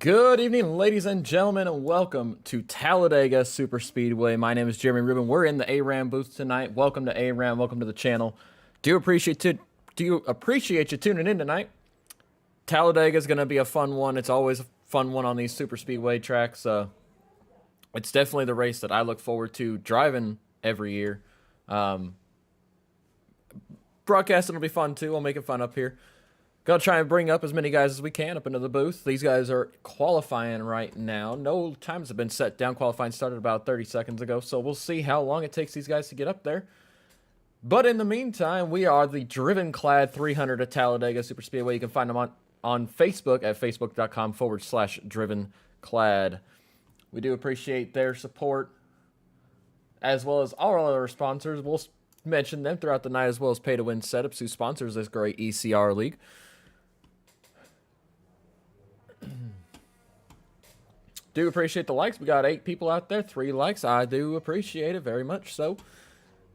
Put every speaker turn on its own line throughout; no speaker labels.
Good evening, ladies and gentlemen, and welcome to Talladega Superspeedway. My name is Jeremy Rubin. We're in the ARAM booth tonight. Welcome to ARAM. Welcome to the channel. Do appreciate you tuning in tonight. Talladega is going to be a fun one. It's always a fun one on these Superspeedway tracks. It's definitely the race that I look forward to driving every year. Broadcasting will be fun too. We'll make it fun up here. Gonna try and bring up as many guys as we can up into the booth. These guys are qualifying right now. No times have been set down. Qualifying started about 30 seconds ago, so we'll see how long it takes these guys to get up there. But in the meantime, we are the Driven Klad 300 at Talladega Superspeedway. You can find them on Facebook at facebook.com/DrivenKlad. We do appreciate their support, as well as all our other sponsors. We'll mention them throughout the night, as well as Pay to Win Setups, who sponsors this great ECR league. Do appreciate the likes. We got 8 people out there, 3 likes. I do appreciate it very much so.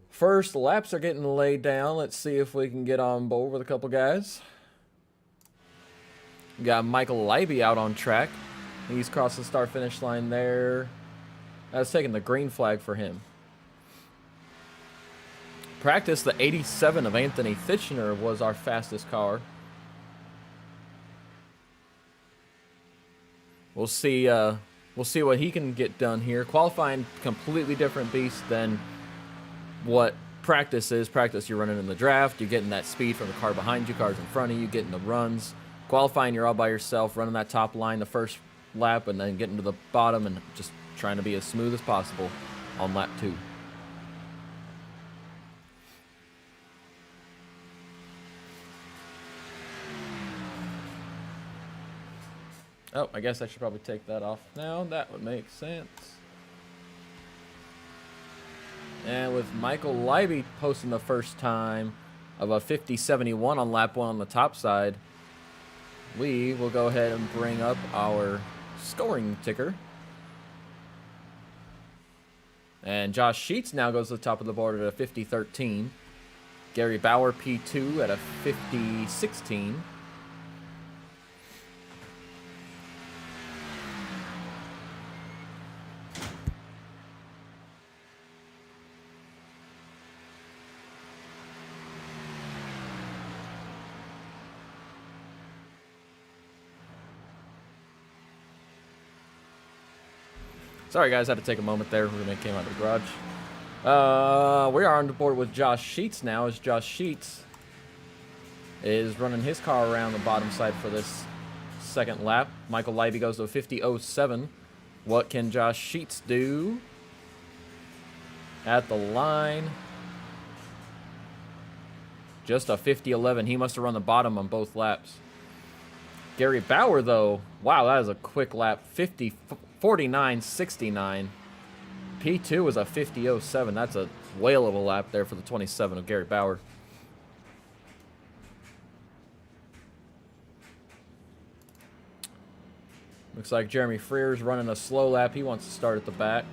First laps are getting laid down. Let's see if we can get on board with a couple guys. We got Michael Libby out on track. He's crossed the start-finish line there. I was taking the green flag for him. Practice, the 87 of Anthony Fitchner was our fastest car. We'll see what he can get done here. Qualifying, completely different beast than what practice is. Practice, you're running in the draft. You're getting that speed from the car behind you, cars in front of you, getting the runs. Qualifying, you're all by yourself, running that top line the first lap, and then getting to the bottom and just trying to be as smooth as possible on lap 2. Oh, I guess I should probably take that off now. That would make sense. And with Michael Libby posting the first time of a 50.71 on lap 1 on the top side, we will go ahead and bring up our scoring ticker. And Josh Sheets now goes to the top of the board at a 50.13. Gary Bauer P2 at a 50.16. Sorry, guys, I had to take a moment there when I came out of the garage. We are on the board with Josh Sheets now, as Josh Sheets is running his car around the bottom side for this second lap. Michael Libby goes to a 50.07. What can Josh Sheets do at the line? Just a 50.11. He must have run the bottom on both laps. Gary Bauer, though, wow, that is a quick lap. 49.69. P2 was a 50.07. That's a whale of a lap there for the 27 of Gary Bauer. Looks like Jeremy Freer's running a slow lap. He wants to start at the back.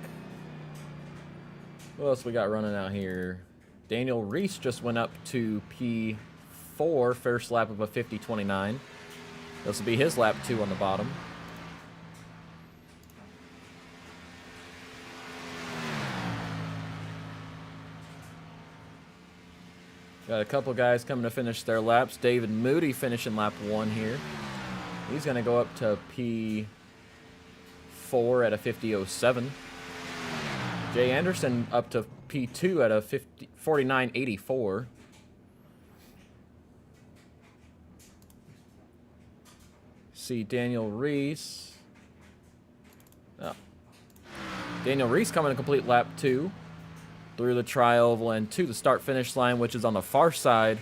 What else we got running out here? Daniel Reese just went up to P4, first lap of a 50.29. This will be his lap 2 on the bottom. Got a couple guys coming to finish their laps. David Moody finishing lap 1 here. He's going to go up to P4 at a 50.07. Jay Anderson up to P2 at a 49.84. See Daniel Reese. Oh. Daniel Reese coming to complete lap 2 through the tri-oval and to the start-finish line, which is on the far side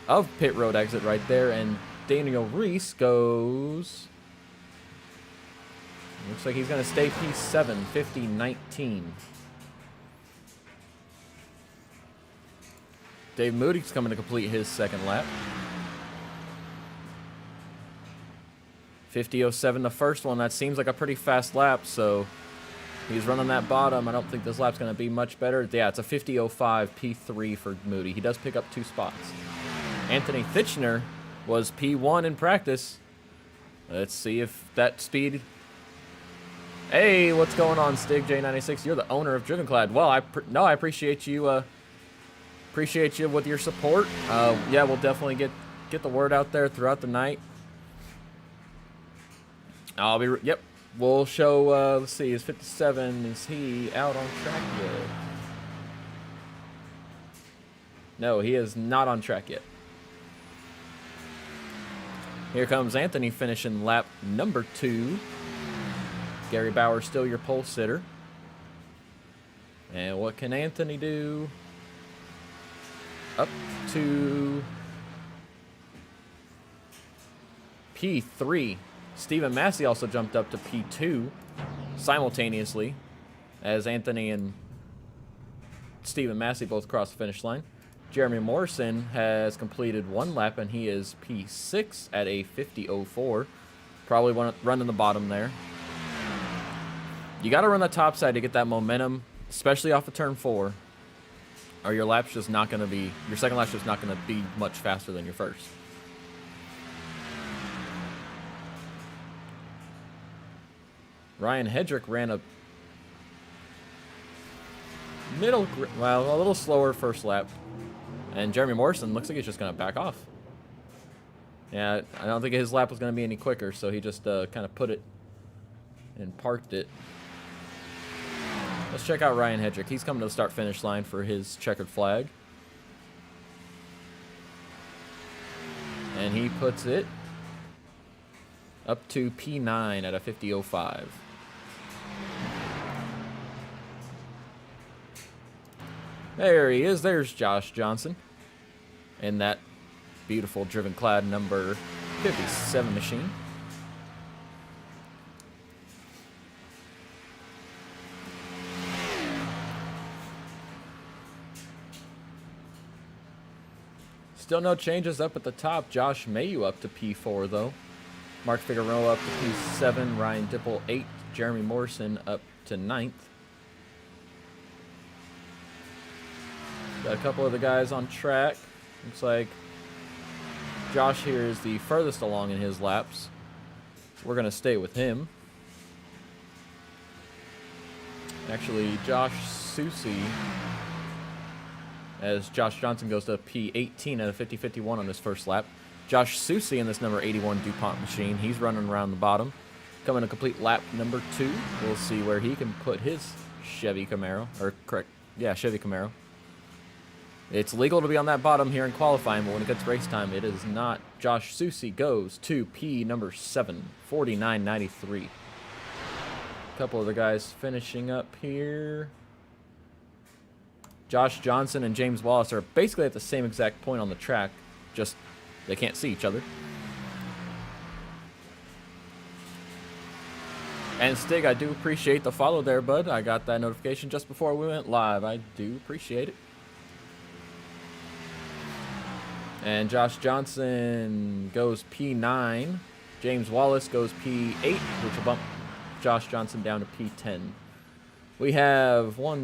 of pit road exit right there. And Daniel Reese goes... Looks like he's going to stay P7, 50.19. Dave Moody's coming to complete his second lap. 50.07 the first one. That seems like a pretty fast lap, so he's running that bottom. I don't think this lap's going to be much better. Yeah, it's a 50.05 P3 for Moody. He does pick up 2 spots. Anthony Fitchner was P1 in practice. Let's see if that speed Hey, what's going on, Stig J96? You're the owner of Driven Klad. Well, I appreciate you. Appreciate you with your support. Yeah, we'll definitely get the word out there throughout the night. Yep. We'll show. Let's see. Is 57? Is he out on track yet? No, he is not on track yet. Here comes Anthony finishing lap number 2. Gary Bauer still your pole sitter. And what can Anthony do? Up to P3. Stephen Massey also jumped up to P2 simultaneously as Anthony and Stephen Massey both crossed the finish line. Jeremy Morrison has completed 1 lap and he is P6 at a 50.04. Probably running the bottom there. You got to run the top side to get that momentum, especially off of turn 4, or your lap's just not going to be, your second lap's just not going to be much faster than your first. Ryan Hedrick ran a a little slower first lap, and Jeremy Morrison looks like he's just going to back off. Yeah, I don't think his lap was going to be any quicker, so he just kind of put it and parked it. Let's check out Ryan Hedrick. He's coming to the start-finish line for his checkered flag. And he puts it up to P9 at a 50.05. There he is. There's Josh Johnson in that beautiful Driven Klad number 57 machine. Still no changes up at the top. Josh Mayu up to P4, though. Mark Figueroa up to P7. Ryan Dipple 8. Jeremy Morrison up to 9th. Got a couple of the guys on track. Looks like Josh here is the furthest along in his laps. So we're going to stay with him. Actually, Josh Susi, as Josh Johnson goes to P18 at a 50.51 on his first lap. Josh Susi in this number 81 DuPont machine. He's running around the bottom. Coming to complete lap number 2. We'll see where he can put his Chevy Camaro. Or correct, yeah, Chevy Camaro. It's legal to be on that bottom here in qualifying, but when it gets race time, it is not. Josh Susi goes to P number 7, 49.93. A couple of the guys finishing up here. Josh Johnson and James Wallace are basically at the same exact point on the track, just they can't see each other. And Stig, I do appreciate the follow there, bud. I got that notification just before we went live. I do appreciate it. And Josh Johnson goes P9. James Wallace goes P8, which will bump Josh Johnson down to P10. We have 4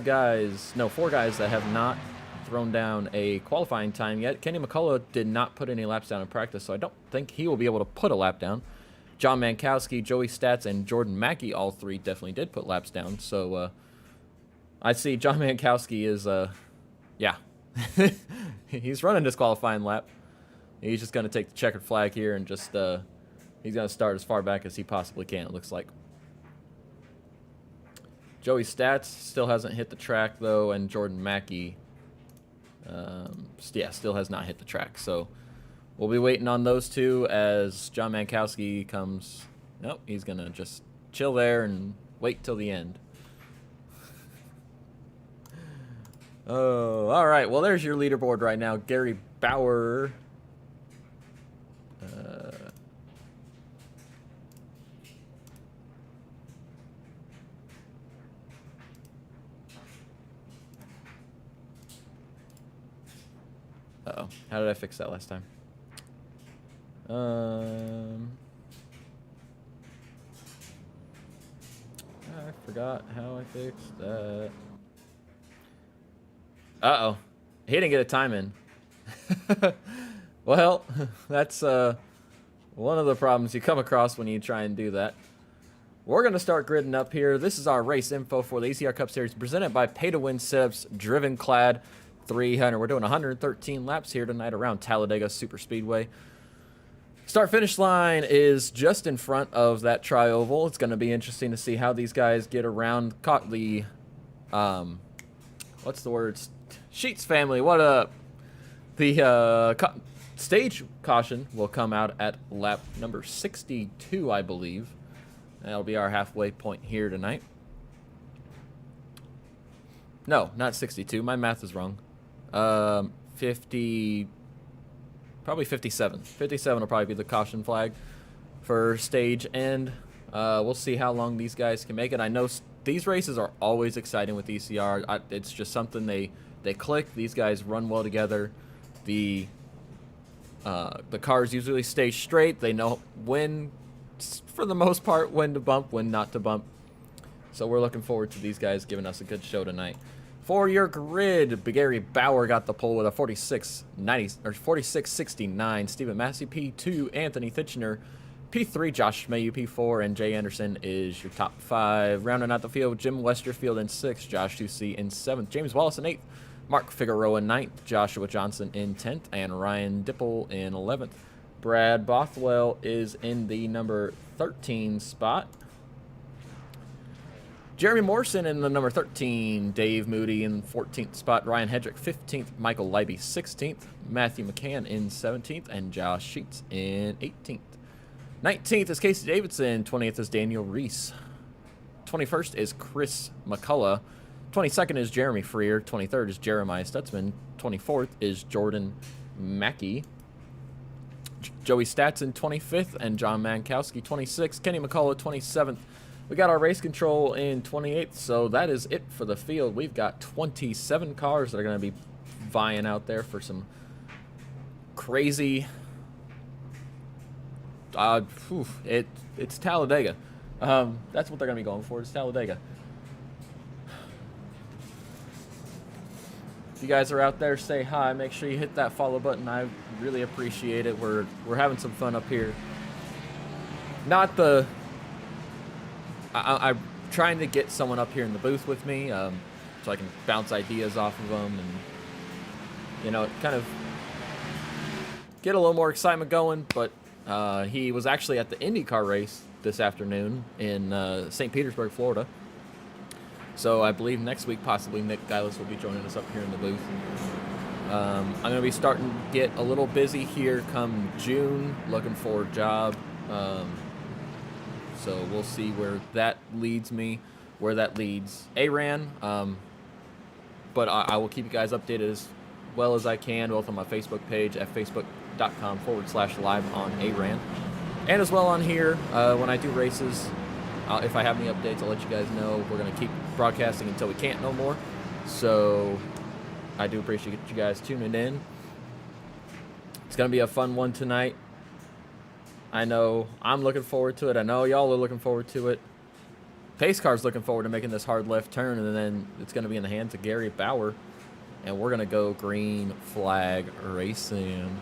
guys that have not thrown down a qualifying time yet. Kenny McCullough did not put any laps down in practice, so I don't think he will be able to put a lap down. John Mankowski, Joey Stats, and Jordan Mackey, all 3 definitely did put laps down. So I see John Mankowski is, yeah, he's running his qualifying lap. He's just going to take the checkered flag here and just, he's going to start as far back as he possibly can, it looks like. Joey Stats still hasn't hit the track, though, and Jordan Mackey, yeah, still has not hit the track. So we'll be waiting on those 2 as John Mankowski comes. Nope, he's going to just chill there and wait till the end. Oh, all right. Well, there's your leaderboard right now. Gary Bauer. Uh-oh. How did I fix that last time? I forgot how I fixed that. Uh-oh. He didn't get a time in. Well, that's one of the problems you come across when you try and do that. We're going to start gridding up here. This is our race info for the ECR Cup Series presented by Pay to Win Setups, driven Klad 300. We're doing 113 laps here tonight around Talladega Super Speedway. Start finish line is just in front of that tri-oval. It's going to be interesting to see how these guys get around. Caught the, what's the words? Sheets family, what up? The stage caution will come out at lap number 62, I believe. That'll be our halfway point here tonight. No, not 62. My math is wrong. 50... Probably 57. 57 will probably be the caution flag for stage end. We'll see how long these guys can make it. I know these races are always exciting with ECR. It's just something they click. These guys run well together. The cars usually stay straight. They know when, for the most part, when to bump, when not to bump. So we're looking forward to these guys giving us a good show tonight. For your grid, Gary Bauer got the pole with a 46.69. Stephen Massey, P2. Anthony Thitchener, P3. Josh Mayu, P4. And Jay Anderson is your top 5. Rounding out the field, Jim Westerfield in 6th. Josh Ducey in 7th. James Wallace in 8th. Mark Figueroa in 9th. Joshua Johnson in 10th. And Ryan Dipple in 11th. Brad Bothwell is in the number 13 spot. Jeremy Morrison in the number 13, Dave Moody in 14th spot, Ryan Hedrick 15th, Michael Leiby 16th, Matthew McCann in 17th, and Josh Sheets in 18th. 19th is Casey Davidson, 20th is Daniel Reese, 21st is Chris McCullough, 22nd is Jeremy Freer, 23rd is Jeremiah Stutzman, 24th is Jordan Mackey, Joey Statson 25th, and John Mankowski 26th, Kenny McCullough 27th. We got our race control in 28th, so that is it for the field. We've got 27 cars that are going to be vying out there for some crazy... it's Talladega. That's what they're going to be going for. It's Talladega. If you guys are out there, say hi. Make sure you hit that follow button. I really appreciate it. We're having some fun up here. Not the... I'm trying to get someone up here in the booth with me so I can bounce ideas off of them and, you know, kind of get a little more excitement going. But he was actually at the IndyCar race this afternoon in St. Petersburg, Florida. So I believe next week possibly Nick Geilis will be joining us up here in the booth. I'm going to be starting to get a little busy here come June, looking for a job. So we'll see where that leads me, where that leads ARAN. But I will keep you guys updated as well as I can, both on my Facebook page at facebook.com/live on ARAN. And as well on here, when I do races, if I have any updates, I'll let you guys know. We're going to keep broadcasting until we can't no more. So I do appreciate you guys tuning in. It's going to be a fun one tonight. I know I'm looking forward to it. I know y'all are looking forward to it. Pace Car's looking forward to making this hard left turn, and then it's going to be in the hands of Gary Bauer. And we're going to go green flag racing.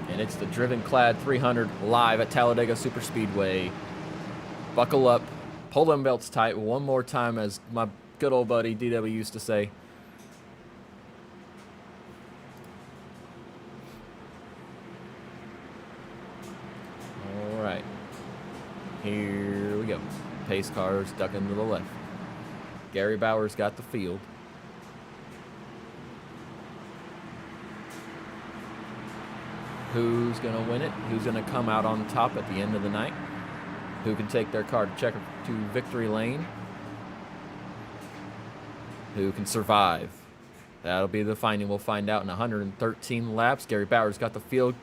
And it's the Driven Klad 300 live at Talladega Super Speedway. Buckle up. Pull them belts tight one more time, as my good old buddy DW used to say. Here we go. Pace cars ducking to the left. Gary Bauer's got the field. Who's going to win it? Who's going to come out on top at the end of the night? Who can take their car to victory lane? Who can survive? That'll be the finding. We'll find out in 113 laps. Gary Bauer's got the field.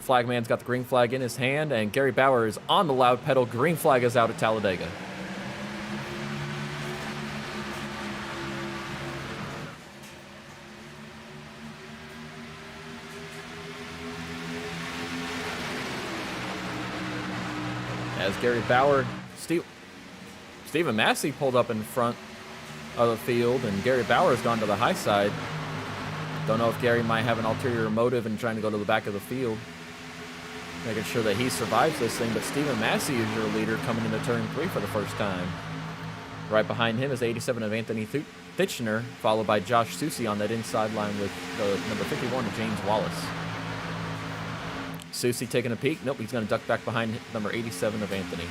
Flagman's got the green flag in his hand, and Gary Bauer is on the loud pedal. Green flag is out at Talladega. As Gary Bauer, Stephen Massey pulled up in front of the field, and Gary Bauer has gone to the high side. Don't know if Gary might have an ulterior motive in trying to go to the back of the field. making sure that he survives this thing. But Stephen Massey is your leader coming into turn 3 for the first time. Right behind him is 87 of Anthony Thitchner, followed by Josh Susie on that inside line with number 51 of James Wallace. Susie taking a peek. Nope, he's going to duck back behind number 87 of Anthony.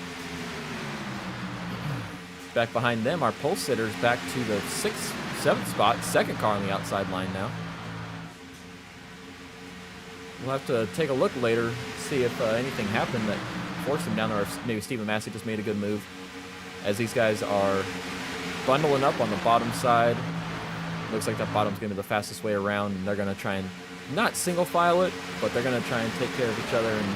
Back behind them, our pole sitters back to the 6th, 7th spot. Second car on the outside line now. We'll have to take a look later, see if anything happened that forced him down there, or maybe Stephen Massey just made a good move. As these guys are bundling up on the bottom side. Looks like that bottom's going to be the fastest way around, and they're going to try and not single file it, but they're going to try and take care of each other and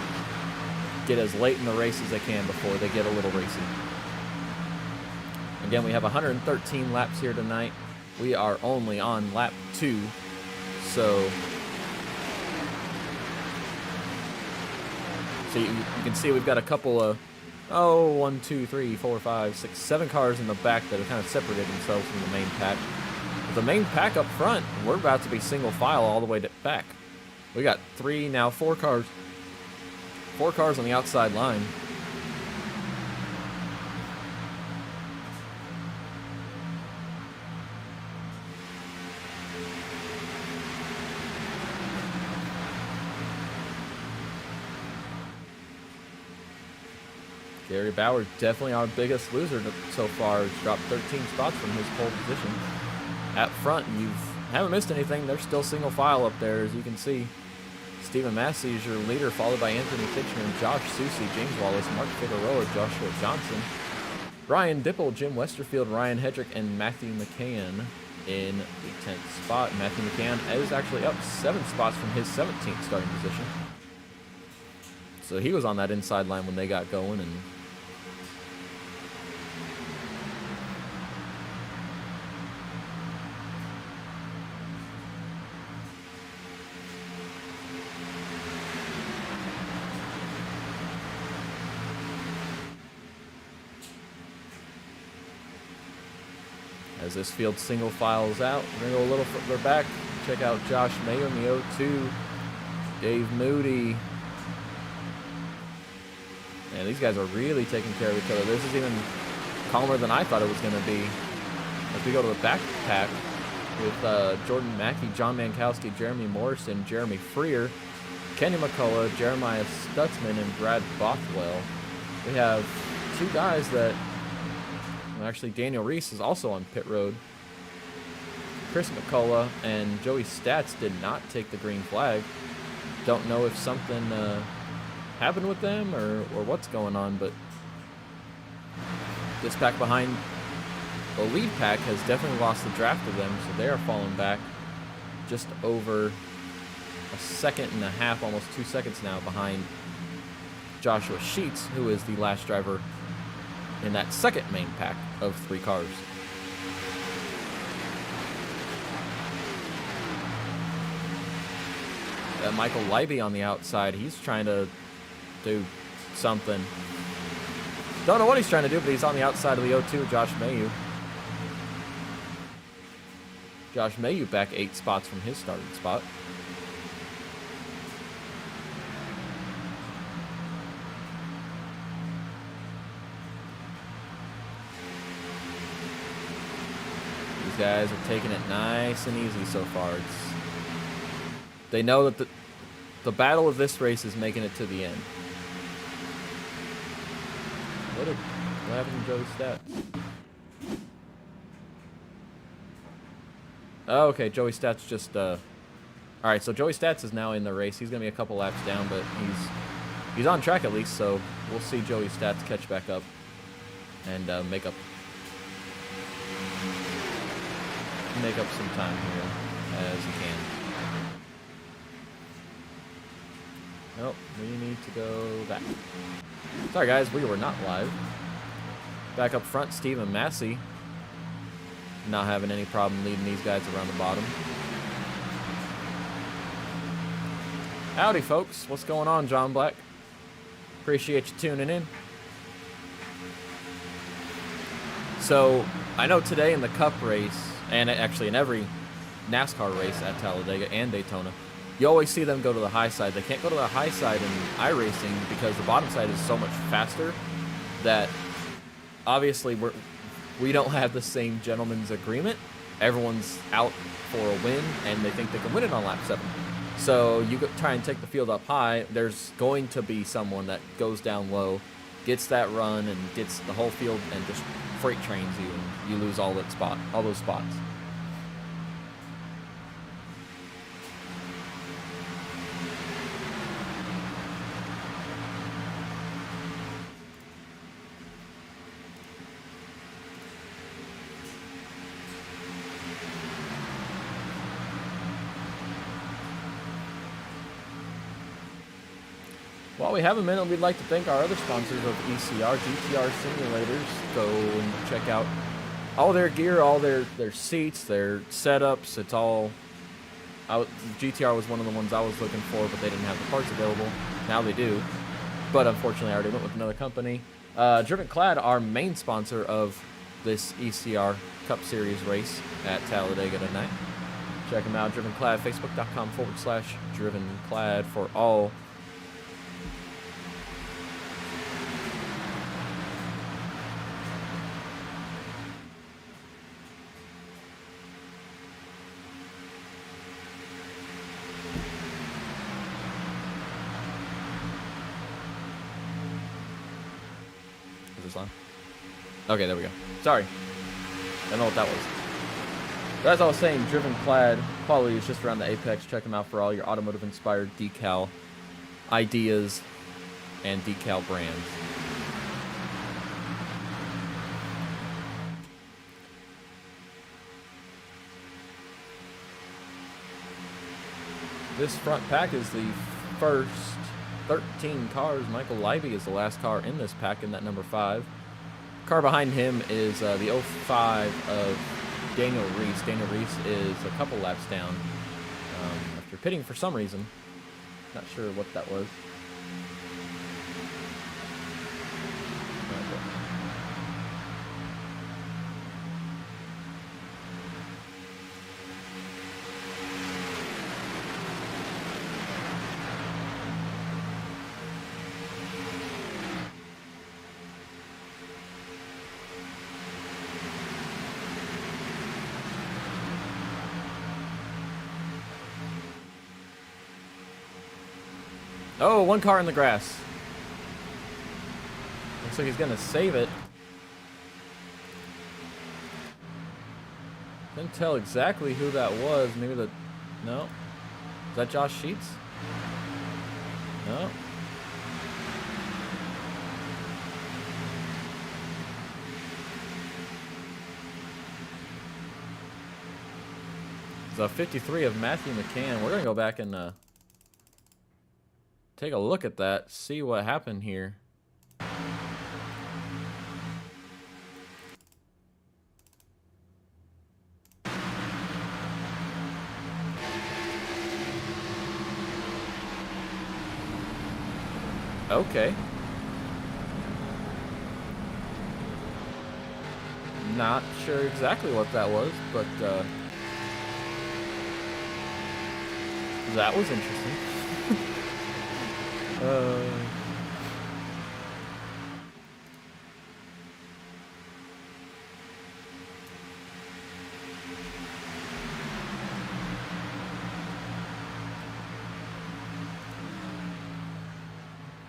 get as late in the race as they can before they get a little racy. Again, we have 113 laps here tonight. We are only on lap 2, so you can see we've got a couple of 1, 2, 3, 4, 5, 6, 7 cars in the back that have kind of separated themselves from the main pack. With the main pack up front, we're about to be single file all the way back. We got 4 cars. 4 cars on the outside line. Gary Bauer, definitely our biggest loser so far. He's dropped 13 spots from his pole position. At front, you haven't missed anything. They're still single file up there, as you can see. Stephen Massey is your leader, followed by Anthony Kitchener, Josh Susie, James Wallace, Mark Figueroa, Joshua Johnson, Ryan Dipple, Jim Westerfield, Ryan Hedrick, and Matthew McCann in the 10th spot. Matthew McCann is actually up 7 spots from his 17th starting position. So he was on that inside line when they got going, and as this field single files out, we're going to go a little further back. Check out Josh Mayo in the 02. Dave Moody. Man, these guys are really taking care of each other. This is even calmer than I thought it was going to be. As we go to the backpack with Jordan Mackey, John Mankowski, Jeremy Morrison, Jeremy Freer, Kenny McCullough, Jeremiah Stutzman, and Brad Bothwell. We have 2 guys that... Actually, Daniel Reese is also on pit road. Chris McCullough and Joey Stats did not take the green flag. Don't know if something happened with them or what's going on, but this pack behind the lead pack has definitely lost the draft of them, so they are falling back just over a second and a half, almost 2 seconds now behind Joshua Sheets, who is the last driver in that second main pack of 3 cars. Michael Leiby on the outside, he's trying to do something. Don't know what he's trying to do, but he's on the outside of the 02, Josh Mayu. Josh Mayu back 8 spots from his starting spot. Guys are taking it nice and easy so far. They know that the battle of this race is making it to the end. What happened to Joey Stats? Oh, okay, Joey Stats just all right, so Joey Stats is now in the race. He's gonna be a couple laps down, but he's on track at least, so we'll see Joey Stats catch back up and make up some time here as he can. Nope, we need to go back. Sorry guys, we were not live. Back up front, Stephen Massey not having any problem leading these guys around the bottom. Howdy folks, what's going on, John Black? Appreciate you tuning in. So I know today in the Cup race, and actually in every NASCAR race at Talladega and Daytona, you always see them go to the high side. They can't go to the high side in iRacing because the bottom side is so much faster that obviously we don't have the same gentleman's agreement. Everyone's out for a win, and they think they can win it on lap 7. So you try and take the field up high. There's going to be someone that goes down low, gets that run, and gets the whole field and just freight trains you, and you lose all those spots. While we have a minute, we'd like to thank our other sponsors of ECR, GTR Simulators. Go and check out all their gear, all their seats, their setups. It's all out. GTR was one of the ones I was looking for, but they didn't have the parts available. Now they do, but unfortunately I already went with another company. Driven Klad, our main sponsor of this ECR Cup Series race at Talladega tonight. Check them out, Driven Klad, facebook.com/Driven Klad for all on. Okay, there we go. Sorry. I don't know what that was. But as I was saying, Driven Klad quality is just around the apex. Check them out for all your automotive-inspired decal ideas and decal brands. This front pack is the first 13 cars. Michael Libby is the last car in this pack in that number 5. Car behind him is the 05 of Daniel Reese. Daniel Reese is a couple laps down after pitting for some reason. Not sure what that was. Oh, one car in the grass. Looks like he's gonna save it. Couldn't tell exactly who that was. Maybe no. Is that Josh Sheets? No. It's a 53 of Matthew McCann. We're gonna go back and take a look at that, see what happened here. Okay. Not sure exactly what that was, but that was interesting.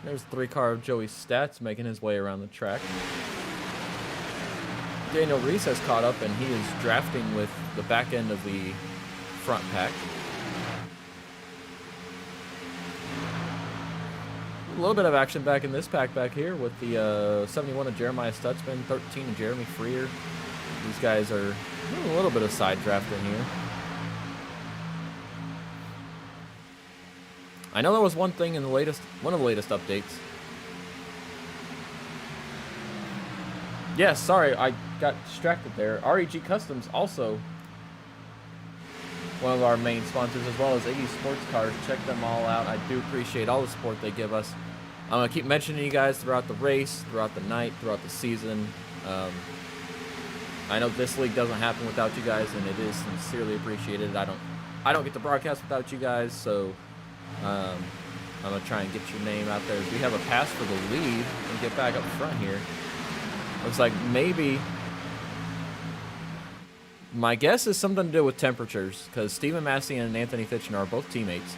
There's the 3-car of Joey Stats making his way around the track. Daniel Reese has caught up, and he is drafting with the back end of the front pack. A little bit of action back in this pack back here with the 71 of Jeremiah Stutzman, 13 of Jeremy Freer. These guys are a little bit of side drafting here. I know there was one thing in the one of the latest updates. Yes, sorry, I got distracted there. REG Customs also one of our main sponsors, as well as Iggy Sports Cars. Check them all out. I do appreciate all the support they give us. I'm going to keep mentioning you guys throughout the race, throughout the night, throughout the season. I know this league doesn't happen without you guys, and it is sincerely appreciated. I don't I don't get to broadcast without you guys, so I'm going to try and get your name out there. We have a pass for the lead and get back up front here. Looks like maybe... My guess is something to do with temperatures, because Stephen Massey and Anthony Fitchner are both teammates.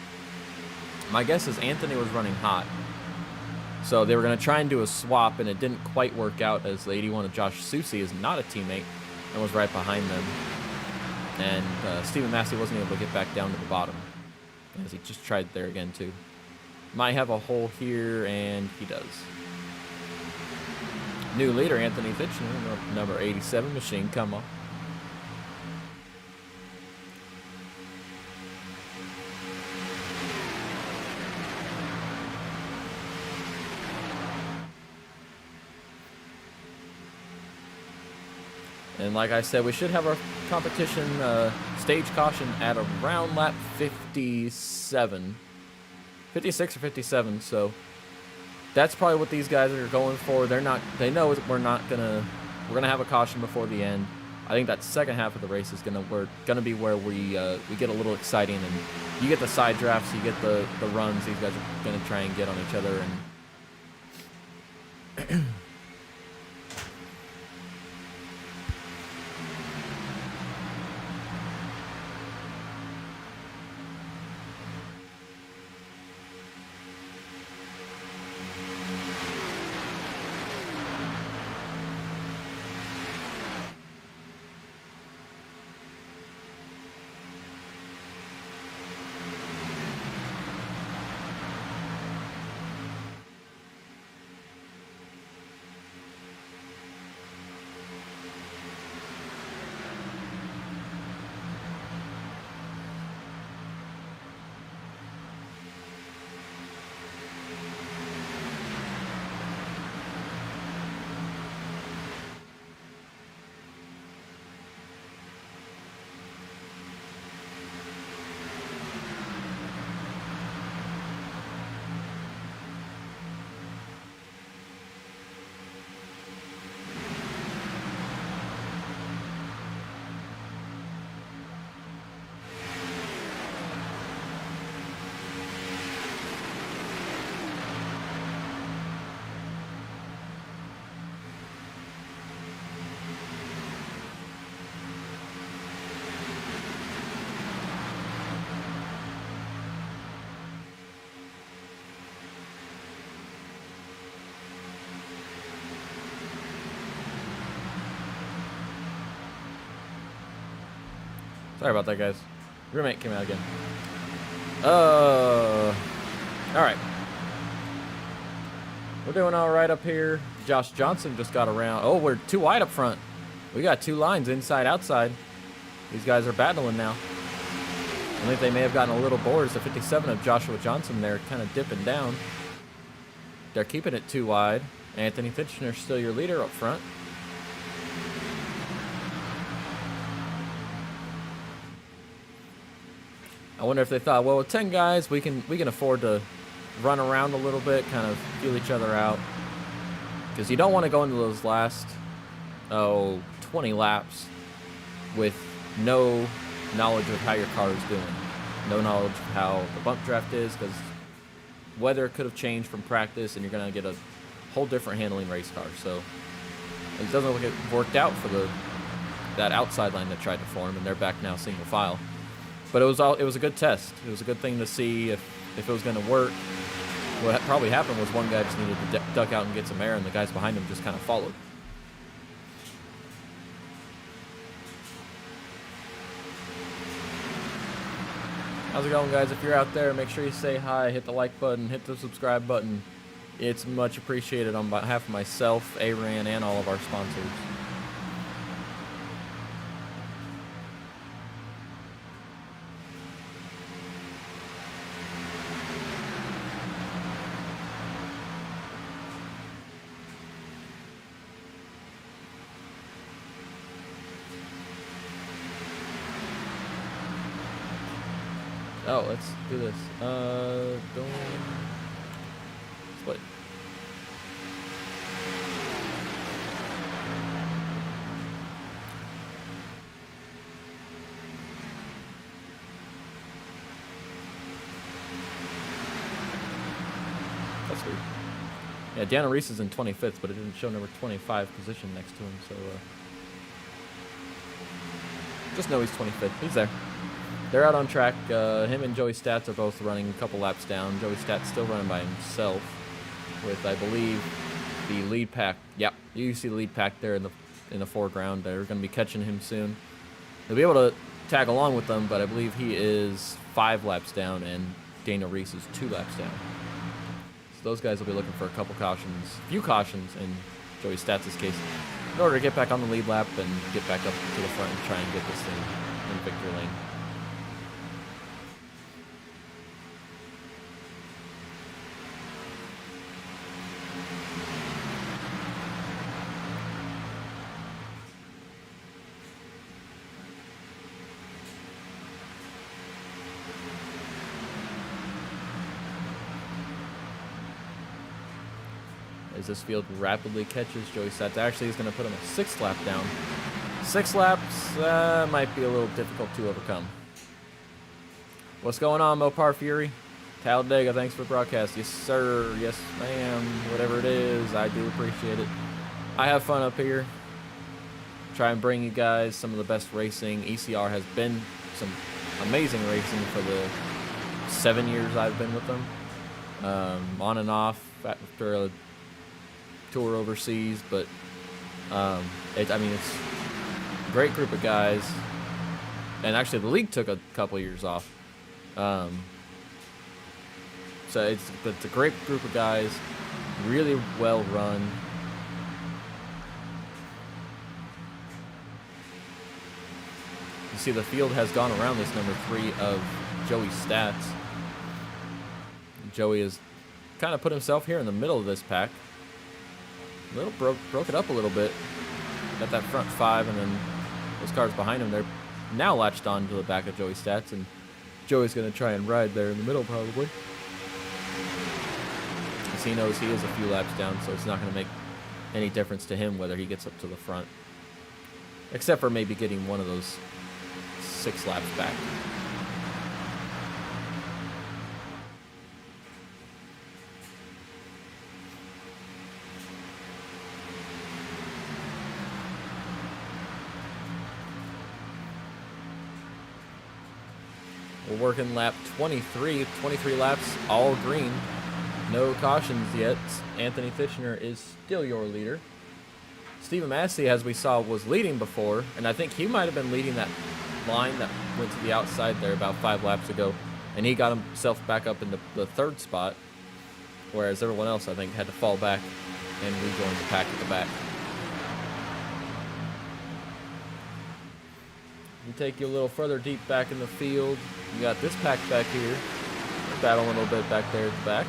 My guess is Anthony was running hot. So they were going to try and do a swap, and it didn't quite work out, as the 81 of Josh Susi is not a teammate and was right behind them. And Stephen Massey wasn't able to get back down to the bottom, as he just tried there again, too. Might have a hole here, and he does. New leader, Anthony Fitchner, number 87, Machine Come On. And like I said, we should have our competition stage caution at around lap 57. 56 or 57, so that's probably what these guys are going for. They know we're gonna have a caution before the end. I think that second half of the race is gonna be where we get a little exciting, and you get the side drafts, you get the runs. These guys are gonna try and get on each other and sorry about that, guys. Roommate came out again. All right. We're doing all right up here. Josh Johnson just got around. Oh, we're too wide up front. We got two lines, inside, outside. These guys are battling now. I think they may have gotten a little bored. It's the 57 of Joshua Johnson there, kind of dipping down. They're keeping it too wide. Anthony Fitchner still your leader up front. I wonder if they thought, well, with 10 guys, we can afford to run around a little bit, kind of feel each other out. Because you don't want to go into those last, 20 laps with no knowledge of how your car is doing. No knowledge of how the bump draft is, because weather could have changed from practice, and you're going to get a whole different handling race car. So it doesn't look like it worked out for that outside line that tried to form, and they're back now single file. But it was a good test. It was a good thing to see if it was going to work. What probably happened was one guy just needed to duck out and get some air, and the guys behind him just kind of followed. How's it going, guys? If you're out there, make sure you say hi, hit the like button, hit the subscribe button. It's much appreciated on behalf of myself, ARAN, and all of our sponsors. Oh, let's do this. Don't split. see. Yeah, Daniel Reese is in 25th, but it didn't show number 25 position next to him, so just know he's 25th. He's there. They're out on track. Him and Joey Stats are both running a couple laps down. Joey Stats still running by himself with, I believe, the lead pack. Yep, you see the lead pack there in the foreground. They're going to be catching him soon. They'll be able to tag along with them, but I believe he is 5 laps down and Daniel Reese is 2 laps down. So those guys will be looking for a couple cautions, few cautions in Joey Stats' case, in order to get back on the lead lap and get back up to the front and try and get this thing in victory lane. As this field rapidly catches Joey Stats. Actually, he's going to put him a 6th lap down. 6 laps might be a little difficult to overcome. What's going on, Mopar Fury? Talladega, thanks for the broadcast. Yes, sir. Yes, ma'am. Whatever it is, I do appreciate it. I have fun up here. Try and bring you guys some of the best racing. ECR has been some amazing racing for the 7 years I've been with them. On and off after a tour overseas, but I mean, it's a great group of guys, and actually the league took a couple of years off, so it's a great group of guys, really well run. You see the field has gone around this number 3 of Joey Stats. Joey has kind of put himself here in the middle of this pack. Broke it up a little bit. Got that front 5, and then those cars behind him, they're now latched on to the back of Joey Stats, and Joey's going to try and ride there in the middle probably. As he knows he is a few laps down, so it's not going to make any difference to him whether he gets up to the front. Except for maybe getting one of those 6 laps back. We're working lap 23 laps, all green. No cautions yet. Anthony Fitchner is still your leader. Stephen Massey, as we saw, was leading before, and I think he might have been leading that line that went to the outside there about 5 laps ago, and he got himself back up into the 3rd spot, whereas everyone else, I think, had to fall back and rejoin the pack at the back. We take you a little further deep back in the field. You got this pack back here. Battling a little bit back there at the back.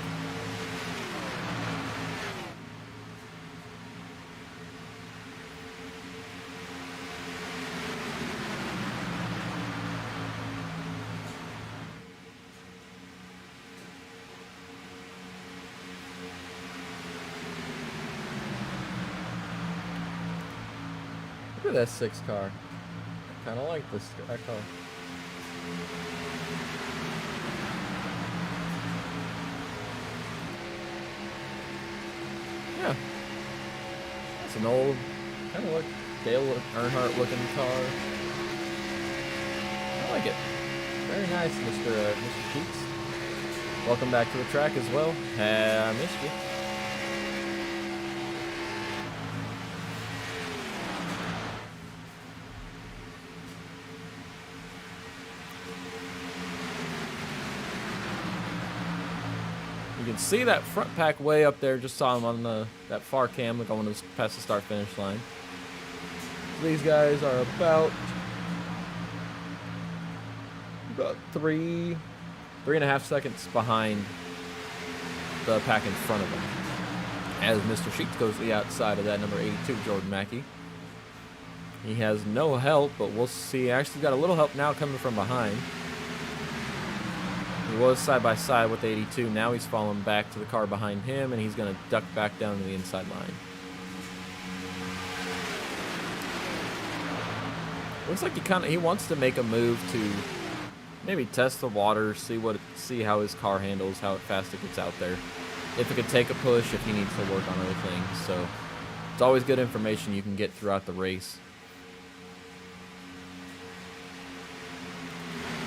Look at that 6 car. I kind of like that car. Yeah. That's an old, kind of like Dale Earnhardt looking car. I like it. Very nice, Mr. Sheets. Welcome back to the track as well. I missed you. You can see that front pack way up there. Just saw him on that far cam going past the start-finish line. These guys are about 3.5 seconds behind the pack in front of them. As Mr. Sheets goes to the outside of that number 82, Jordan Mackey. He has no help, but we'll see. Actually got a little help now coming from behind. He was side by side with 82. Now he's falling back to the car behind him, and he's going to duck back down to the inside line. Looks like he wants to make a move to maybe test the water, see how his car handles, how fast it gets out there. if it could take a push, if he needs to work on other things. So it's always good information you can get throughout the race.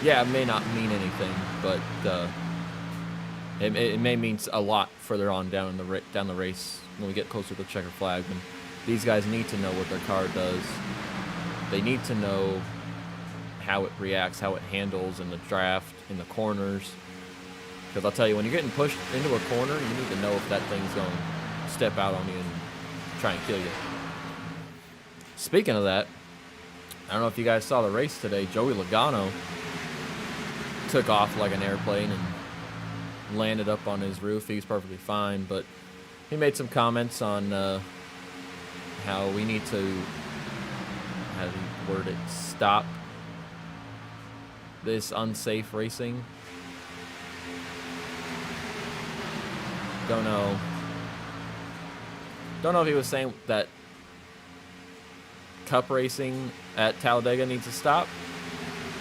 Yeah, it may not mean anything, but it may mean a lot further on down the race when we get closer to the checker flag. And these guys need to know what their car does. They need to know how it reacts, how it handles in the draft, in the corners. Because I'll tell you, when you're getting pushed into a corner, you need to know if that thing's going to step out on you and try and kill you. Speaking of that, I don't know if you guys saw the race today. Joey Logano took off like an airplane and landed up on his roof. He's perfectly fine, but he made some comments on how we need to, how do you word it, stop this unsafe racing. Don't know if he was saying that cup racing at Talladega needs to stop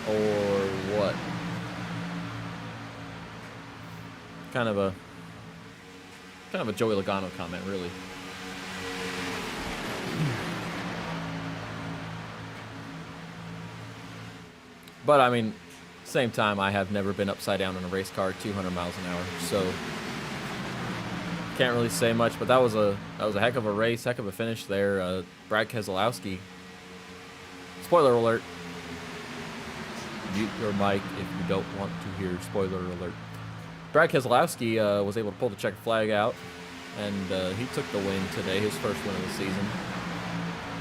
or what. Kind of a Joey Logano comment, really. But I mean, same time, I have never been upside down in a race car at 200 miles an hour, so can't really say much. But that was a heck of a race, heck of a finish there. Brad Keselowski. Spoiler alert. Mute your mic if you don't want to hear spoiler alert. Brad Keselowski was able to pull the checker flag out, and he took the win today, his first win of the season.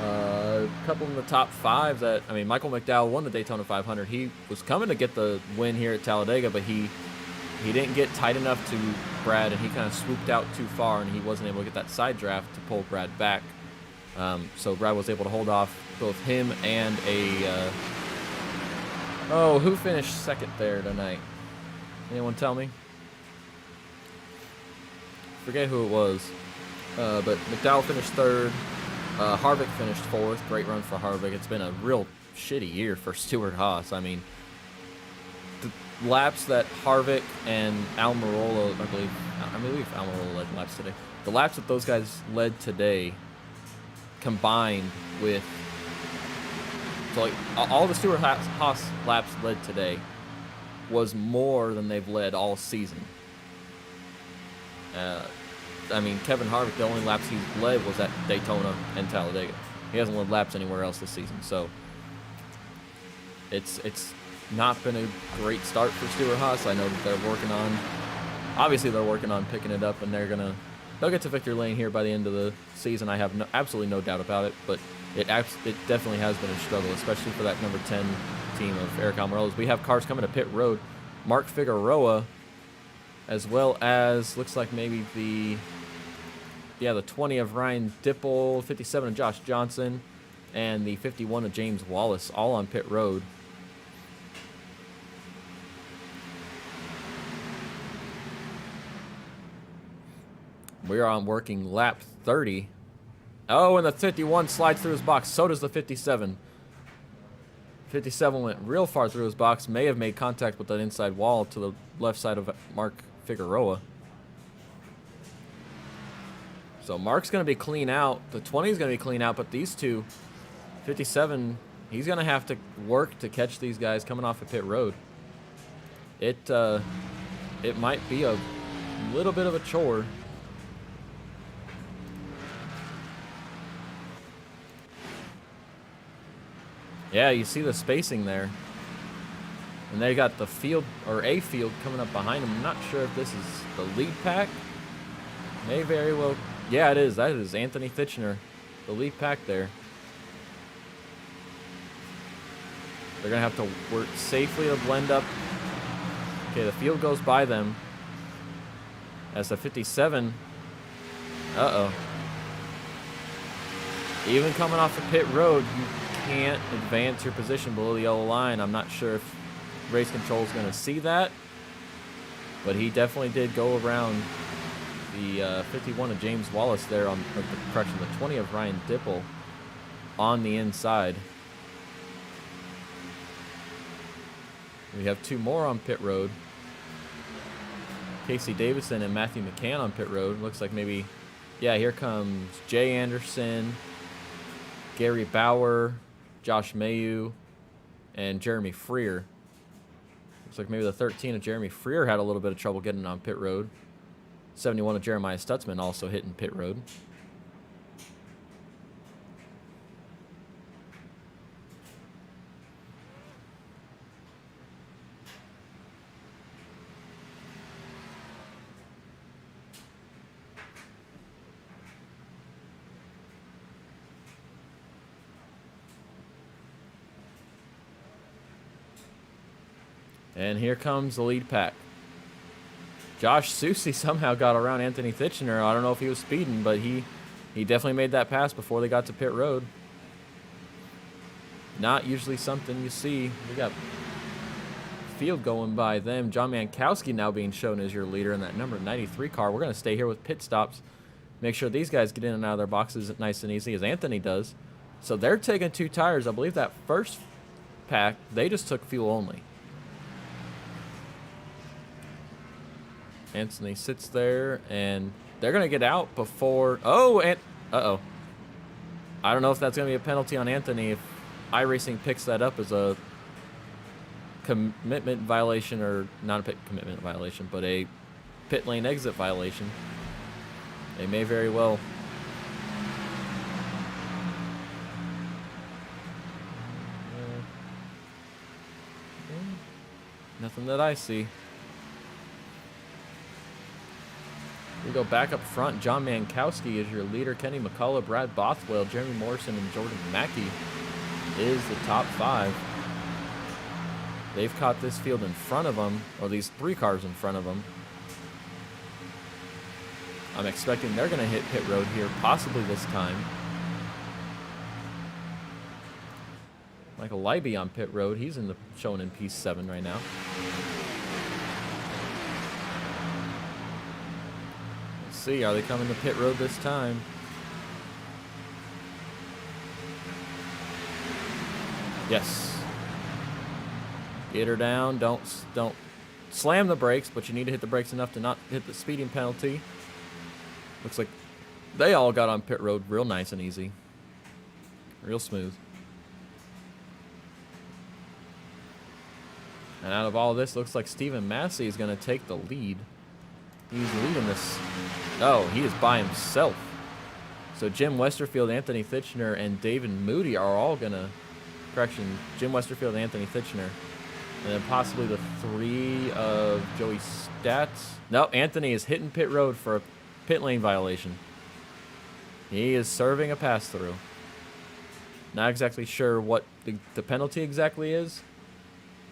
A couple in the top five that, I mean, Michael McDowell won the Daytona 500. He was coming to get the win here at Talladega, but he didn't get tight enough to Brad, and he kind of swooped out too far, and he wasn't able to get that side draft to pull Brad back. So Brad was able to hold off both him and who finished second there tonight? Anyone tell me? Forget who it was. But McDowell finished third. Harvick finished fourth. Great run for Harvick. It's been a real shitty year for Stewart-Haas. I mean, the laps that Harvick and Almirola, I believe Almirola led laps today. The laps that those guys led today, combined with, so like all the Stewart-Haas laps led today, was more than they've led all season. I mean, Kevin Harvick, the only laps he's led was at Daytona and Talladega. He hasn't led laps anywhere else this season, so it's not been a great start for Stewart-Haas. I know that they're working on picking it up, and they'll get to victory lane here by the end of the season. I have absolutely no doubt about it, but it definitely has been a struggle, especially for that number 10 team of Eric Almirola's. We have cars coming to pit road. Mark Figueroa, as well as looks like maybe the 20 of Ryan Dipple, 57 of Josh Johnson, and the 51 of James Wallace, all on pit road. We are on working lap 30. Oh, and the 51 slides through his box. So does the 57. 57 went real far through his box. May have made contact with that inside wall to the left side of Mark Figueroa. So Mark's going to be clean out. The 20 is going to be clean out, but these two, 57, he's going to have to work to catch these guys coming off of pit road. It might be a little bit of a chore. Yeah, you see the spacing there. And they got the field, or a field, coming up behind them. I'm not sure if this is the lead pack. May very well. Yeah, it is. That is Anthony Fitchner, the lead pack there. They're going to have to work safely to blend up. Okay, the field goes by them. As the 57. Uh-oh. Even coming off the pit road, you can't advance your position below the yellow line. I'm not sure if race control is going to see that, but he definitely did go around the 51 of James Wallace there on the 20 of Ryan Dipple on the inside. We have two more on pit road. Casey Davidson and Matthew McCann on pit road. Looks like maybe, yeah, here comes Jay Anderson, Gary Bauer, Josh Mayu, and Jeremy Freer. Looks like maybe the 13 of Jeremy Freer had a little bit of trouble getting on pit road. 71 of Jeremiah Stutzman also hitting pit road. And here comes the lead pack. Josh Susie somehow got around Anthony Thitchener. I don't know if he was speeding, but he definitely made that pass before they got to pit road. Not usually something you see. We got field going by them. John Mankowski now being shown as your leader in that number 93 car. We're going to stay here with pit stops. Make sure these guys get in and out of their boxes nice and easy, as Anthony does. So they're taking 2 tires. I believe that first pack, they just took fuel only. Anthony sits there, and they're going to get out before... Oh, and... Uh-oh. I don't know if that's going to be a penalty on Anthony if iRacing picks that up as a commitment violation, or not a pit commitment violation, but a pit lane exit violation. They may very well. Nothing that I see. We go back up front. John Mankowski is your leader. Kenny McCullough, Brad Bothwell, Jeremy Morrison, and Jordan Mackey is the top 5. They've caught this field in front of them, or these 3 cars in front of them. I'm expecting they're going to hit pit road here, possibly this time. Michael Leiby on pit road. He's showing in P7 right now. See, are they coming to pit road this time? Yes. Get her down. Don't slam the brakes, but you need to hit the brakes enough to not hit the speeding penalty. Looks like they all got on pit road real nice and easy. Real smooth. And out of all this, looks like Stephen Massey is going to take the lead. He's leading this. Oh, he is by himself. So Jim Westerfield, Anthony Thitchener, and David Moody are all going to... Correction, Jim Westerfield, Anthony Thitchener. And then possibly the 3 of Joey Stats. No, Anthony is hitting pit road for a pit lane violation. He is serving a pass-through. Not exactly sure what the penalty exactly is,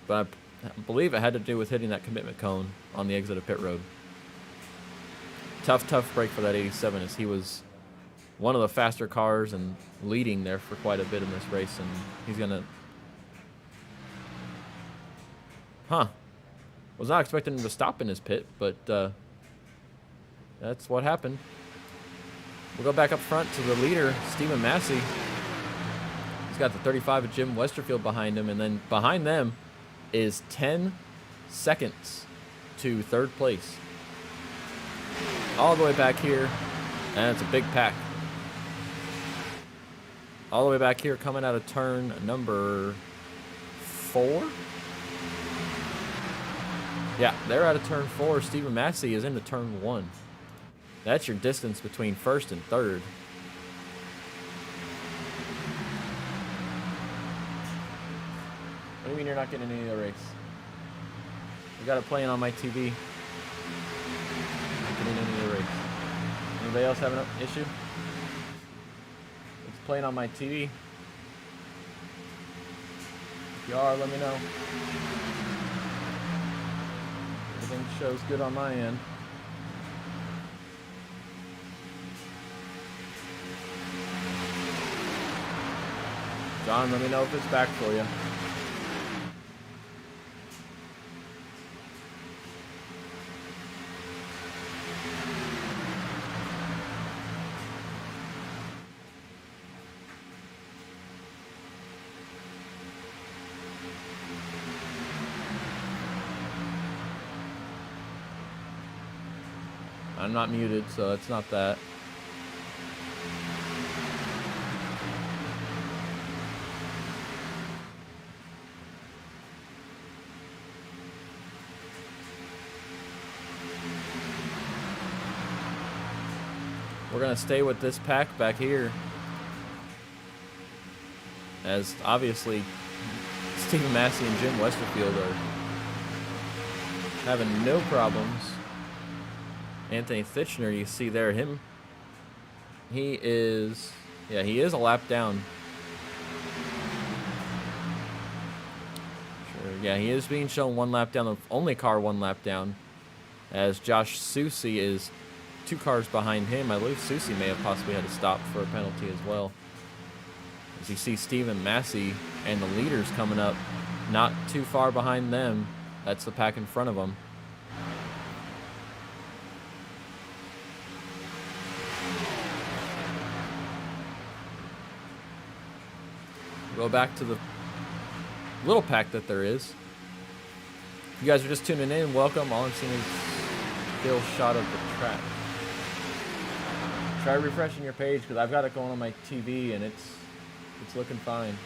but I believe it had to do with hitting that commitment cone on the exit of pit road. Tough break for that 87, as he was one of the faster cars and leading there for quite a bit in this race, and he's going to... Was not expecting him to stop in his pit, but that's what happened. We'll go back up front to the leader, Stephen Massey. He's got the 35 of Jim Westerfield behind him, and then behind them is 10 seconds to 3rd place. All the way back here, and it's a big pack. All the way back here, coming out of turn number 4. Yeah, they're out of turn 4. Stephen Massey is into turn 1. That's your distance between 1st and 3rd. What do you mean you're not getting any of the race? I got it playing on my TV. Not getting any of the race. Anybody else have an issue? It's playing on my TV. If you are, let me know. Everything shows good on my end. John, let me know if it's back for you. I'm not muted, so it's not that. We're going to stay with this pack back here, as obviously Stephen Massey and Jim Westerfield are having no problems. Anthony Thitchner, you see there, he is a lap down. Sure, yeah, he is being shown 1 lap down, the only car 1 lap down, as Josh Soucy is 2 cars behind him. I believe Soucy may have possibly had to stop for a penalty as well. As you see Stephen Massey and the leaders coming up, not too far behind them. That's the pack in front of them. Go back to the little pack that there is. If you guys are just tuning in, welcome. All I'm seeing is still shot of the track. Try refreshing your page because I've got it going on my TV and it's looking fine.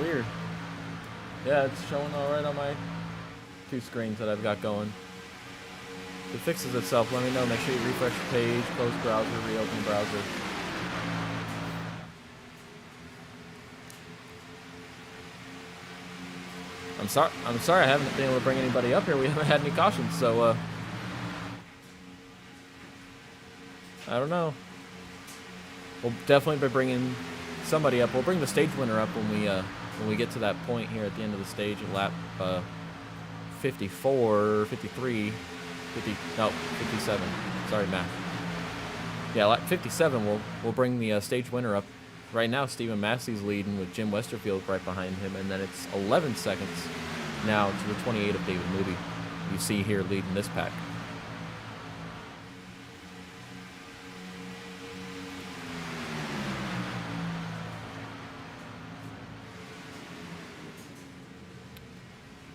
Weird. Yeah, it's showing all right on my 2 screens that I've got going. If it fixes itself, let me know. Make sure you refresh the page, close browser, reopen browser. I'm sorry I haven't been able to bring anybody up here. We haven't had any cautions, so I don't know. We'll definitely be bringing somebody up. We'll bring the stage winner up when we get to that point here at the end of the stage at lap 54, 53, 50, no, 57. Sorry, math. Yeah, lap 57, we'll bring the stage winner up. Right now, Stephen Massey's leading with Jim Westerfield right behind him, and then it's 11 seconds now to the 28 of David Moody. You see here leading this pack.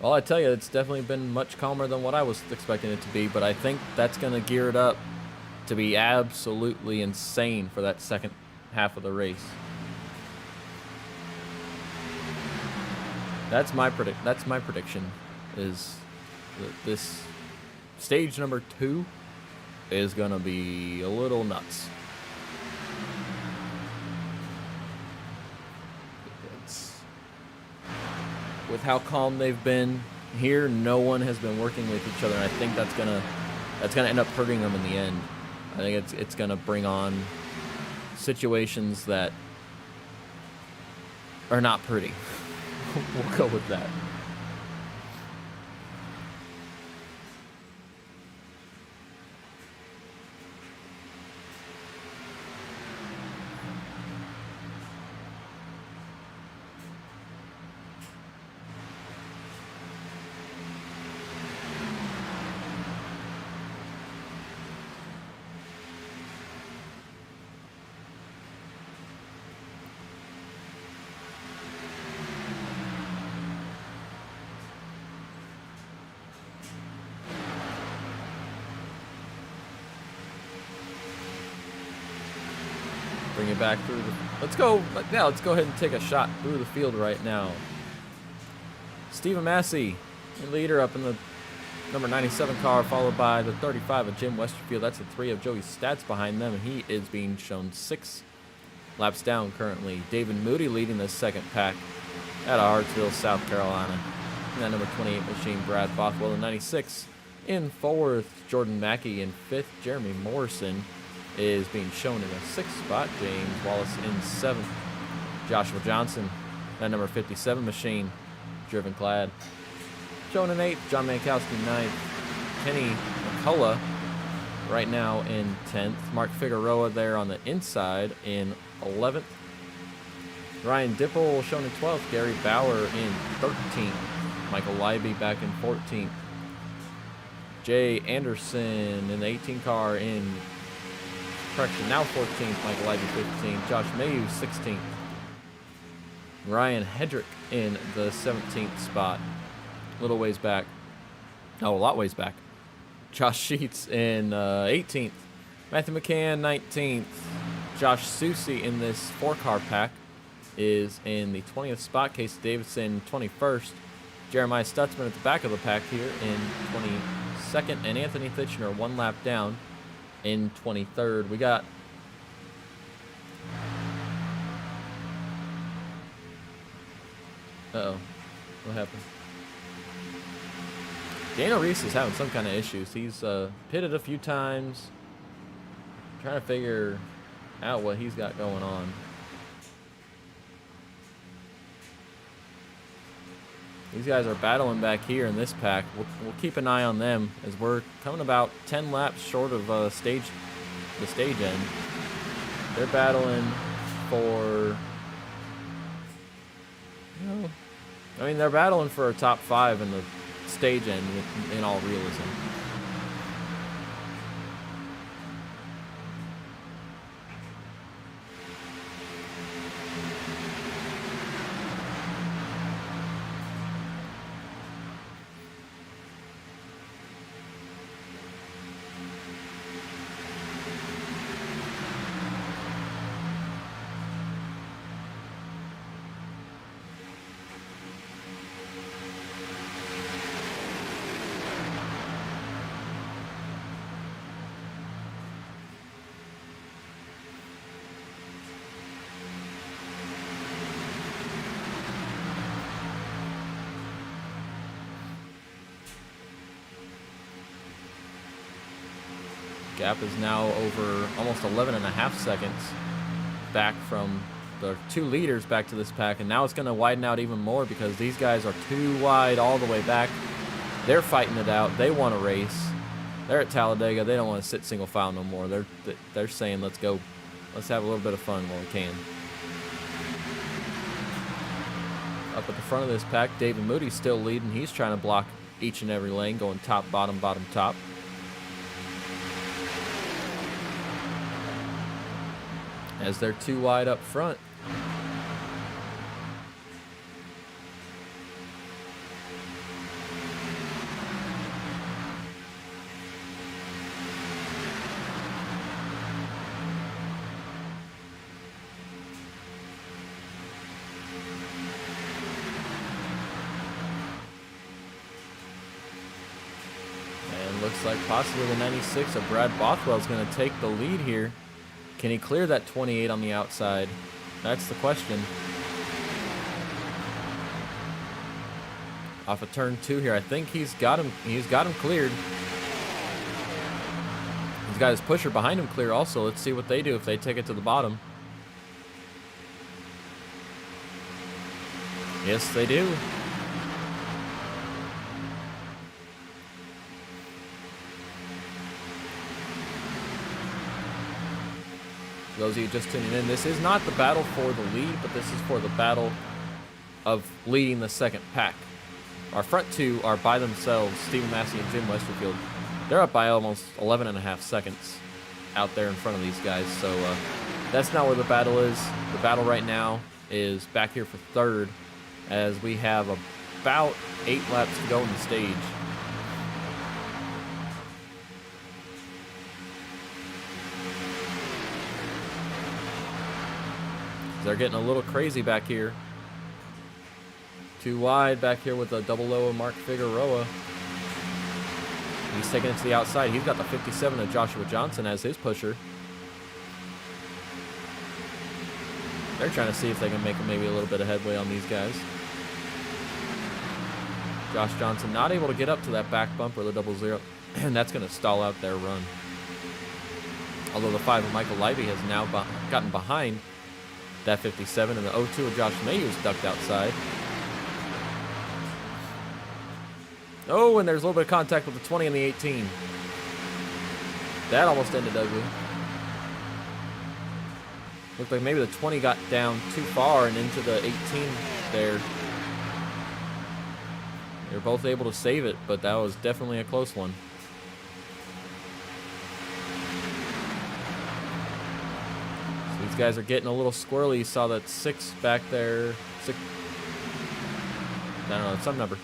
Well, I tell you, it's definitely been much calmer than what I was expecting it to be, but I think that's going to gear it up to be absolutely insane for that second half of the race. That's my prediction, is that this stage number 2 is going to be a little nuts. With how calm they've been here, no one has been working with each other, and I think that's gonna end up hurting them in the end. I think it's gonna bring on situations that are not pretty. We'll go with that. Bring it back through the... Let's go ahead and take a shot through the field right now. Stephen Massey, your leader, up in the number 97 car, followed by the 35 of Jim Westerfield. That's the 3 of Joey Stats behind them, and he is being shown 6 laps down currently. David Moody leading the second pack out of Hartsville, South Carolina. And that number 28 machine, Brad Bothwell, in 96. In 4th, Jordan Mackey. In 5th, Jeremy Morrison is being shown in a 6th spot. James Wallace in 7th. Joshua Johnson, that number 57 machine, driven Klad. Shown in 8th, John Mankowski 9th. Kenny McCullough right now in 10th. Mark Figueroa there on the inside in 11th. Ryan Dipple shown in 12th. Gary Bauer in 13th. Michael Leiby back in 14th. Jay Anderson in the 18 car in, correction, now 14th. Michael Leiby 15th. Josh Mayu 16th. Ryan Hedrick in the 17th spot. A little ways back. Oh, a lot ways back. Josh Sheets in 18th. Matthew McCann 19th. Josh Susi in this 4-car pack is in the 20th spot. Casey Davidson 21st. Jeremiah Stutzman at the back of the pack here in 22nd. And Anthony Fitchner 1 lap down in 23rd. We got uh-oh. What happened? Daniel Reese is having some kind of issues. He's pitted a few times. Trying to figure out what he's got going on. These guys are battling back here in this pack. We'll keep an eye on them as we're coming about 10 laps short of the stage end. They're battling for, I mean, they're battling for a top 5 in the stage end in all realism. Gap is now over almost 11.5 seconds back from the 2 leaders back to this pack, and now it's going to widen out even more because these guys are too wide all the way back. They're fighting it out. They want to race. They're at Talladega. They don't want to sit single file no more. They're saying, let's go. Let's have a little bit of fun while we can. Up at the front of this pack, David Moody's still leading. He's trying to block each and every lane, going top, bottom, bottom, top. As they're too wide up front. And looks like possibly the 96 of Brad Bothwell is going to take the lead here. Can he clear that 28 on the outside? That's the question. Off of turn 2 here, I think he's got him. He's got him cleared. He's got his pusher behind him clear also. Let's see what they do if they take it to the bottom. Yes, they do. For those of you just tuning in, this is not the battle for the lead, but this is for the battle of leading the second pack. Our front 2 are by themselves, Stephen Massey and Jim Westerfield. They're up by almost 11.5 seconds out there in front of these guys, so that's not where the battle is. The battle right now is back here for 3rd, as we have about 8 laps to go in the stage. They're getting a little crazy back here. Too wide back here with the double O of Mark Figueroa. He's taking it to the outside. He's got the 57 of Joshua Johnson as his pusher. They're trying to see if they can make maybe a little bit of headway on these guys. Josh Johnson not able to get up to that back bumper, the 00, and that's going to stall out their run. Although the 5 of Michael Leiby has now gotten behind that 57, and the 02 of Josh Mayu is ducked outside. Oh, and there's a little bit of contact with the 20 and the 18. That almost ended ugly. Looked like maybe the 20 got down too far and into the 18 there. They were both able to save it, but that was definitely a close one. So these guys are getting a little squirrely. You saw that 6 back there. 6. I don't know, some number.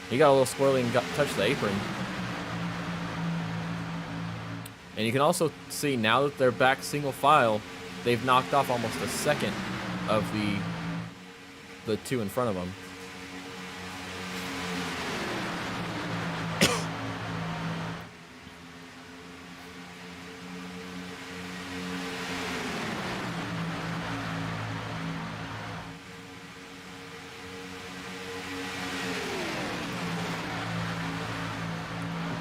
He got a little squirrely and touched the apron. And you can also see now that they're back single file, they've knocked off almost a second of the 2 in front of them.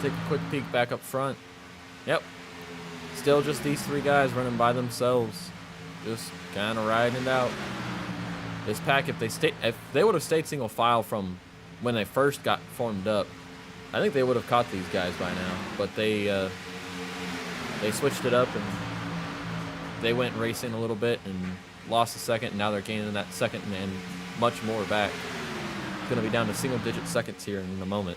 Take a quick peek back up front. Yep. Still just these 3 guys running by themselves. Just kind of riding it out. This pack, if they would have stayed single file from when they first got formed up, I think they would have caught these guys by now. But they switched it up and they went racing a little bit and lost a second. And now they're gaining that second and much more back. It's going to be down to single-digit seconds here in a moment.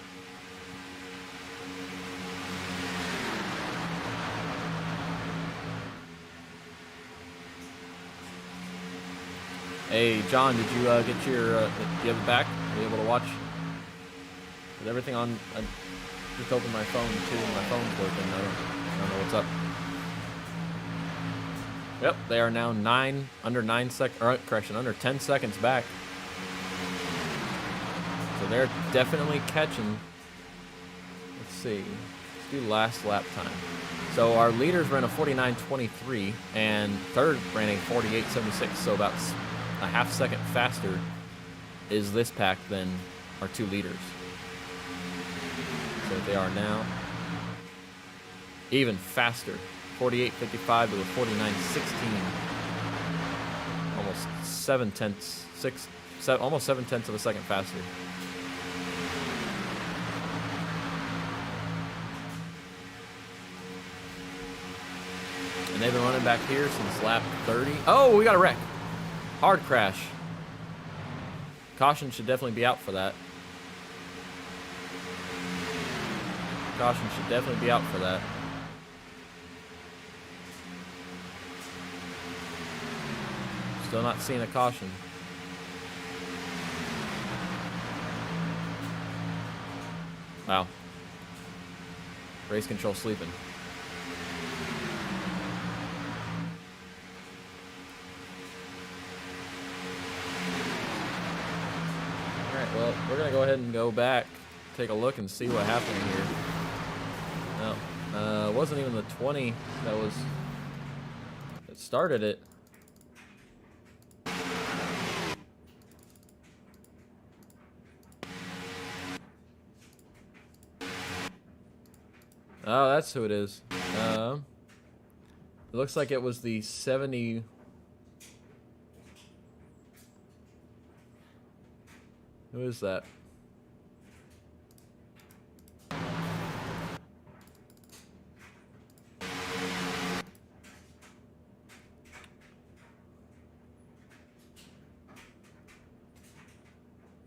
Hey, John, did you get your, do you have it back? Are you able to watch? Is everything on? I just opened my phone, too, and my phone's working. I don't know what's up. Yep, they are now under 10 seconds back. So they're definitely catching. Let's see. Let's do last lap time. So our leaders ran a 49.23, and third ran a 48.76, so about a half second faster is this pack than our 2 leaders. So they are now even faster. 48.55 to the 49.16. Almost 7/10 of a second faster. And they've been running back here since lap 30. Oh, we got a wreck. Hard crash. Caution should definitely be out for that. Caution should definitely be out for that. Still not seeing a caution. Wow. Race control sleeping. Well, we're going to go ahead and go back, take a look and see what happened here. No, it wasn't even the 20 that started it. Oh, that's who it is. It looks like it was the 70... Who is that?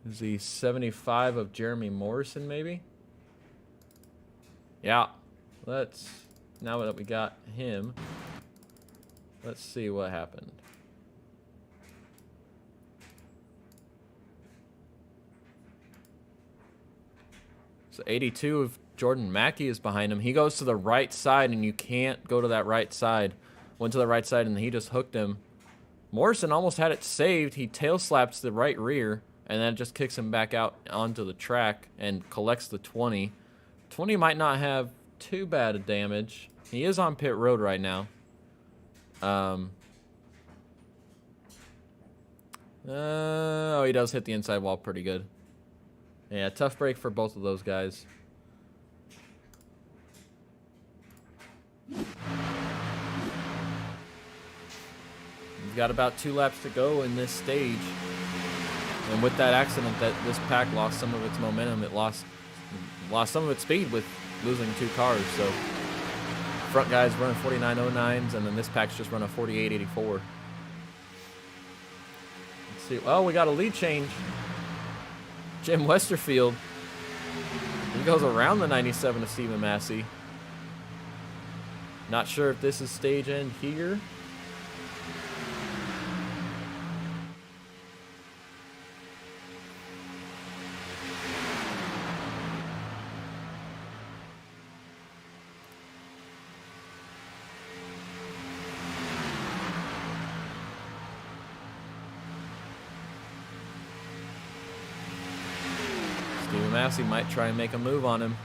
Is the 75 of Jeremy Morrison, maybe? Yeah. Now that we got him, let's see what happened. So 82 of Jordan Mackey is behind him. He goes to the right side, and you can't go to that right side. Went to the right side, and he just hooked him. Morrison almost had it saved. He tail slaps the right rear, and then it just kicks him back out onto the track and collects the 20. 20 might not have too bad a damage. He is on pit road right now. Oh, he does hit the inside wall pretty good. Yeah, tough break for both of those guys. We've got about 2 laps to go in this stage. And with that accident, this pack lost some of its momentum. It lost lost some of its speed with losing 2 cars. So front guys running 49.09s, and then this pack's just running 48.84. Let's see. Oh, we got a lead change. Jim Westerfield. He goes around the 97 of Stephen Massey. Not sure if this is stage end here. Stephen Massey might try and make a move on him.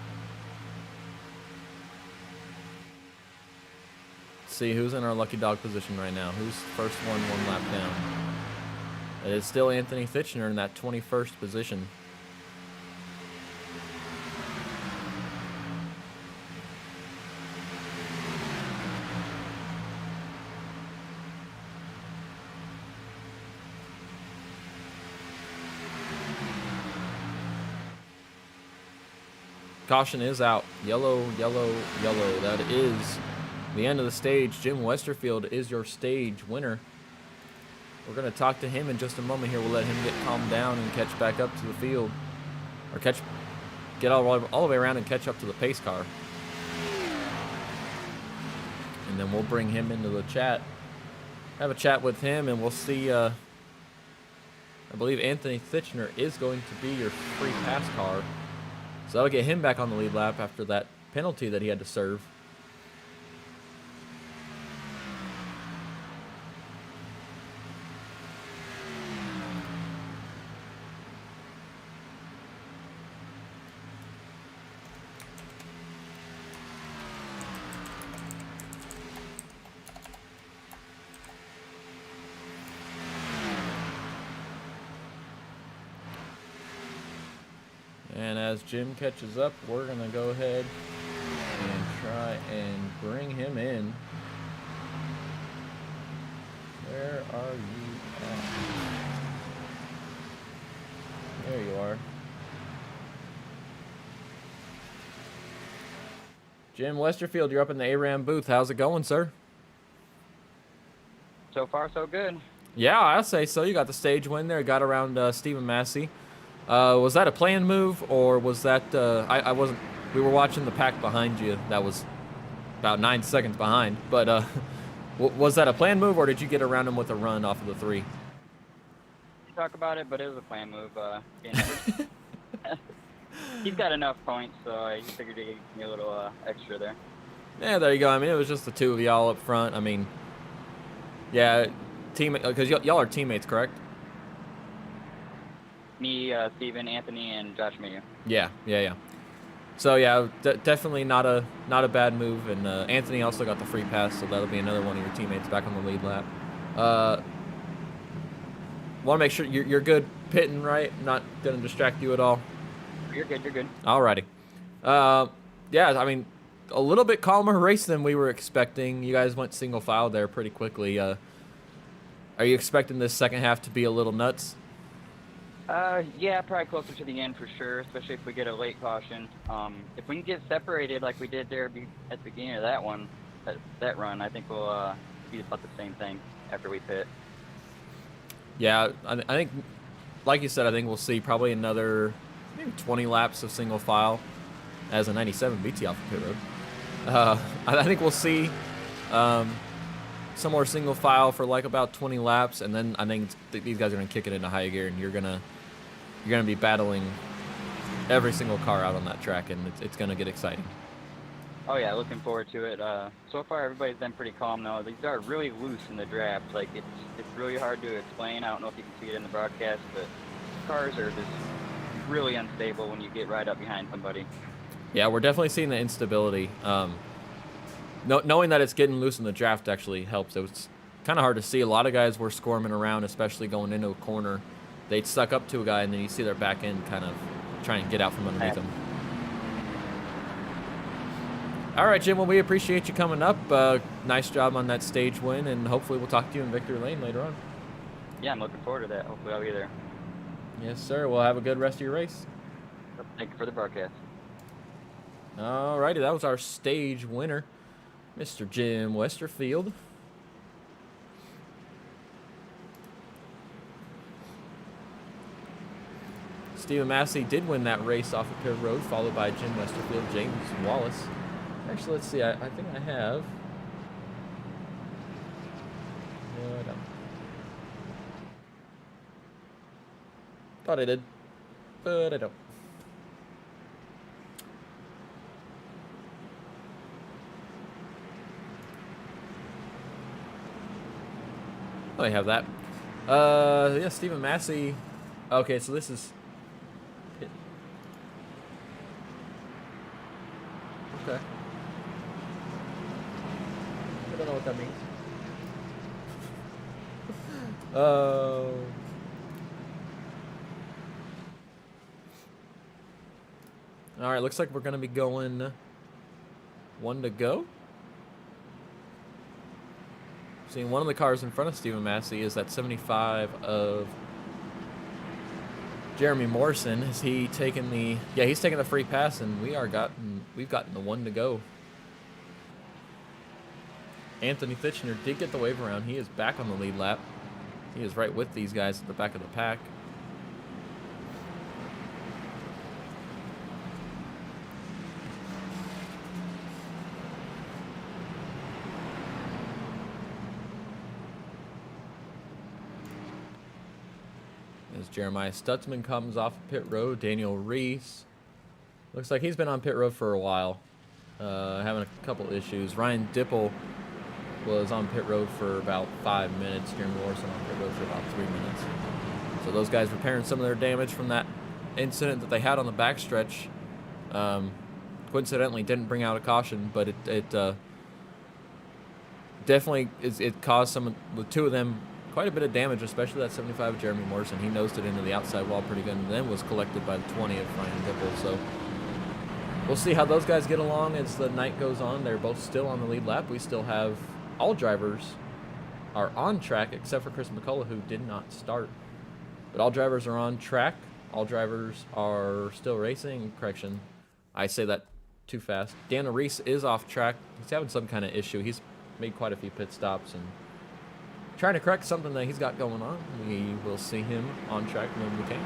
Let's see who's in our lucky dog position right now. Who's first one lap down? It is still Anthony Fitchner in that 21st position. Caution is out. Yellow, yellow, yellow. That is the end of the stage. Jim Westerfield is your stage winner. We're going to talk to him in just a moment here. We'll let him get calmed down and catch back up to the field. Or get all the way around and catch up to the pace car. And then we'll bring him into the chat. Have a chat with him, and we'll see. I believe Anthony Fitchner is going to be your free pass car. So that'll get him back on the lead lap after that penalty that he had to serve. And as Jim catches up, we're going to go ahead and try and bring him in. Where are you at? There you are. Jim Westerfield, you're up in the ARAM booth. How's it going, sir?
So far, so good.
Yeah, I'll say so. You got the stage win there. Got around Stephen Massey. Was that a planned move, or was that I wasn't? We were watching the pack behind you. That was about 9 seconds behind. But was that a planned move, or did you get around him with a run off of the 3?
Talk about it, but it was a planned move. He's got enough points, so I figured he'd give me a little extra there.
Yeah, there you go. I mean, it was just the 2 of y'all up front. I mean, yeah, because y'all are teammates, correct?
Me, Steven, Anthony, and Josh Mayu.
Yeah. So yeah, definitely not a bad move. And Anthony also got the free pass, so that'll be another one of your teammates back on the lead lap. Want to make sure you're good pitting, right? Not gonna distract you at all.
You're good.
Alrighty. Yeah, I mean, a little bit calmer race than we were expecting. You guys went single file there pretty quickly. Are you expecting this second half to be a little nuts?
Yeah, probably closer to the end for sure, especially if we get a late caution. If we can get separated like we did there at the beginning of that one, that run, I think we'll be about the same thing after we pit. Yeah,
I think, like you said, I think we'll see probably another maybe 20 laps of single file as a 97 BT off the pit road. I think we'll see some more single file for like about 20 laps, and then I think these guys are going to kick it into high gear, and you're gonna be battling every single car out on that track, and it's going to get exciting.
Oh yeah, looking forward to it. So far everybody's been pretty calm though. These are really loose in the draft. Like it's really hard to explain. I don't know if you can see it in the broadcast, but cars are just really unstable when you get right up behind somebody.
Yeah, we're definitely seeing the instability. Knowing that it's getting loose in the draft actually helps. It was kind of hard to see. A lot of guys were squirming around, especially going into a corner. They'd stuck up to a guy, and then you see their back end kind of trying to get out from underneath them. All right, Jim, well, we appreciate you coming up. Nice job on that stage win, and hopefully we'll talk to you in victory lane later on.
Yeah, I'm looking forward to that. Hopefully I'll be there.
Yes, sir. Well, have a good rest of your race.
Thank you for the broadcast.
Alrighty, that was our stage winner, Mr. Jim Westerfield. Stephen Massey did win that race off of pit road, followed by Jim Westerfield, James Wallace. Actually, let's see. I think I have. No, I don't. Thought I did, but I don't. I have that. Yeah, Stephen Massey. Okay, so this is. Okay. I don't know what that means. All right, looks like we're gonna be going 1 to go. Seeing one of the cars in front of Stephen Massey is that 75 of Jeremy Morrison. Is he taking the? Yeah, he's taking the free pass, and we've gotten the 1 to go. Anthony Fitchner did get the wave around. He is back on the lead lap. He is right with these guys at the back of the pack. As Jeremiah Stutzman comes off of pit road, Daniel Reese. Looks like he's been on pit road for a while, having a couple issues. Ryan Dipple was on pit road for about 5 minutes. Jeremy Morrison on pit road for about 3 minutes. So those guys repairing some of their damage from that incident that they had on the backstretch. Coincidentally, didn't bring out a caution, but it definitely it caused the two of them quite a bit of damage, especially that 75 of Jeremy Morrison. He nosed it into the outside wall pretty good, and then was collected by the 20 of Ryan Dipple. So we'll see how those guys get along as the night goes on. They're both still on the lead lap. We still have all drivers are on track except for Chris McCullough, who did not start. But all drivers are on track. All drivers are still racing. Correction, I say that too fast. Daniel Reese is off track. He's having some kind of issue. He's made quite a few pit stops and trying to correct something that he's got going on. We will see him on track when we can.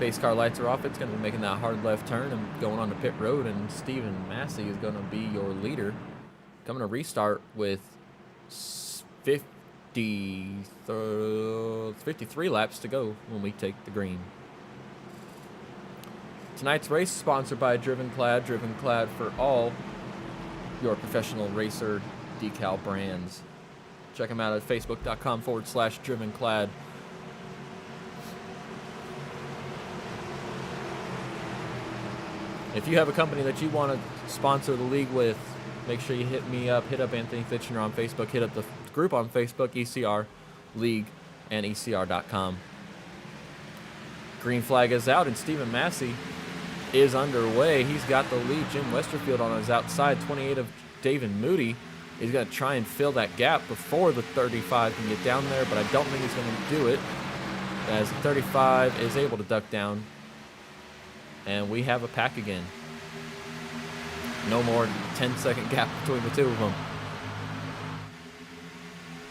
Base car lights are off. It's going to be making that hard left turn and going on to pit road, and Stephen Massey is going to be your leader. Coming to restart with 53 laps to go when we take the green. Tonight's race is sponsored by Driven Klad. Driven Klad for all your professional racer decal brands. Check them out at facebook.com/drivenklad. If you have a company that you want to sponsor the league with, make sure you hit me up. Hit up Anthony Fitchner on Facebook. Hit up the group on Facebook, ECR League, and ECR.com. Green flag is out, and Stephen Massey is underway. He's got the lead. Jim Westerfield on his outside. 28 of David Moody. He's going to try and fill that gap before the 35 can get down there, but I don't think he's going to do it, as the 35 is able to duck down. And we have a pack again. No more 10-second gap between the two of them.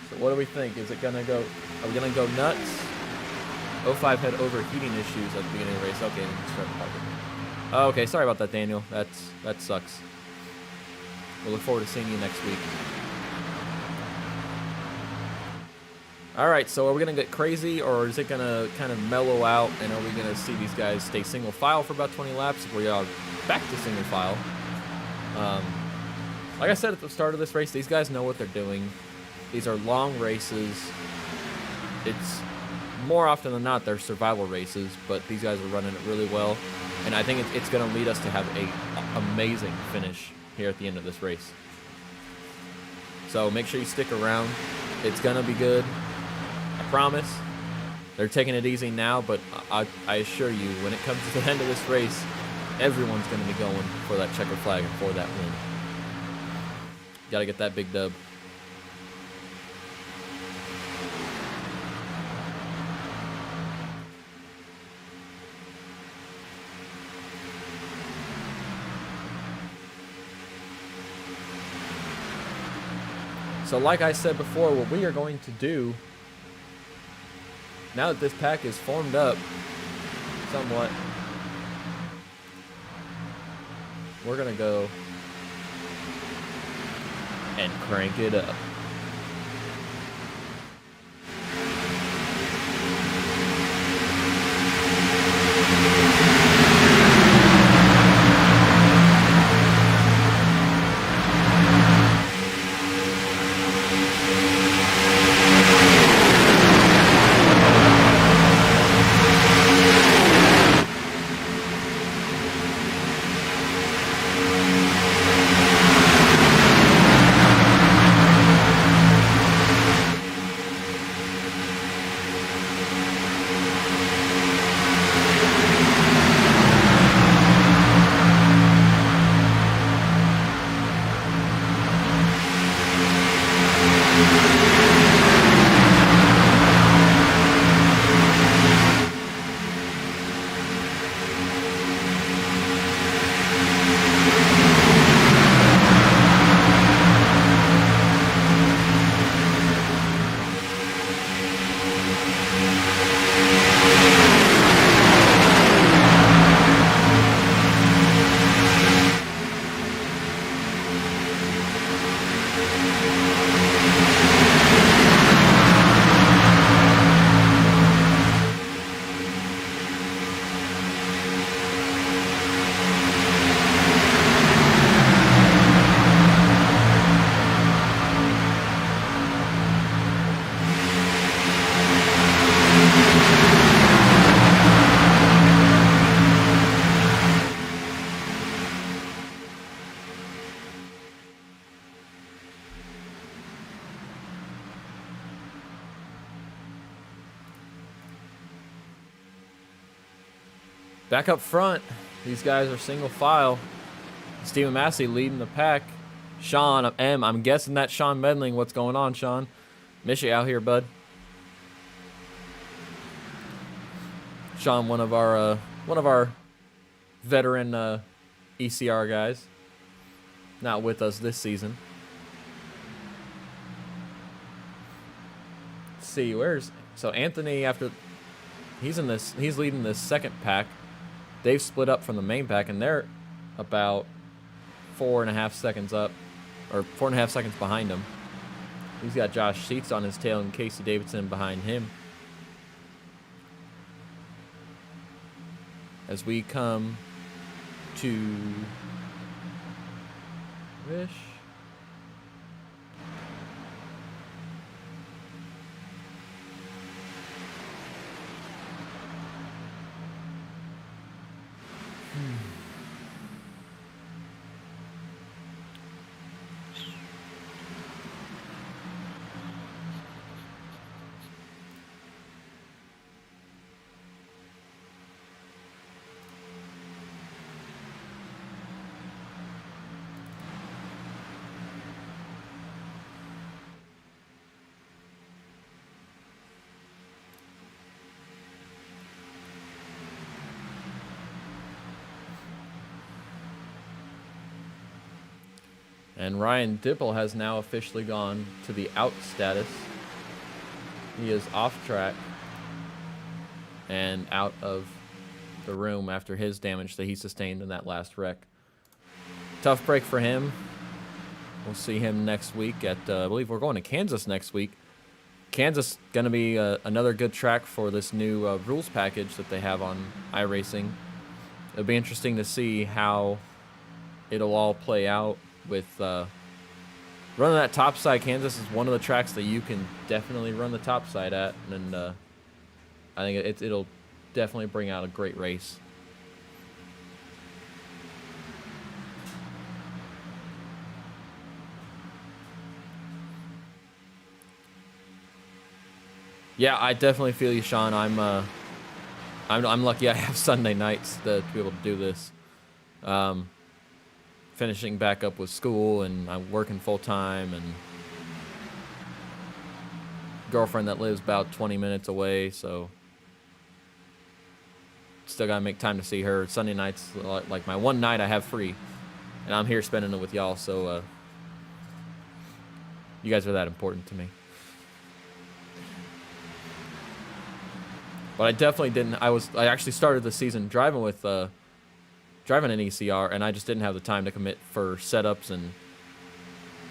So what do we think? Is it going to go, are we going to go nuts? 05 had overheating issues at the beginning of the race. Okay, start parking. Okay, sorry about that, Daniel. That sucks. We'll look forward to seeing you next week. All right, so are we going to get crazy, or is it going to kind of mellow out, and are we going to see these guys stay single file for about 20 laps if we are back to single file? Like I said at the start of this race, these guys know what they're doing. These are long races. It's more often than not, they're survival races, but these guys are running it really well, and I think it's going to lead us to have an amazing finish here at the end of this race. So make sure you stick around. It's going to be good. I promise. They're taking it easy now, but I assure you, when it comes to the end of this race, everyone's going to be going for that checker flag and for that win. Got to get that big dub. So like I said before, what we are going to do, now that this pack is formed up somewhat, we're going to go and crank it up. Back up front, these guys are single file. Stephen Massey leading the pack. Sean M. I'm guessing that's Sean Medling. What's going on, Sean? Miss you out here, bud. Sean, one of our veteran ECR guys. Not with us this season. Let's see, so Anthony, after he's leading this second pack. They've split up from the main pack, and they're about 4.5 seconds up, or 4.5 seconds behind him. He's got Josh Sheets on his tail and Casey Davidson behind him. As we come to Wish. And Ryan Dipple has now officially gone to the out status. He is off track and out of the room after his damage that he sustained in that last wreck. Tough break for him. We'll see him next week at, I believe we're going to Kansas next week. Kansas going to be another good track for this new rules package that they have on iRacing. It'll be interesting to see how it'll all play out. With running that top side, Kansas is one of the tracks that you can definitely run the top side at, and I think it'll definitely bring out a great race. Yeah, I definitely feel you, Sean. I'm lucky I have Sunday nights to be able to do this. Finishing back up with school, and I'm working full time, and girlfriend that lives about 20 minutes away, so still gotta make time to see her. Sunday nights, like my one night I have free, and I'm here spending it with y'all. So You guys are that important to me. But I definitely didn't. I actually started the season driving with driving an ECR, and I just didn't have the time to commit for setups, and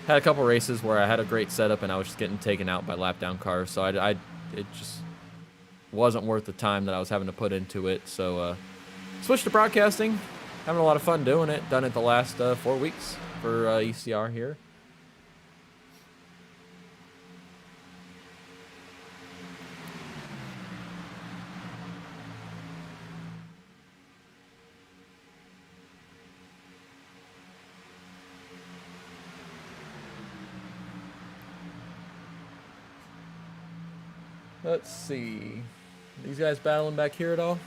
had a couple races where I had a great setup and I was just getting taken out by lap down cars. So it just wasn't worth the time that I was having to put into it. So switched to broadcasting, having a lot of fun doing it. Done it the last 4 weeks for ECR here. Let's see. These guys battling back here at all?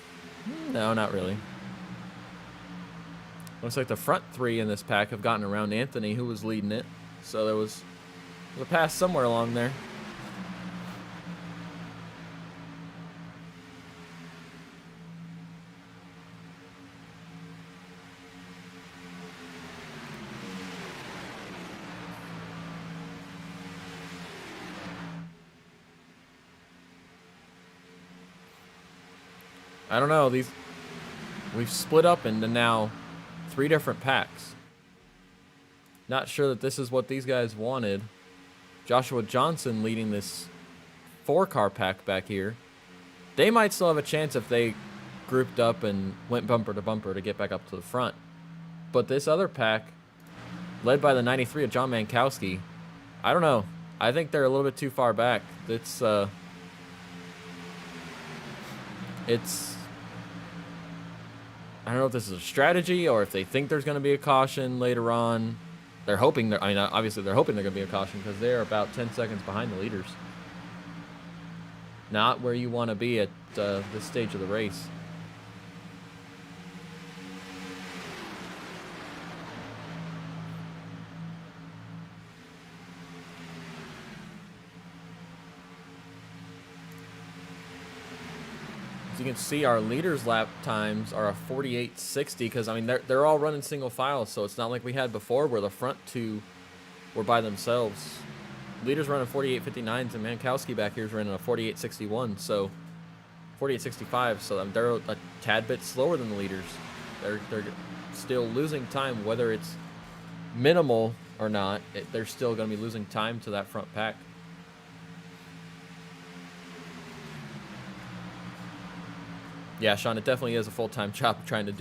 No, not really. Looks like the front three in this pack have gotten around Anthony, who was leading it. So there was a pass somewhere along there. I don't know. We've split up into now 3 different packs. Not sure that this is what these guys wanted. Joshua Johnson leading this 4-car pack back here. They might still have a chance if they grouped up and went bumper to bumper to get back up to the front. But this other pack, led by the 93 of John Mankowski, I don't know. I think they're a little bit too far back. It's I don't know if this is a strategy or if they think there's going to be a caution later on. They're hoping I mean, obviously they're hoping there's going to be a caution because they're about 10 seconds behind the leaders. Not where you want to be at this stage of the race. You can see our leaders lap times are a 48.60 because I mean they're all running single file, so it's not like we had before where the front 2 were by themselves. Leaders running 48.59s and Mankowski back here is running a 48.61, so 48.65. So they're a tad bit slower than the leaders. They're still losing time, whether it's minimal or not. They're still going to be losing time to that front pack. Yeah, Sean, it definitely is a full-time job trying to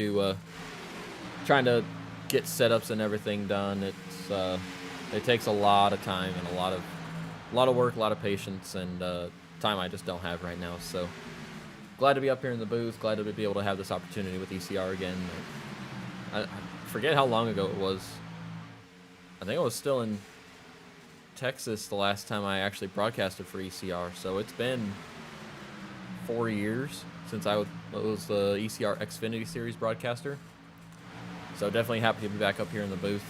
get setups and everything done. It takes a lot of time and a lot of work, a lot of patience, and time I just don't have right now. So glad to be up here in the booth. Glad to be able to have this opportunity with ECR again. I forget how long ago it was. I think I was still in Texas the last time I actually broadcasted for ECR. So it's been 4 years since I was the ECR Xfinity Series broadcaster. So definitely happy to be back up here in the booth.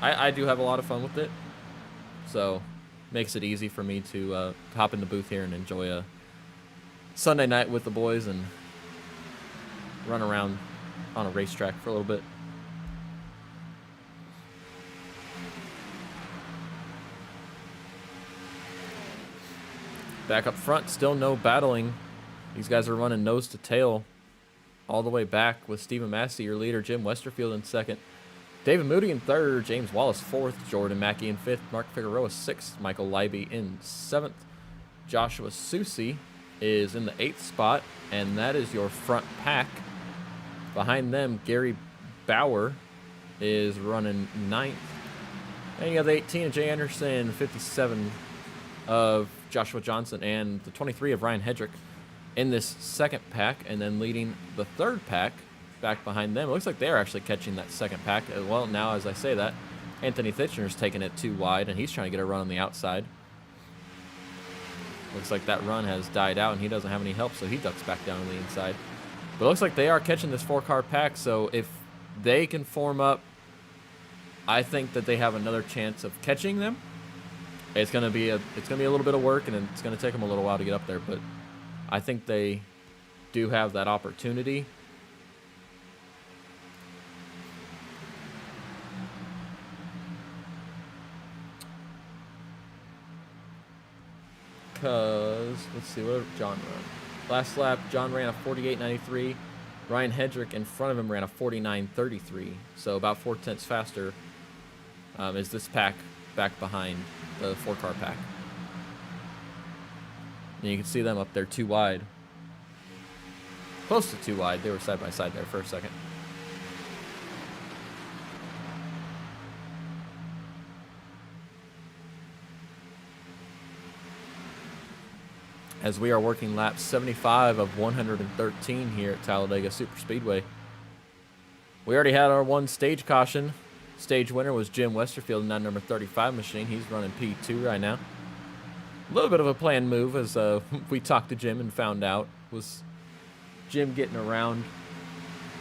I do have a lot of fun with it. So makes it easy for me to hop in the booth here and enjoy a Sunday night with the boys and run around on a racetrack for a little bit. Back up front, still no battling. These guys are running nose to tail all the way back with Stephen Massey, your leader, Jim Westerfield in second. David Moody in third, James Wallace fourth, Jordan Mackey in fifth, Mark Figueroa sixth, Michael Leiby in seventh. Joshua Susi is in the 8th spot, and that is your front pack. Behind them, Gary Bauer is running 9th. And you have the 18 of Jay Anderson, 57 of Joshua Johnson, and the 23 of Ryan Hedrick in this second pack, and then leading the third pack back behind them. It looks like they're actually catching that second pack. Well, now as I say that, Anthony Thitchener's taking it too wide, and he's trying to get a run on the outside. Looks like that run has died out, and he doesn't have any help, so he ducks back down on the inside. But it looks like they are catching this 4-car pack, so if they can form up, I think that they have another chance of catching them. It's gonna be a little bit of work, and it's gonna take them a little while to get up there, but I think they do have that opportunity. because, let's see, what did John run? Last lap, John ran a 48.93. Ryan Hedrick in front of him ran a 49.33. So about 4/10 faster is this pack back behind the 4-car pack. And you can see them up there 2 wide. Close to 2 wide. They were side by side there for a second. As we are working lap 75 of 113 here at Talladega Superspeedway. We already had our 1 stage caution. Stage winner was Jim Westerfield in that number 35 machine. He's running P2 right now. A little bit of a planned move, as we talked to Jim and found out, was Jim getting around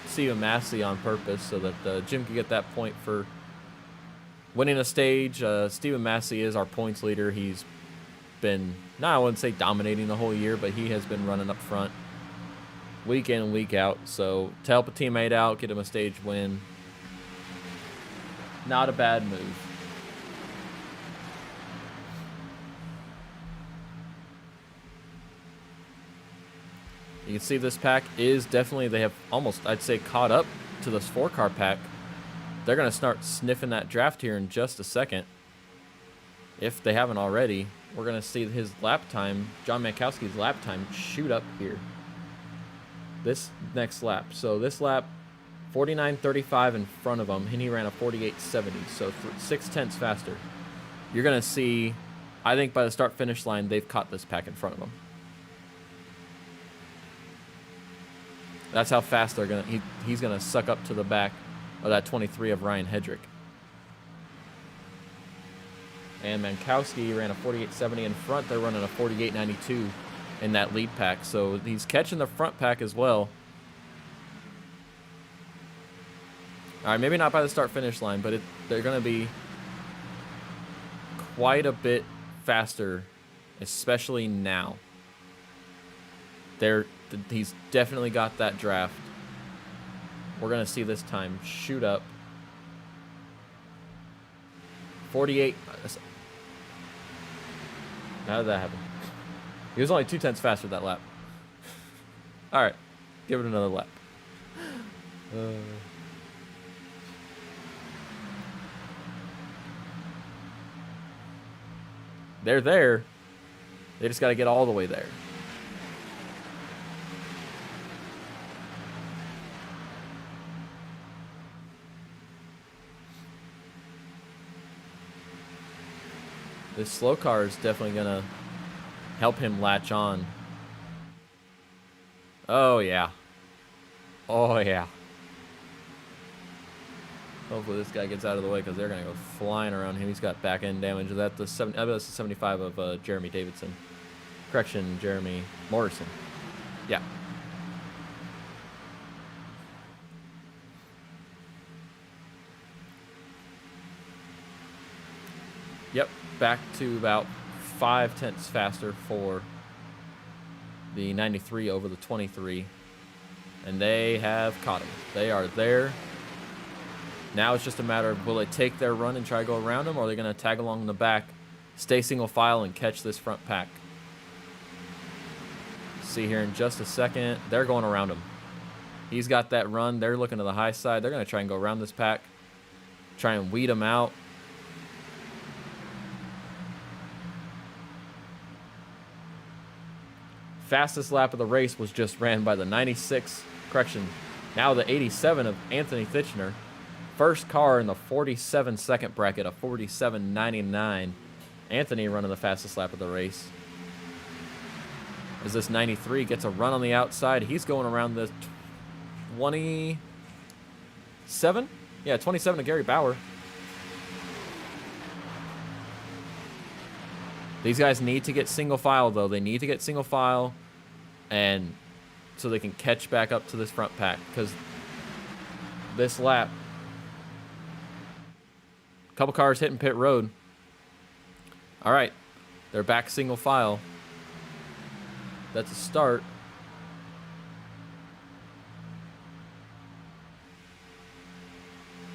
Stephen Massey on purpose so that Jim could get that point for winning a stage. Stephen Massey is our points leader. He's been, I wouldn't say dominating the whole year, but he has been running up front week in and week out. So to help a teammate out, get him a stage win, not a bad move. You can see this pack is definitely, they have almost, I'd say, caught up to this 4-car pack. They're going to start sniffing that draft here in just a second. If they haven't already, we're going to see his lap time, John Mankowski's lap time, shoot up here. This next lap. So this lap, 49.35 in front of him, and he ran a 48.70, so 6/10 faster. You're going to see, I think by the start-finish line, they've caught this pack in front of him. That's how fast they're gonna. He's gonna suck up to the back of that 23 of Ryan Hedrick. And Mankowski ran a 48.70 in front. They're running a 48.92 in that lead pack. So he's catching the front pack as well. All right, maybe not by the start-finish line, but they're gonna be quite a bit faster, especially now. He's definitely got that draft. We're going to see this time shoot up. 48. How did that happen? He was only 2/10 faster that lap. All right, give it another lap. They're there. They just got to get all the way there. This slow car is definitely going to help him latch on. Oh, yeah. Oh, yeah. Hopefully this guy gets out of the way because they're going to go flying around him. He's got back end damage. That's the 75 of Jeremy Davidson. Correction, Jeremy Morrison. Yeah. Yep, back to about 5/10 faster for the 93 over the 23. And they have caught him. They are there. Now it's just a matter of, will they take their run and try to go around him, or are they going to tag along in the back, stay single file, and catch this front pack? See here in just a second. They're going around him. He's got that run. They're looking to the high side. They're going to try and go around this pack, try and weed him out. Fastest lap of the race was just ran by the 96, correction, now the 87 of Anthony Thitchner. First car in the 47-second bracket, a 47.99. Anthony running the fastest lap of the race. As this 93 gets a run on the outside, he's going around the 27? Yeah, 27 to Gary Bauer. These guys need to get single file, though. They need to get single file, and so they can catch back up to this front pack, because this lap, a couple cars hitting pit road. All right, they're back single file. That's a start.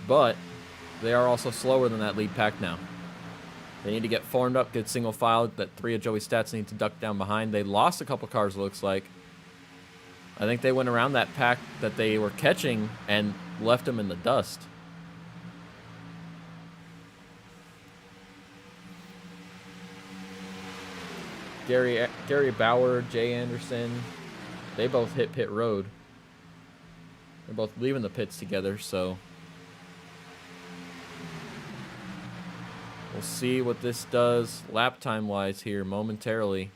But they are also slower than that lead pack now. They need to get formed up, good single file. That 3 of Joey's stats need to duck down behind. They lost a couple cars, looks like. I think they went around that pack that they were catching and left them in the dust. Gary Bauer, Jay Anderson, they both hit pit road. They're both leaving the pits together, so we'll see what this does lap time wise here momentarily,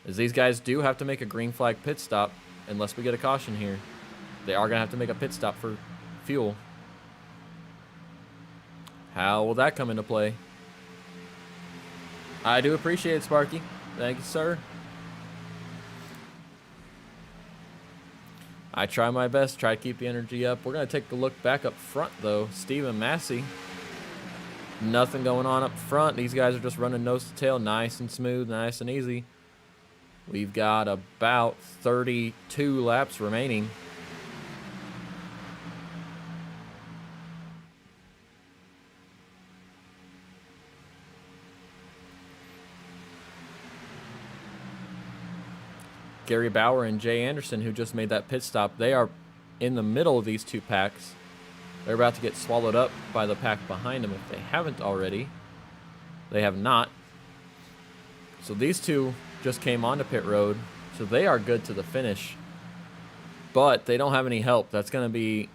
as these guys do have to make a green flag pit stop unless we get a caution here. They are gonna have to make a pit stop for fuel. How will that come into play? I do appreciate it, Sparky. Thank you, sir. I try my best, try to keep the energy up. We're going to take a look back up front, though. Stephen Massey. Nothing going on up front. These guys are just running nose to tail, nice and smooth, nice and easy. We've got about 32 laps remaining. Gary Bauer and Jay Anderson, who just made that pit stop, they are in the middle of these two packs. They're about to get swallowed up by the pack behind them if they haven't already. They have not. So these two just came onto pit road, so they are good to the finish. But they don't have any help. That's going to be,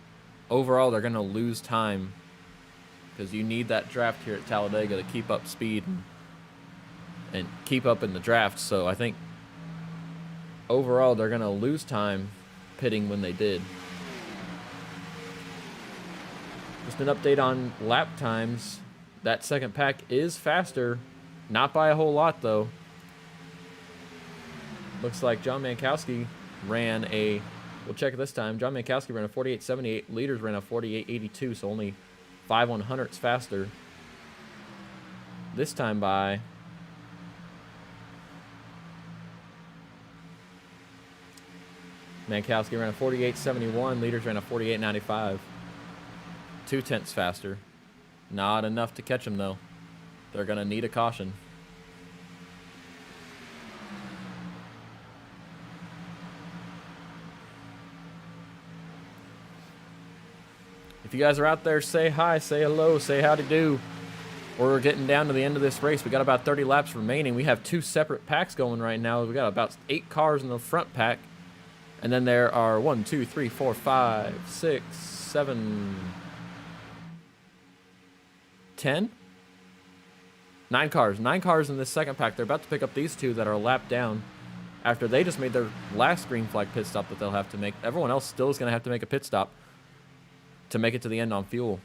overall, they're going to lose time, because you need that draft here at Talladega to keep up speed and keep up in the draft. So I think overall, they're going to lose time pitting when they did. Just an update on lap times. That second pack is faster. Not by a whole lot, though. Looks like John Mankowski ran a... We'll check it this time. John Mankowski ran a 48.78. Leaders ran a 48.82, so only 5/100ths faster. This time by... Mankowski ran a 48.71. Leaders ran a 48.95. 0.2 faster. Not enough to catch them, though. They're going to need a caution. If you guys are out there, say hi, say hello, say howdy do. We're getting down to the end of this race. We got about 30 laps remaining. We have two separate packs going right now. We got about 8 cars in the front pack. And then there are 1, 2, 3, 4, 5, 6, 7, 10? 9 cars. 9 cars in this second pack. They're about to pick up these two that are lapped down after they just made their last green flag pit stop that they'll have to make. Everyone else still is going to have to make a pit stop to make it to the end on fuel.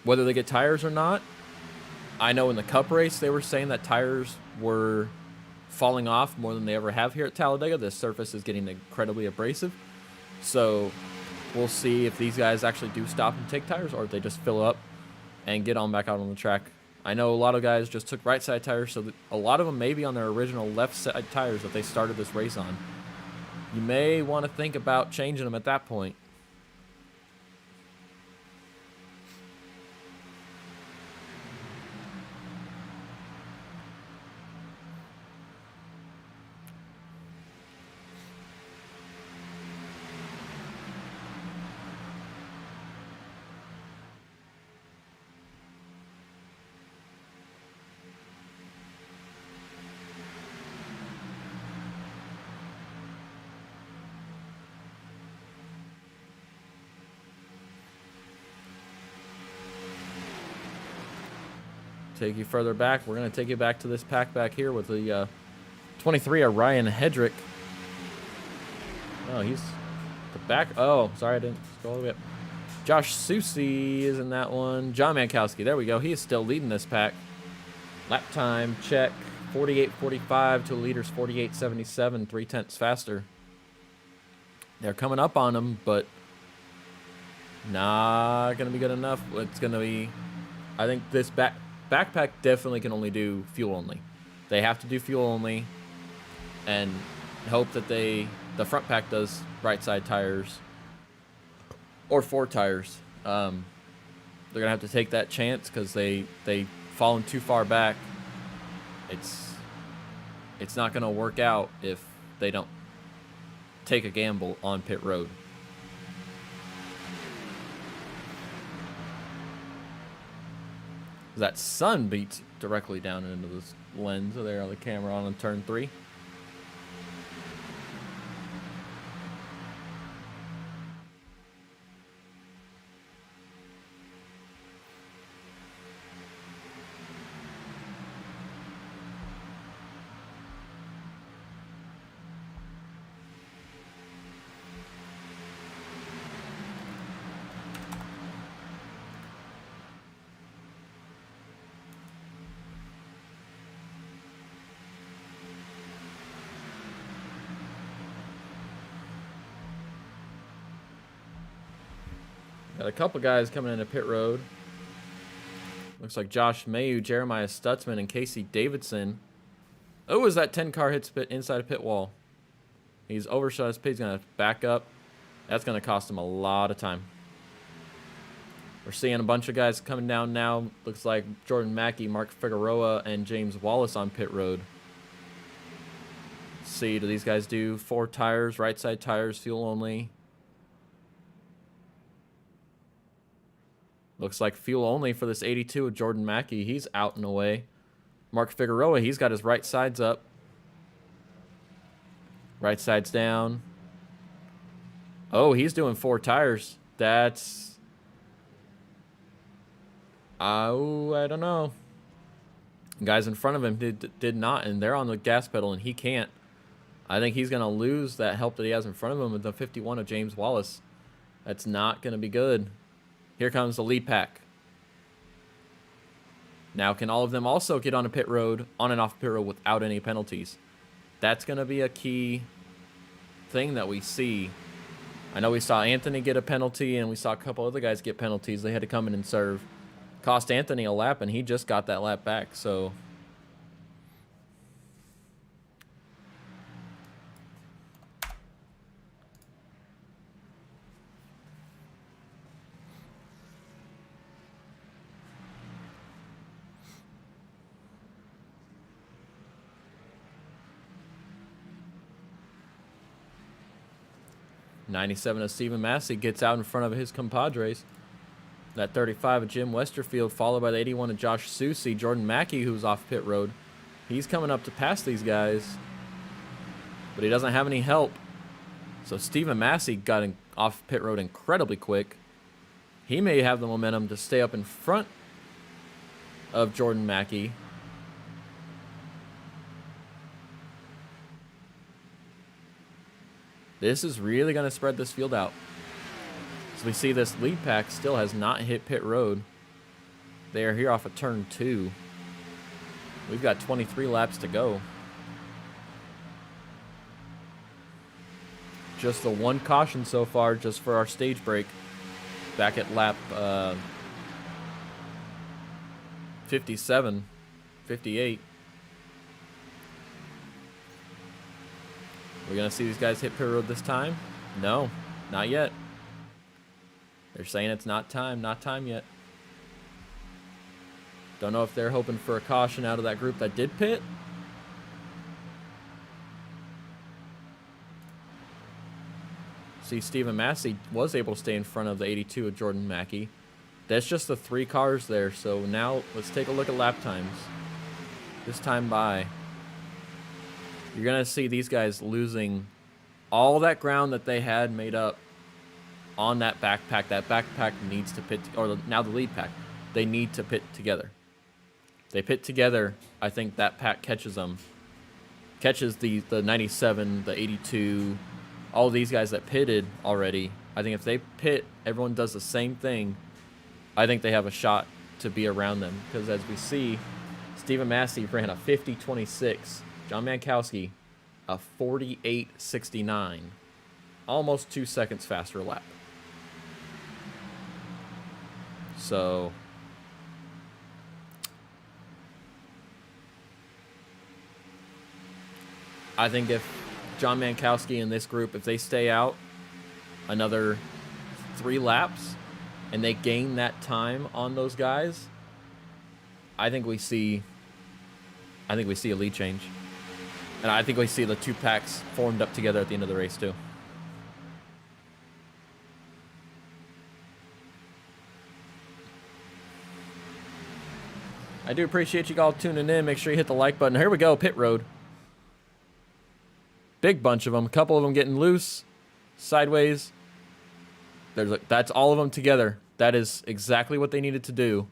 Whether they get tires or not, I know in the Cup race they were saying that tires were falling off more than they ever have here at Talladega. This surface is getting incredibly abrasive. So we'll see if these guys actually do stop and take tires, or if they just fill up and get on back out on the track. I know a lot of guys just took right side tires, so that a lot of them may be on their original left side tires that they started this race on. You may want to think about changing them at that point. Take you further back. We're going to take you back to this pack back here with the 23 of Ryan Hedrick. Oh, he's the back. Oh, sorry, I didn't scroll all the way up. Josh Susie is in that one. John Mankowski, there we go. He is still leading this pack. Lap time, check. 48.45 to leaders 48.77, 0.3 faster. They're coming up on him, but not going to be good enough. It's going to be, I think this backpack definitely can only do fuel only. They have to do fuel only and hope that the front pack does right side tires or 4 tires. They're going to have to take that chance because they falling too far back, it's not going to work out if they don't take a gamble on pit road. That sun beats directly down into this lens there on the camera on turn 3. Got a couple guys coming into pit road. Looks like Josh Mayu, Jeremiah Stutzman, and Casey Davidson. Oh, as that 10-car hits pit inside a pit wall. He's overshot his pit. He's going to back up. That's going to cost him a lot of time. We're seeing a bunch of guys coming down now. Looks like Jordan Mackey, Mark Figueroa, and James Wallace on pit road. Let's see, do these guys do 4 tires, right side tires, fuel only? Looks like fuel only for this 82 with Jordan Mackey. He's out and away. Mark Figueroa, he's got his right sides up. Right side's down. Oh, he's doing 4 tires. That's... oh, I don't know. Guys in front of him did not, and they're on the gas pedal, and he can't. I think he's going to lose that help that he has in front of him with the 51 of James Wallace. That's not going to be good. Here comes the lead pack. Now, can all of them also get on a pit road, on and off pit road without any penalties? That's going to be a key thing that we see. I know we saw Anthony get a penalty, and we saw a couple other guys get penalties. They had to come in and serve. Cost Anthony a lap, and he just got that lap back, so... 97 of Stephen Massey gets out in front of his compadres. That 35 of Jim Westerfield, followed by the 81 of Josh Susie. Jordan Mackey, who's off pit road. He's coming up to pass these guys, but he doesn't have any help. So Stephen Massey got off pit road incredibly quick. He may have the momentum to stay up in front of Jordan Mackey. This is really going to spread this field out. So we see this lead pack still has not hit pit road. They are here off of turn 2. We've got 23 laps to go. Just the one caution so far, just for our stage break. Back at lap 57, 58. We're going to see these guys hit pit road this time? No, not yet. They're saying it's not time yet. Don't know if they're hoping for a caution out of that group that did pit. See, Stephen Massey was able to stay in front of the 82 of Jordan Mackey. That's just the 3 cars there. So now let's take a look at lap times. This time by. You're going to see these guys losing all that ground that they had made up on that backpack. That backpack needs to pit, or now the lead pack, they need to pit together. They pit together, I think that pack catches them. Catches the 97, the 82, all these guys that pitted already. I think if they pit, everyone does the same thing, I think they have a shot to be around them. Because as we see, Stephen Massey ran a 50.26. John Mankowski, a 48.69. Almost 2 seconds faster lap. So, I think if John Mankowski and this group, if they stay out another 3 laps and they gain that time on those guys, I think we see a lead change. And I think we see the two packs formed up together at the end of the race too. I do appreciate you all tuning in. Make sure you hit the like button. Here we go, pit road. Big bunch of them. A couple of them getting loose, sideways. That's all of them together. That is exactly what they needed to do.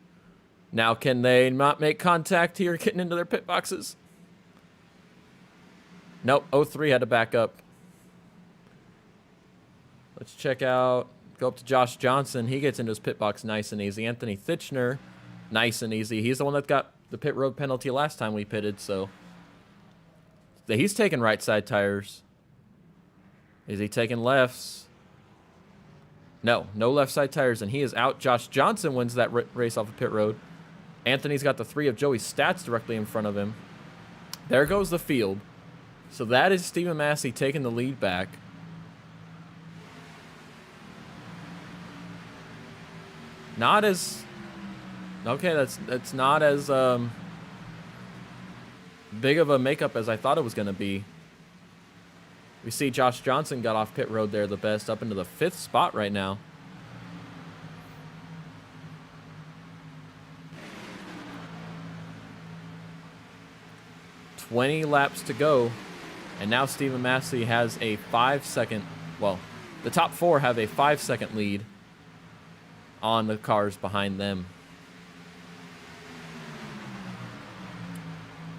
Now, can they not make contact here getting into their pit boxes? Nope, 03 had to back up. Let's check out, go up to Josh Johnson. He gets into his pit box nice and easy. Anthony Thitchner, nice and easy. He's the one that got the pit road penalty last time we pitted, so he's taking right side tires. Is he taking lefts? No left side tires, and he is out. Josh Johnson wins that race off of pit road. Anthony's got the 3 of Joey's stats directly in front of him. There goes the field. So that is Stephen Massey taking the lead back. Not as... Okay, that's not as big of a makeup as I thought it was going to be. We see Josh Johnson got off pit road there the best, up into the 5th spot right now. "20 laps to go, and now Stephen Massey has a 5-second, well, the top 4 have a 5-second lead on the cars behind them.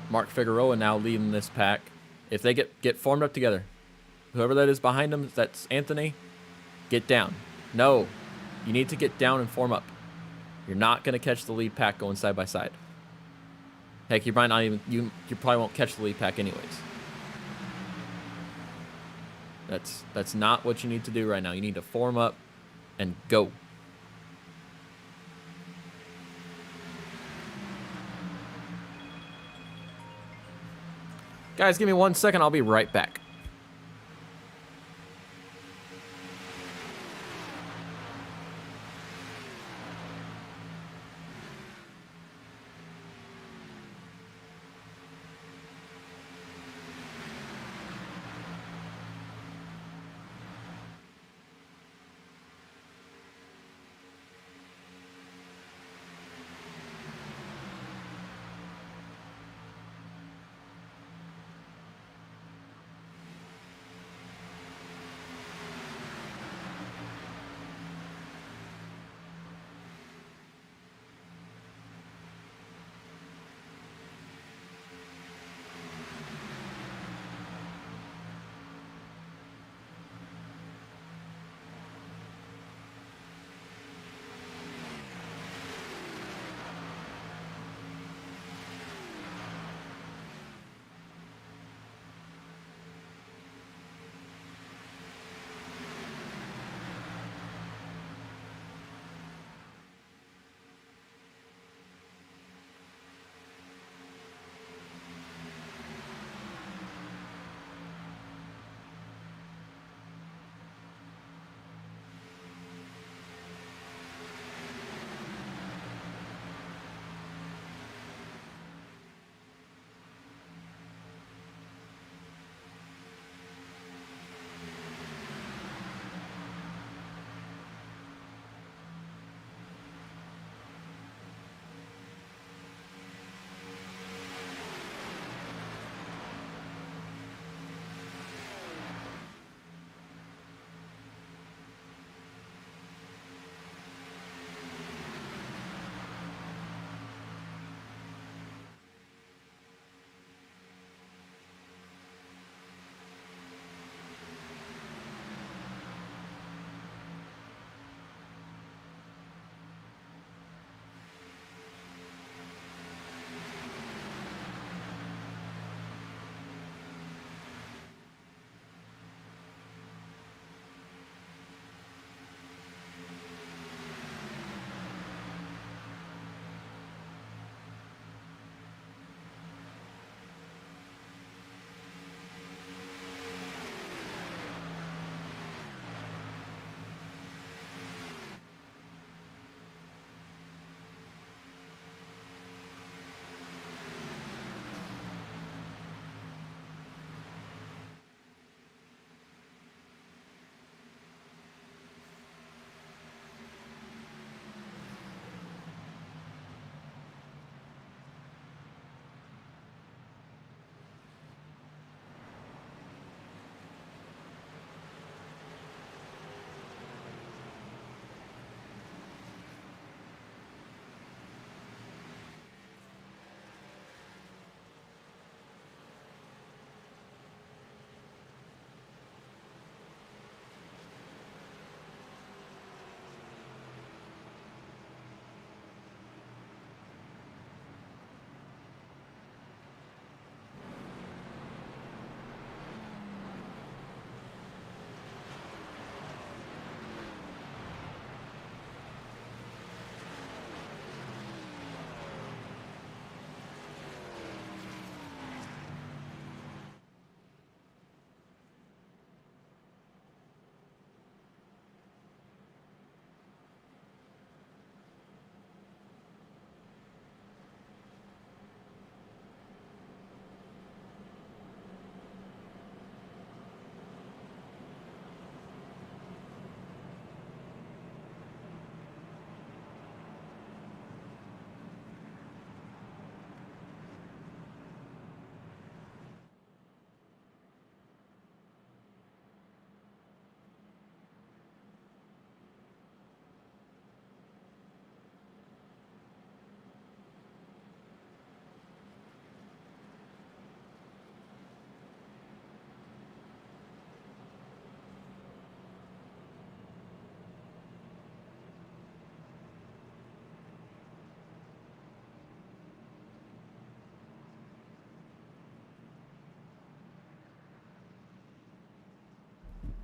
Mark Figueroa now leading this pack. If they get formed up together, whoever that is behind them, that's Anthony, get down. No, you need to get down and form up. You're not going to catch the lead pack going side by side. Heck, you might not even, you probably won't catch the lead pack anyways. That's not what you need to do right now. You need to form up and go. Guys, give me 1 second. I'll be right back.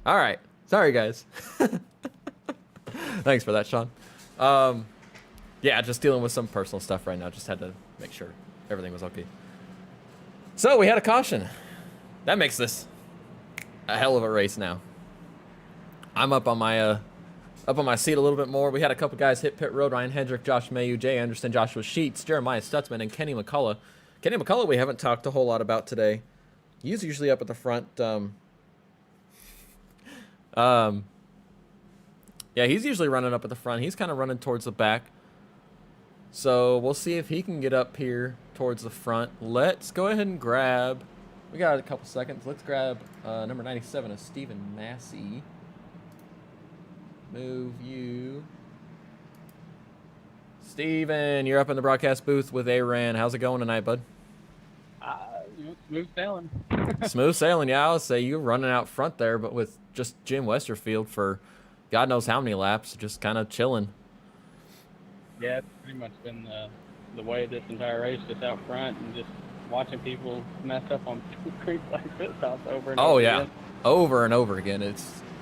All right. Sorry, guys. Thanks for that, Sean. Yeah, just dealing with some personal stuff right now. Just had to make sure everything was okay. So we had a caution. That makes this a hell of a race now. I'm up on my seat a little bit more. We had a couple guys hit pit road: Ryan Hendrick, Josh Mayu, Jay Anderson, Joshua Sheets, Jeremiah Stutzman, and Kenny McCullough. Kenny McCullough we haven't talked a whole lot about today. He's usually up at the front. Yeah, he's usually running up at the front. He's kind of running towards the back. So we'll see if he can get up here towards the front. Let's go ahead and grab. We got a couple seconds. Let's grab number 97 of Stephen Massey. Move you. Steven, you're up in the broadcast booth with Aaron. How's it going tonight, bud?
Smooth sailing.
Smooth sailing, yeah. I would say you running out front there, but with just Jim Westerfield for God knows how many laps, just kind of chilling.
Yeah, it's pretty much been the way of this entire race, just out front and just watching people mess up on creek like pit stops over and over again.
Over and over again.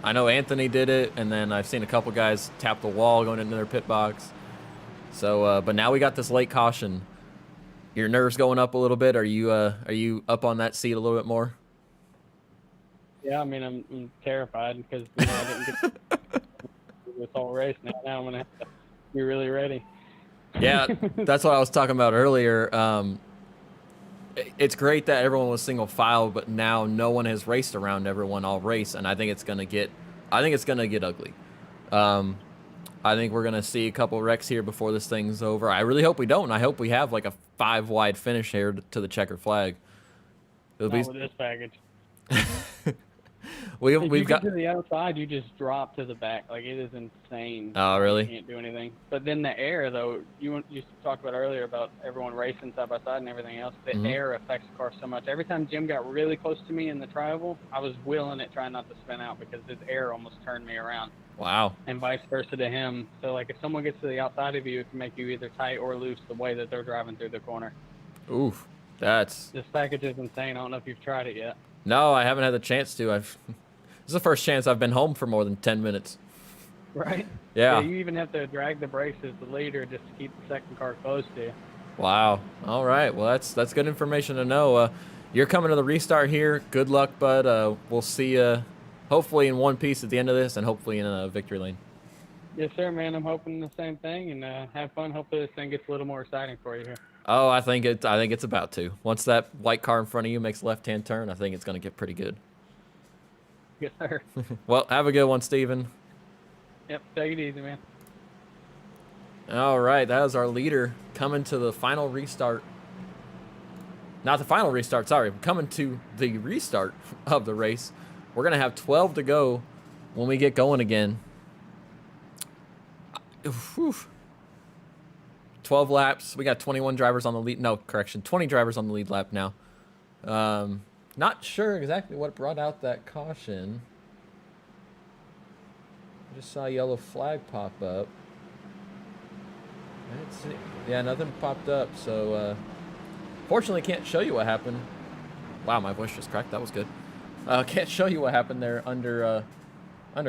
I know Anthony did it, and then I've seen a couple guys tap the wall going into their pit box. So, but now we got this late caution. Your nerves going up a little bit? Are you up on that seat a little bit more?
Yeah, I mean, I'm terrified because I didn't get this whole race. Now I'm gonna have to be really ready.
Yeah, that's what I was talking about earlier. It's great that everyone was single file, but now no one has raced around everyone all race, and I think it's gonna get ugly. I think we're gonna see a couple wrecks here before this thing's over. I really hope we don't. I hope we have like a 5-wide finish here to the checker flag.
Not with this package.
We've got
to the outside, you just drop to the back. Like, it is insane.
Oh, really?
You can't do anything. But then the air, though, you talked about earlier about everyone racing side by side and everything else. The air affects the car so much. Every time Jim got really close to me in the tri-oval, I was wheeling it, trying not to spin out because his air almost turned me around.
Wow.
And vice versa to him. So, like, if someone gets to the outside of you, it can make you either tight or loose the way that they're driving through the corner.
Oof. This
package is insane. I don't know if you've tried it yet.
No, I haven't had the chance to. This is the first chance I've been home for more than 10 minutes.
Right?
Yeah.
You even have to drag the brakes as the leader just to keep the second car close to you.
Wow. All right. Well, that's good information to know. You're coming to the restart here. Good luck, bud. We'll see you hopefully in one piece at the end of this and hopefully in a victory lane.
Yes, sir, man. I'm hoping the same thing and have fun. Hopefully this thing gets a little more exciting for you here.
Oh, I think it's about to. Once that white car in front of you makes a left-hand turn, I think it's going to get pretty good.
Yes, sir.
Well, have a good one, Steven.
Yep, take it easy, man.
All right, that was our leader coming to the final restart. Not the final restart, sorry. Coming to the restart of the race. We're going to have 12 to go when we get going again. Whew. 12 laps. We got 21 drivers on the lead. No, correction. 20 drivers on the lead lap now. Not sure exactly what brought out that caution. I just saw a yellow flag pop up. Yeah, nothing popped up. So, fortunately, can't show you what happened. Wow, my voice just cracked. That was good. Can't show you what happened there under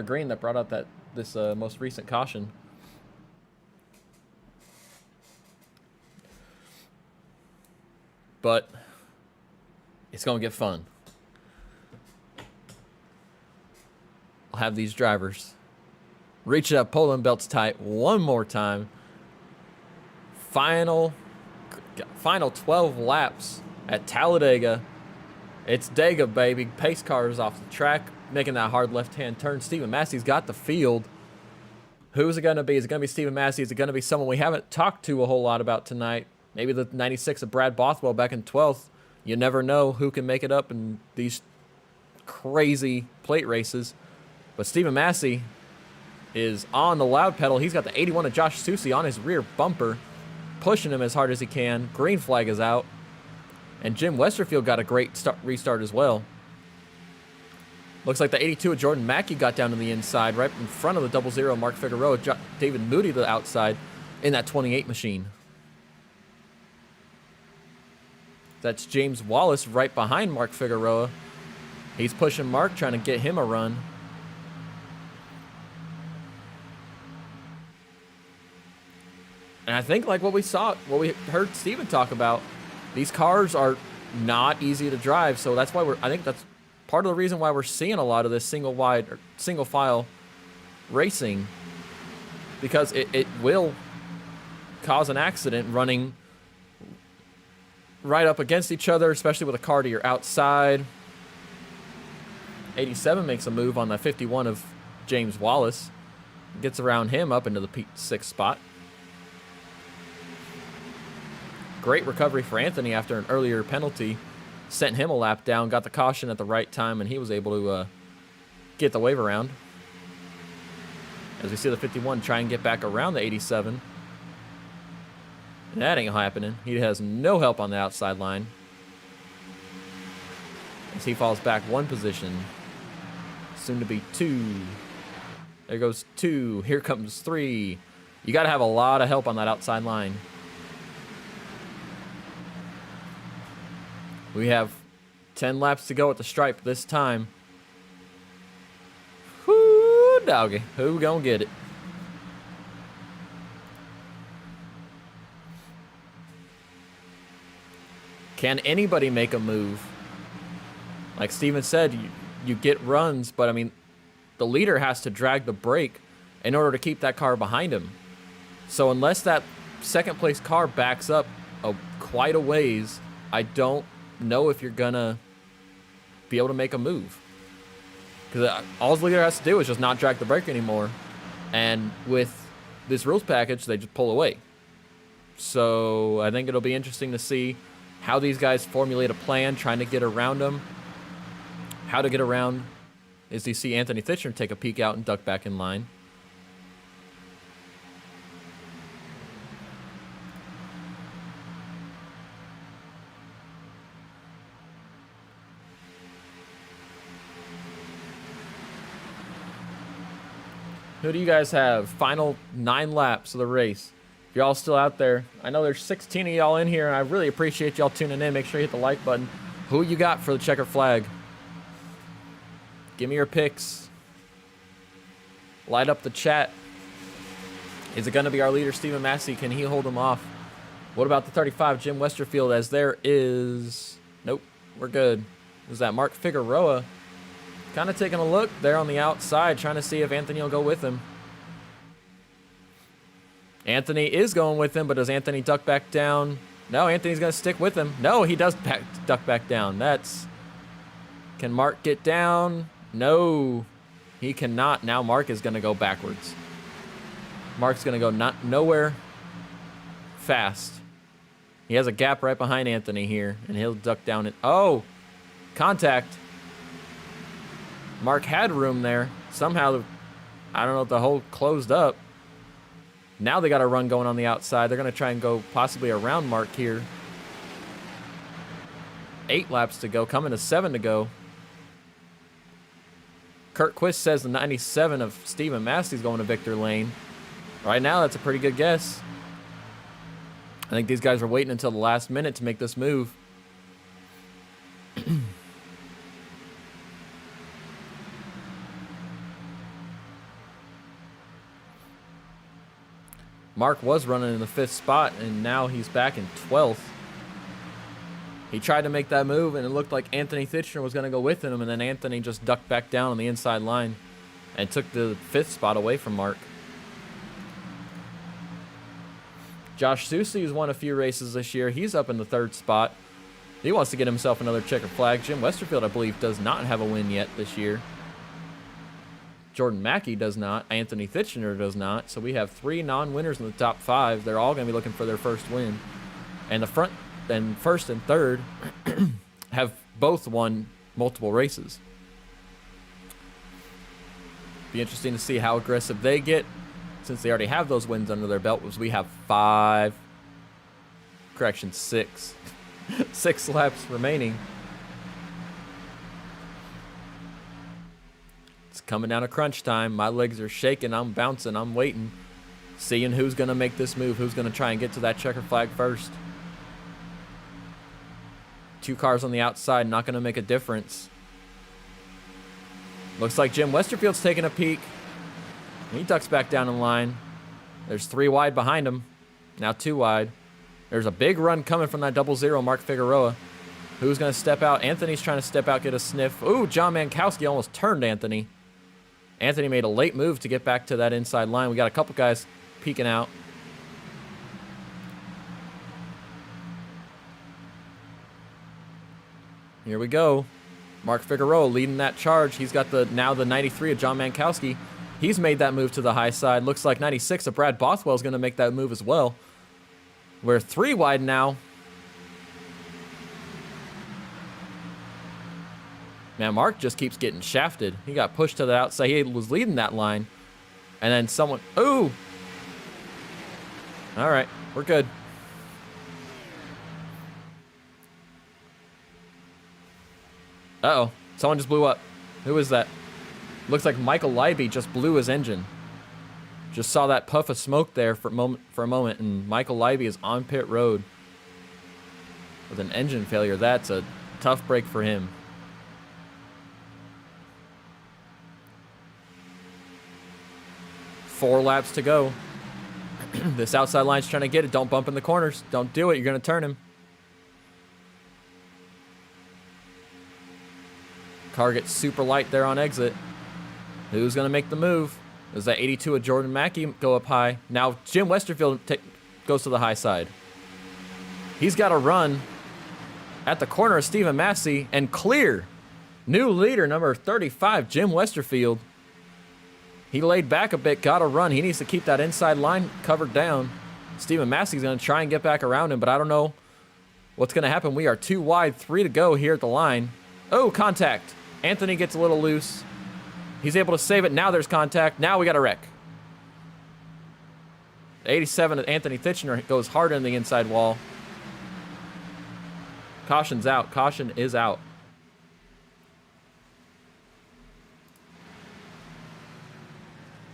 green that brought out this most recent caution. But it's going to get fun. I'll have these drivers reach up, pull them belts tight one more time. Final 12 laps at Talladega. It's Dega, baby. Pace cars off the track, making that hard left-hand turn. Stephen Massey's got the field. Who's it going to be? Is it going to be Stephen Massey? Is it going to be someone we haven't talked to a whole lot about tonight? Maybe the 96 of Brad Bothwell back in 12th. You never know who can make it up in these crazy plate races. But Stephen Massey is on the loud pedal. He's got the 81 of Josh Susi on his rear bumper, pushing him as hard as he can. Green flag is out. And Jim Westerfield got a great restart as well. Looks like the 82 of Jordan Mackey got down to the inside, right in front of the 00 Mark Figueroa. David Moody to the outside in that 28 machine. That's James Wallace right behind Mark Figueroa. He's pushing Mark, trying to get him a run. And I think like what we heard Steven talk about, these cars are not easy to drive. So that's why I think that's part of the reason why we're seeing a lot of this single file racing, because it will cause an accident running right up against each other, especially with a car to your outside. 87 makes a move on the 51 of James Wallace. Gets around him up into the P6 spot. Great recovery for Anthony after an earlier penalty. Sent him a lap down, got the caution at the right time, and he was able to get the wave around. As we see the 51 try and get back around the 87. That ain't happening. He has no help on the outside line. As he falls back one position. Soon to be 2. There goes 2. Here comes 3. You got to have a lot of help on that outside line. We have 10 laps to go at the stripe this time. Whoo, doggy. Who gonna get it? Can anybody make a move? Like Steven said, you get runs, but I mean, the leader has to drag the brake in order to keep that car behind him. So unless that second place car backs up quite a ways, I don't know if you're gonna be able to make a move. Because all the leader has to do is just not drag the brake anymore. And with this rules package, they just pull away. So I think it'll be interesting to see how these guys formulate a plan, trying to get around them. How to get around is you see Anthony Titchener take a peek out and duck back in line. Who do you guys have? Final 9 laps of the race. If y'all still out there, I know there's 16 of y'all in here, and I really appreciate y'all tuning in. Make sure you hit the like button. Who you got for the checker flag? Give me your picks. Light up the chat. Is it going to be our leader, Stephen Massey? Can he hold him off? What about the 35, Jim Westerfield, as there is... Nope, we're good. Was that Mark Figueroa? Kind of taking a look there on the outside, trying to see if Anthony will go with him. Anthony is going with him, but does Anthony duck back down? No, Anthony's going to stick with him. No, he does duck back down. That's... Can Mark get down? No, he cannot. Now Mark is going to go backwards. Mark's going to go nowhere fast. He has a gap right behind Anthony here, and he'll duck down it. Oh, contact. Mark had room there. Somehow, I don't know if the hole closed up. Now they got a run going on the outside. They're going to try and go possibly around Mark here. 8 laps to go, coming to 7 to go. Kurt Quist says the 97 of Stephen Massey's going to Victor Lane. Right now, that's a pretty good guess. I think these guys are waiting until the last minute to make this move. Mark was running in the 5th spot, and now he's back in 12th. He tried to make that move, and it looked like Anthony Titchener was going to go with him, and then Anthony just ducked back down on the inside line and took the 5th spot away from Mark. Josh Susi has won a few races this year. He's up in the 3rd spot. He wants to get himself another checker flag. Jim Westerfield, I believe, does not have a win yet this year. Jordan Mackey does not. Anthony Titchener does not. So we have 3 non-winners in the top 5. They're all going to be looking for their first win. And the front... and 1st and 3rd have both won multiple races. Be interesting to see how aggressive they get, since they already have those wins under their belt. As we have 6 6 laps remaining. It's coming down to crunch time. My legs are shaking. I'm bouncing. I'm waiting, seeing who's going to make this move, who's going to try and get to that checker flag first. 2 cars on the outside, not going to make a difference. Looks like Jim Westerfield's taking a peek. He ducks back down in line. There's 3 wide behind him. Now 2 wide. There's a big run coming from that 00 Mark Figueroa. Who's going to step out? Anthony's trying to step out, get a sniff. Ooh, John Mankowski almost turned Anthony. Anthony made a late move to get back to that inside line. We got a couple guys peeking out. Here we go. Mark Figueroa leading that charge. He's got now the 93 of John Mankowski. He's made that move to the high side. Looks like 96 of Brad Bothwell is going to make that move as well. We're 3 wide now. Man, Mark just keeps getting shafted. He got pushed to the outside. He was leading that line. And then someone... Ooh! All right, we're good. Uh-oh. Someone just blew up. Who is that? Looks like Michael Leiby just blew his engine. Just saw that puff of smoke there for a moment, and Michael Leiby is on pit road with an engine failure. That's a tough break for him. Four laps to go. This outside line's trying to get it. Don't bump in the corners. Don't do it. You're going to turn him. Car gets super light there on exit. Who's going to make the move? Does that 82 of Jordan Mackey go up high? Now Jim Westerfield goes to the high side. He's got a run at the corner of Stephen Massey and clear. New leader, number 35, Jim Westerfield. He laid back a bit, got a run. He needs to keep that inside line covered down. Stephen Massey's going to try and get back around him, but I don't know what's going to happen. We are 2 wide, 3 to go here at the line. Oh, contact. Anthony gets a little loose. He's able to save it. Now there's contact. Now we got a wreck. 87 of Anthony Titchener goes hard in the inside wall. Caution's out. Caution is out.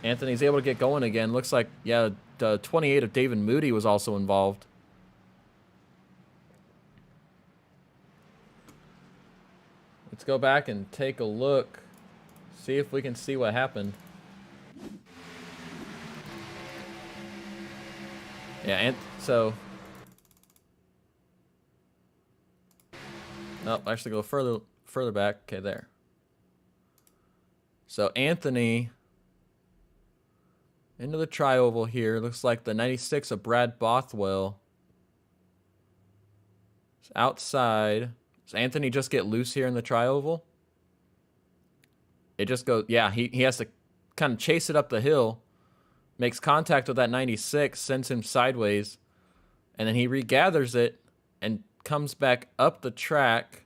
Anthony's able to get going again. Looks like, yeah, the 28 of David Moody was also involved. Let's go back and take a look. See if we can see what happened. Yeah, and so... Nope, actually go further back. Okay, there. So Anthony... into the tri-oval here. Looks like the 96 of Brad Bothwell. It's outside. Does Anthony just get loose here in the tri-oval? It just goes, yeah, he has to kind of chase it up the hill. Makes contact with that 96, sends him sideways. And then he regathers it and comes back up the track.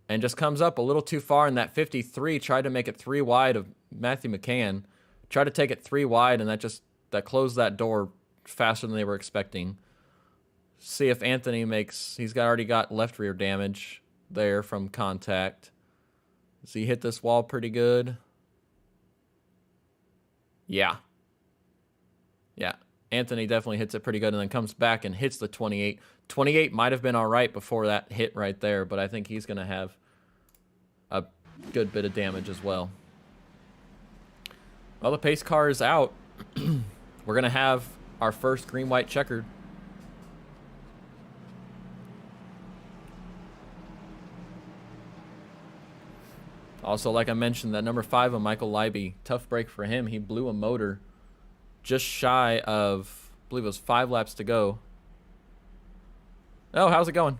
And just comes up a little too far in that 53. Tried to make it 3 wide of Matthew McCann. Tried to take it 3 wide, and that closed that door faster than they were expecting. See if Anthony makes... He's already got left rear damage there from contact. Does he hit this wall pretty good? Yeah. Yeah. Anthony definitely hits it pretty good and then comes back and hits the 28. 28 might have been all right before that hit right there, but I think he's going to have a good bit of damage as well. Well, the pace car is out. We're going to have our first green-white checkered. Also, like I mentioned, that number 5 of Michael Leiby, tough break for him. He blew a motor just shy of, I believe it was 5 laps to go. Oh, how's it going?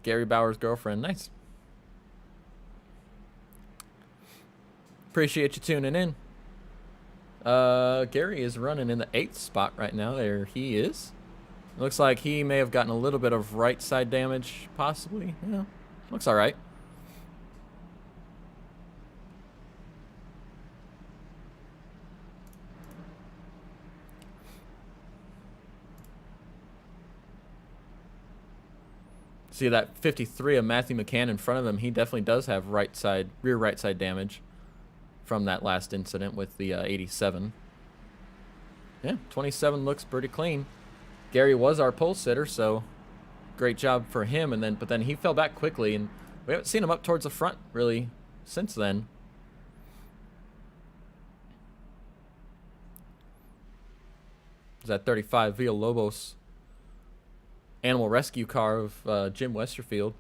Gary Bauer's girlfriend. Nice. Appreciate you tuning in. Gary is running in the 8th spot right now. There he is. Looks like he may have gotten a little bit of right side damage, possibly. Yeah, looks all right. See that 53 of Matthew McCann in front of him. He definitely does have rear right side damage from that last incident with the 87. Yeah, 27 looks pretty clean. Gary was our pole sitter, so great job for him. But then he fell back quickly, and we haven't seen him up towards the front really since then. is that 35 Villalobos animal rescue car of Jim Westerfield.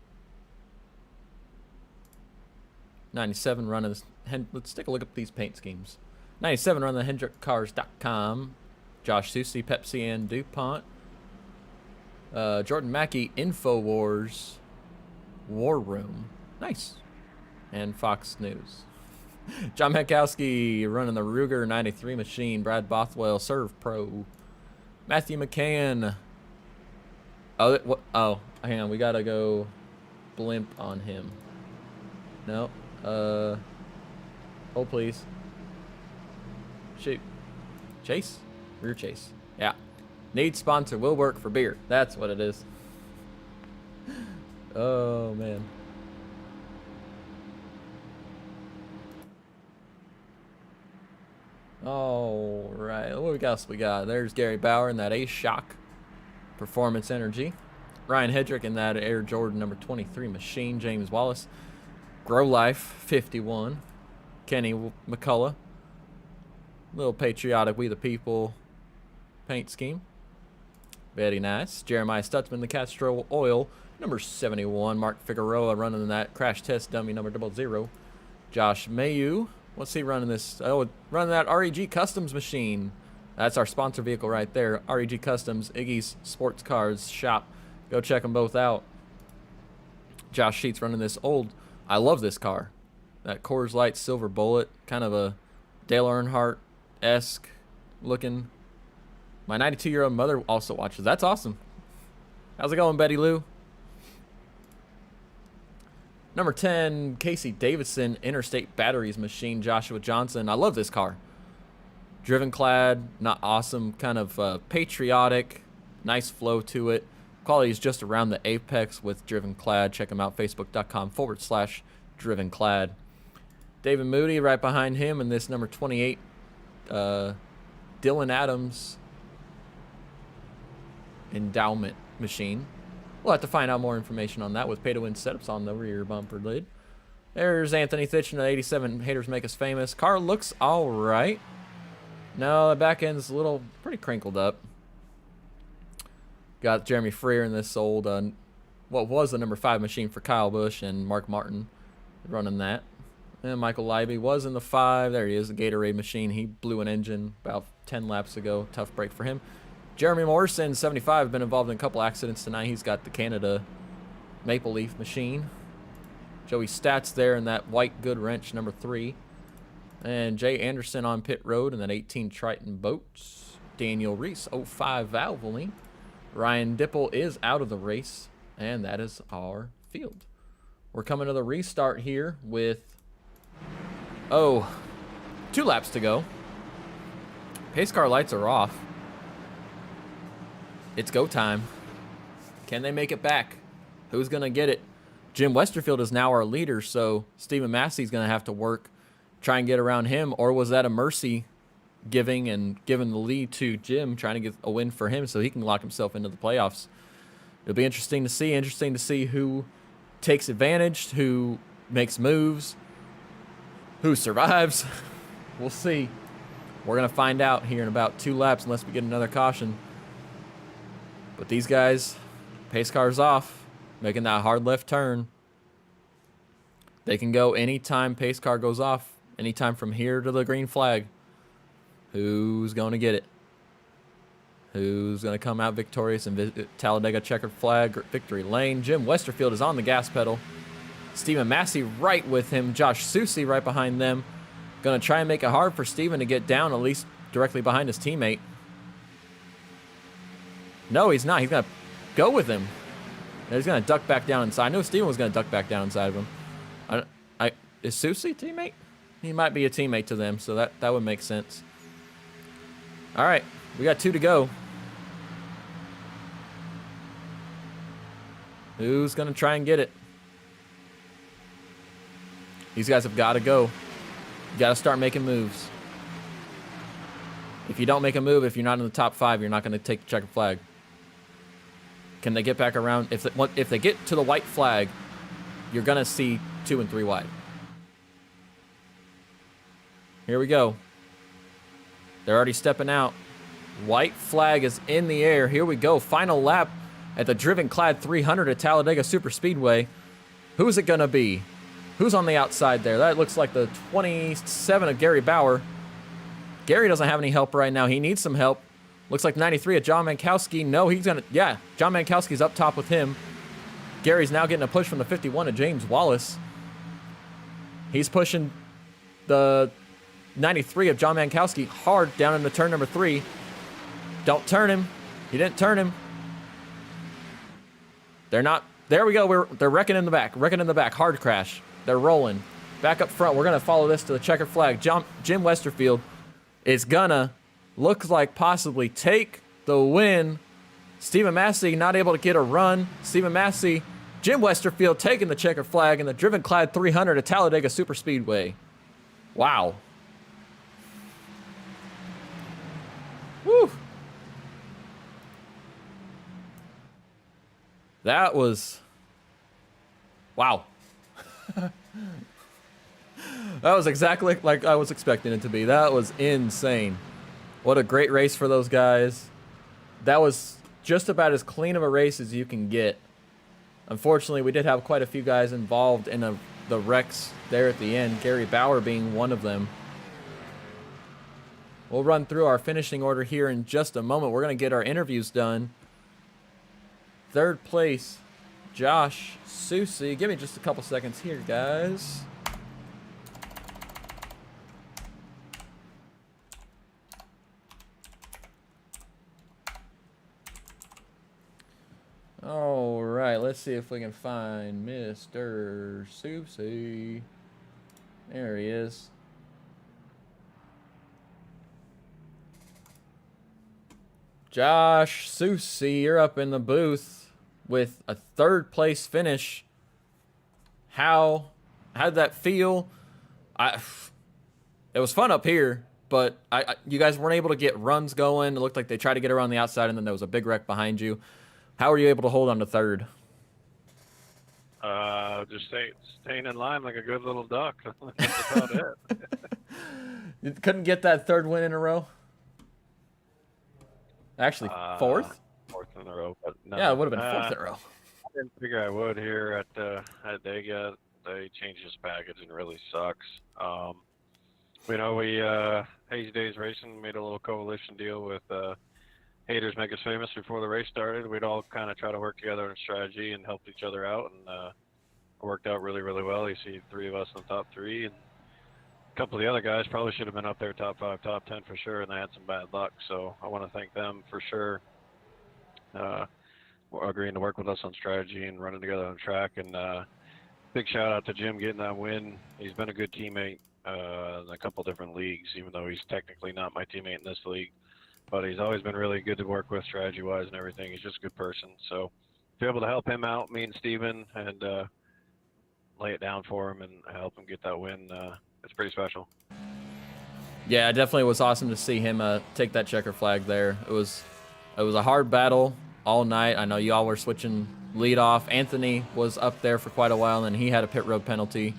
97 running this. Let's take a look at these paint schemes. 97 running the HendrickCars.com. Josh Susi, Pepsi and DuPont. Jordan Mackey, InfoWars, War Room. Nice. And Fox News. John Metkowski running the Ruger 93 machine. Brad Bothwell, Serve Pro. Matthew McCann. Oh, hang on. We got to go blimp on him. No. Hold, please. Shoot. Chase? Rear chase. Yeah. Need sponsor. Will work for beer. That's what it is. Oh, man. All right. What else we got? There's Gary Bauer in that Ace Shock Performance Energy. Ryan Hedrick in that Air Jordan number 23 machine. James Wallace. Grow Life 51. Kenny McCullough. Little patriotic We the People paint scheme. Very nice. Jeremiah Stutzman, the Castro Oil number 71. Mark Figueroa running that Crash Test Dummy number 00. Josh Mayu. What's he running this? Oh, running that REG Customs machine. That's our sponsor vehicle right there. REG Customs, Iggy's Sports Cars Shop. Go check them both out. Josh Sheets running this old. I love this car. That Coors Light Silver Bullet. Kind of a Dale Earnhardt-esque looking. My 92-year-old mother also watches. That's awesome. How's it going, Betty Lou? Number 10, Casey Davidson, Interstate Batteries Machine, Joshua Johnson. I love this car. Driven Klad, not awesome, kind of patriotic, nice flow to it. Quality is just around the apex with Driven Klad. Check them out, facebook.com/Driven Klad. David Moody right behind him in this number 28, Dylan Adams Endowment Machine. We'll have to find out more information on that with pay-to-win setups on the rear bumper lid. There's Anthony Thitchen at 87. Haters Make Us Famous. Car looks all right. No, the back end's a little pretty crinkled up. Got Jeremy Freer in this old, what was the number 5 machine for Kyle Busch and Mark Martin running that. And Michael Leiby was in the 5. There he is, the Gatorade machine. He blew an engine about 10 laps ago. Tough break for him. Jeremy Morrison, 75, been involved in a couple accidents tonight. He's got the Canada Maple Leaf machine. Joey Stats there in that white good wrench, number 3. And Jay Anderson on pit road in that 18 Triton Boats. Daniel Reese, 05 Valvoline. Ryan Dipple is out of the race. And that is our field. We're coming to the restart here with, 2 laps to go. Pace car lights are off. It's go time. Can they make it back? Who's going to get it? Jim Westerfield is now our leader, so Stephen Massey's going to have to work, try and get around him. Or was that a mercy giving the lead to Jim, trying to get a win for him so he can lock himself into the playoffs? It'll be interesting to see who takes advantage, who makes moves, who survives. We'll see. We're going to find out here in about 2 laps unless we get another caution. But these guys, pace cars off, making that hard left turn. They can go anytime pace car goes off, anytime from here to the green flag. Who's going to get it? Who's going to come out victorious and visit Talladega checkered flag victory lane? Jim Westerfield is on the gas pedal. Stephen Massey right with him. Josh Susi right behind them. Going to try and make it hard for Stephen to get down, at least directly behind his teammate. No, he's not. He's going to go with him. And he's going to duck back down inside. I knew Steven was going to duck back down inside of him. Is Susi a teammate? He might be a teammate to them, so that would make sense. All right, we got 2 to go. Who's going to try and get it? These guys have got to go. You got to start making moves. If you don't make a move, if you're not in the top 5, you're not going to take the checkered flag. Can they get back around? If they get to the white flag, you're going to see 2 and 3 wide. Here we go. They're already stepping out. White flag is in the air. Here we go. Final lap at the Driven Klad 300 at Talladega Superspeedway. Who's it going to be? Who's on the outside there? That looks like the 27 of Gary Bauer. Gary doesn't have any help right now. He needs some help. Looks like 93 of John Mankowski. No, he's going to... Yeah, John Mankowski's up top with him. Gary's now getting a push from the 51 of James Wallace. He's pushing the 93 of John Mankowski hard down into turn number 3. Don't turn him. He didn't turn him. They're not... There we go. They're wrecking in the back. Wrecking in the back. Hard crash. They're rolling. Back up front. We're going to follow this to the checker flag. Jim Westerfield is going to look like possibly take the win. Stephen Massey not able to get a run. Stephen Massey, Jim Westerfield taking the checker flag in the Driven Klad 300 at Talladega Superspeedway. Wow. Woo. That was... Wow. That was exactly like I was expecting it to be. That was insane. What a great race for those guys. That was just about as clean of a race as you can get. Unfortunately, we did have quite a few guys involved in the wrecks there at the end, Gary Bauer being one of them. We'll run through our finishing order here in just a moment. We're going to get our interviews done. Third place, Josh Susie. Give me just a couple seconds here, guys. All right, let's see if we can find Mr. Susie. There he is. Josh Susie, you're up in the booth with a third place finish. How'd that feel? It was fun up here, but you guys weren't able to get runs going. It looked like they tried to get around the outside, and then there was a big wreck behind you. How were you able to hold on to third?
Just staying in line like a good little duck. That's about it.
You couldn't get that third win in a row? Actually, fourth?
Fourth in a row, but no.
Yeah, it would have been fourth in a row.
I didn't figure I would here at Dega. They changed this package and it really sucks. We Hazy Days Racing made a little coalition deal with Haters Make Us Famous before the race started. We'd all kind of try to work together on strategy and help each other out, and it worked out really, really well. You see 3 of us in the top 3, and a couple of the other guys probably should have been up there top 5, top 10 for sure, and they had some bad luck. So I want to thank them for sure, agreeing to work with us on strategy and running together on track. And big shout out to Jim getting that win. He's been a good teammate in a couple different leagues, even though he's technically not my teammate in this league. But he's always been really good to work with strategy-wise and everything. He's just a good person. So to be able to help him out, me and Steven, and lay it down for him and help him get that win, it's pretty special.
Yeah, it definitely was awesome to see him take that checker flag there. It was a hard battle all night. I know y'all were switching lead off. Anthony was up there for quite a while, and he had a pit road penalty.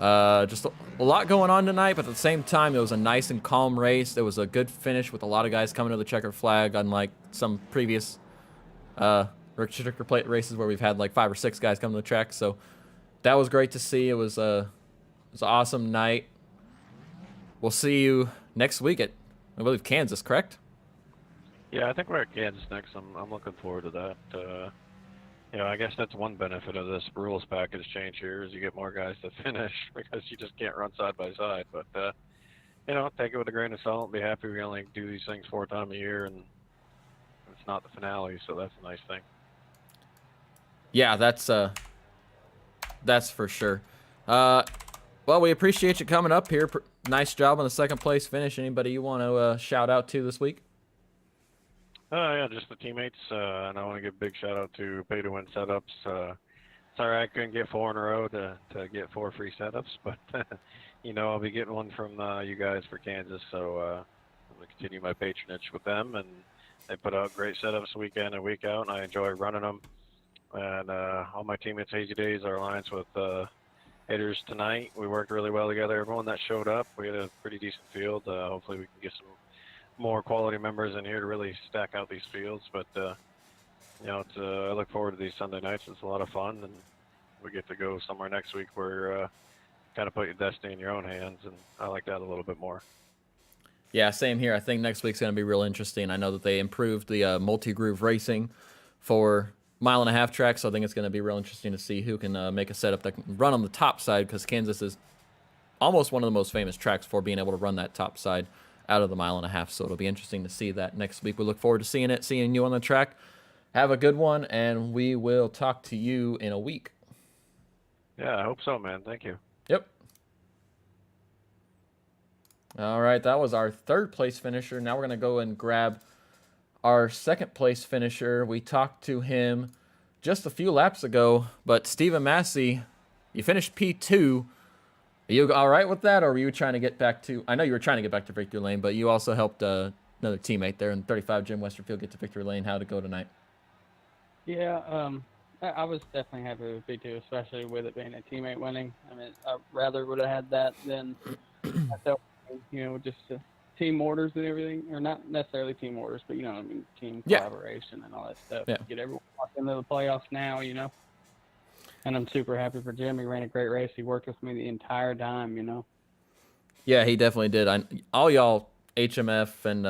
Just a lot going on tonight, but at the same time, it was a nice and calm race. There was a good finish with a lot of guys coming to the checker flag, unlike some previous checker plate races where we've had like 5 or 6 guys come to the track. So that was great to see. It was an awesome night. We'll see you next week at, I believe, Kansas, correct?
Yeah, I think we're at Kansas next. I'm looking forward to that. I guess that's one benefit of this rules package change here is you get more guys to finish because you just can't run side by side. But, take it with a grain of salt. Be happy we only do these things 4 times a year, and it's not the finale, so that's a nice thing.
Yeah, that's for sure. Well, we appreciate you coming up here. Nice job on the second place finish. Anybody you want to shout out to this week?
Yeah, just the teammates. And I want to give a big shout out to Pay to Win Setups. Sorry I couldn't get 4 in a row to get 4 free setups, but I'll be getting one from you guys for Kansas. So I'm going to continue my patronage with them, and they put out great setups week in and week out, and I enjoy running them. And all my teammates, Hazy Days, our alliance with Haters tonight, we worked really well together. Everyone that showed up, we had a pretty decent field. Hopefully we can get some more quality members in here to really stack out these fields. But you know, I look forward to these Sunday nights. It's a lot of fun, and we get to go somewhere next week where kind of put your destiny in your own hands, and I like that a little bit more.
Yeah, same here. I think next week's going to be real interesting. I know that they improved the multi-groove racing for mile-and-a-half track, so I think it's going to be real interesting to see who can make a setup that can run on the top side, because Kansas is almost one of the most famous tracks for being able to run that top side out of the mile-and-a-half, so it'll be interesting to see that next week. We look forward to seeing you on the track. Have a good one, and we will talk to you in a week.
Yeah, I hope so, man. Thank you.
Yep. All right, that was our third place finisher. Now we're going to go and grab our second place finisher. We talked to him just a few laps ago, but Stephen Massey, you finished P2. Are you all right with that, or were you trying to get back to... I know you were trying to get back to victory lane, but you also helped another teammate there in 35, Jim Westerfield, get to victory lane. How'd it go tonight?
Yeah, I was definitely happy with P2, especially with it being a teammate winning. I mean, I rather would have had that than myself, you know, just team orders and everything, or not necessarily team orders, but you know what I mean, team collaboration and all that stuff.
Yeah.
Get everyone locked into the playoffs now, you know. And I'm super happy for Jim. He ran a great race. He worked with me the entire time, you know.
Yeah, he definitely did. All y'all HMF and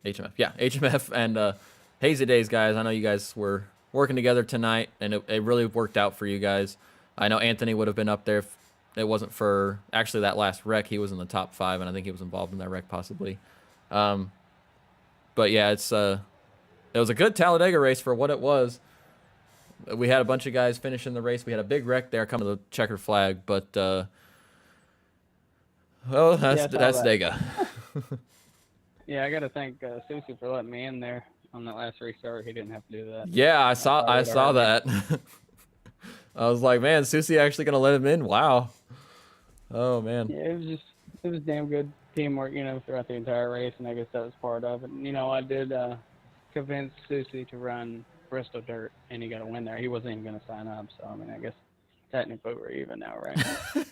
HMF and Hazy Days guys, I know you guys were working together tonight, and it really worked out for you guys. I know Anthony would have been up there if it wasn't for actually that last wreck. He was in the top 5, and I think he was involved in that wreck possibly. But yeah, it was a good Talladega race for what it was. We had a bunch of guys finishing the race. We had a big wreck there coming to the checkered flag, but that's Dega.
Yeah, I got to thank Susie for letting me in there on that last restart. He didn't have to do that.
Yeah, I saw that. I was like, man, Susie actually gonna let him in? Wow. Oh man.
Yeah, it was damn good teamwork, you know, throughout the entire race, and I guess that was part of it. And, you know, I did convince Susie to run Bristol Dirt, and he got a win there. He wasn't even going to sign up, so I mean, I guess technically we're even now, right?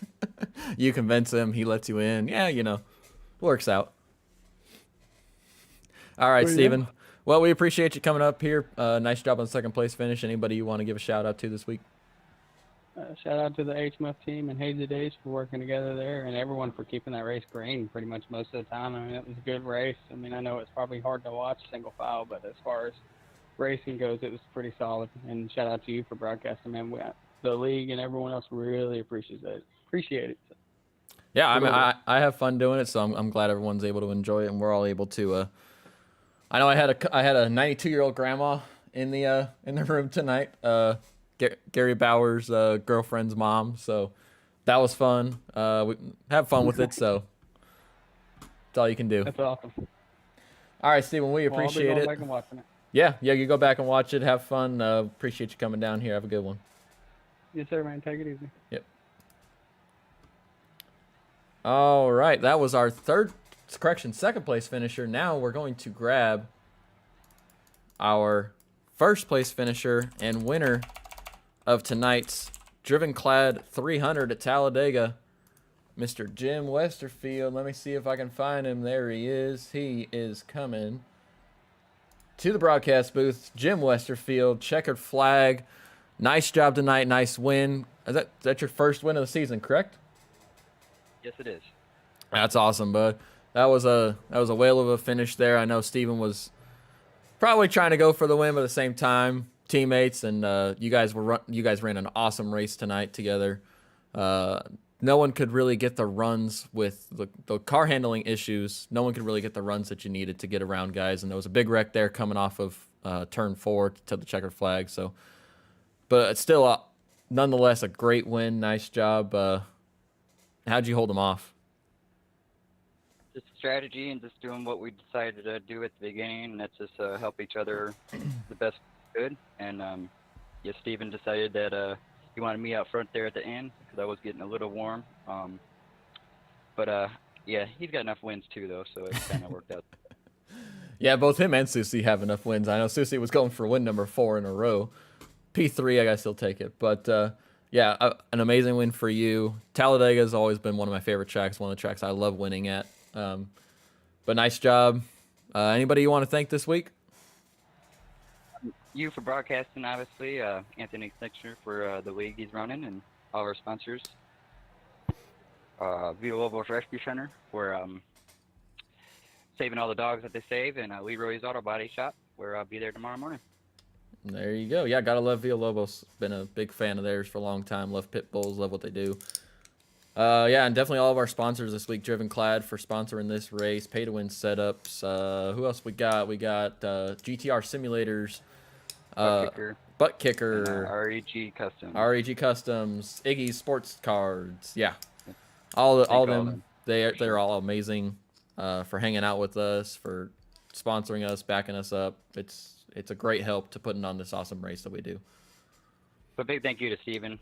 You convince him, he lets you in. Yeah, you know, works out. All right, Steven. Well, we appreciate you coming up here. Nice job on the second place finish. Anybody you want to give a shout out to this week?
Shout out to the HMF team and Hazy Days for working together there, and everyone for keeping that race green pretty much most of the time. I mean, it was a good race. I mean, I know it's probably hard to watch single file, but as far as racing goes, it was pretty solid. And shout out to you for broadcasting, man. The league and everyone else really appreciate it.
Yeah, I mean, I have fun doing it, so I'm glad everyone's able to enjoy it, and we're all able to. I know I had a 92-year-old grandma in the room tonight. Gary Bauer's girlfriend's mom, so that was fun. We have fun with it, so that's all you can do.
That's awesome.
All right, Steven, we appreciate
I'll be
it.
going back and watching it.
Yeah, you go back and watch it. Have fun. Appreciate you coming down here. Have a good one.
Yes, sir, man. Take it easy.
Yep. All right, that was our second place finisher. Now we're going to grab our first place finisher and winner of tonight's Driven Klad 300 at Talladega, Mr. Jim Westerfield. Let me see if I can find him. There he is. He is coming to the broadcast booth. Jim Westerfield, checkered flag. Nice job tonight. Nice win. Is that your first win of the season, correct?
Yes, it is.
That's awesome, bud. That was a whale of a finish there. I know Steven was probably trying to go for the win, but at the same time, teammates, and you guys ran an awesome race tonight together. No one could really get the runs with the car handling issues. No one could really get the runs that you needed to get around guys, and there was a big wreck there coming off of turn 4 to the checkered flag. So, but it's still nonetheless a great win. Nice job. How'd you hold them off?
Just strategy and just doing what we decided to do at the beginning, and that's just help each other the best we could. And Steven decided that he wanted me out front there at the end because I was getting a little warm. But he's got enough wins too, though, so it kind of worked out.
Yeah, both him and Susie have enough wins. I know Susie was going for win number 4 in a row. P3, I guess he'll take it. But an amazing win for you. Talladega has always been one of my favorite tracks, one of the tracks I love winning at. But nice job. Anybody you want to thank this week?
You for broadcasting, obviously. Anthony Snitcher for the league he's running, and all our sponsors. Villalobos Rescue Center for saving all the dogs that they save, and Leroy's Auto Body Shop, where I'll be there tomorrow morning.
There you go. Yeah, gotta love Villalobos. Been a big fan of theirs for a long time. Love pit bulls. Love what they do. Yeah, and definitely all of our sponsors this week. Driven Klad for sponsoring this race. Pay to win setups. Who else we got? We got GTR Simulators. ButtKicker.
REG Customs.
REG Customs. Iggy Sports Cards. Yeah, all of them. They're all amazing for hanging out with us, for sponsoring us, backing us up. It's a great help to putting on this awesome race that we do.
So big thank you to Steven.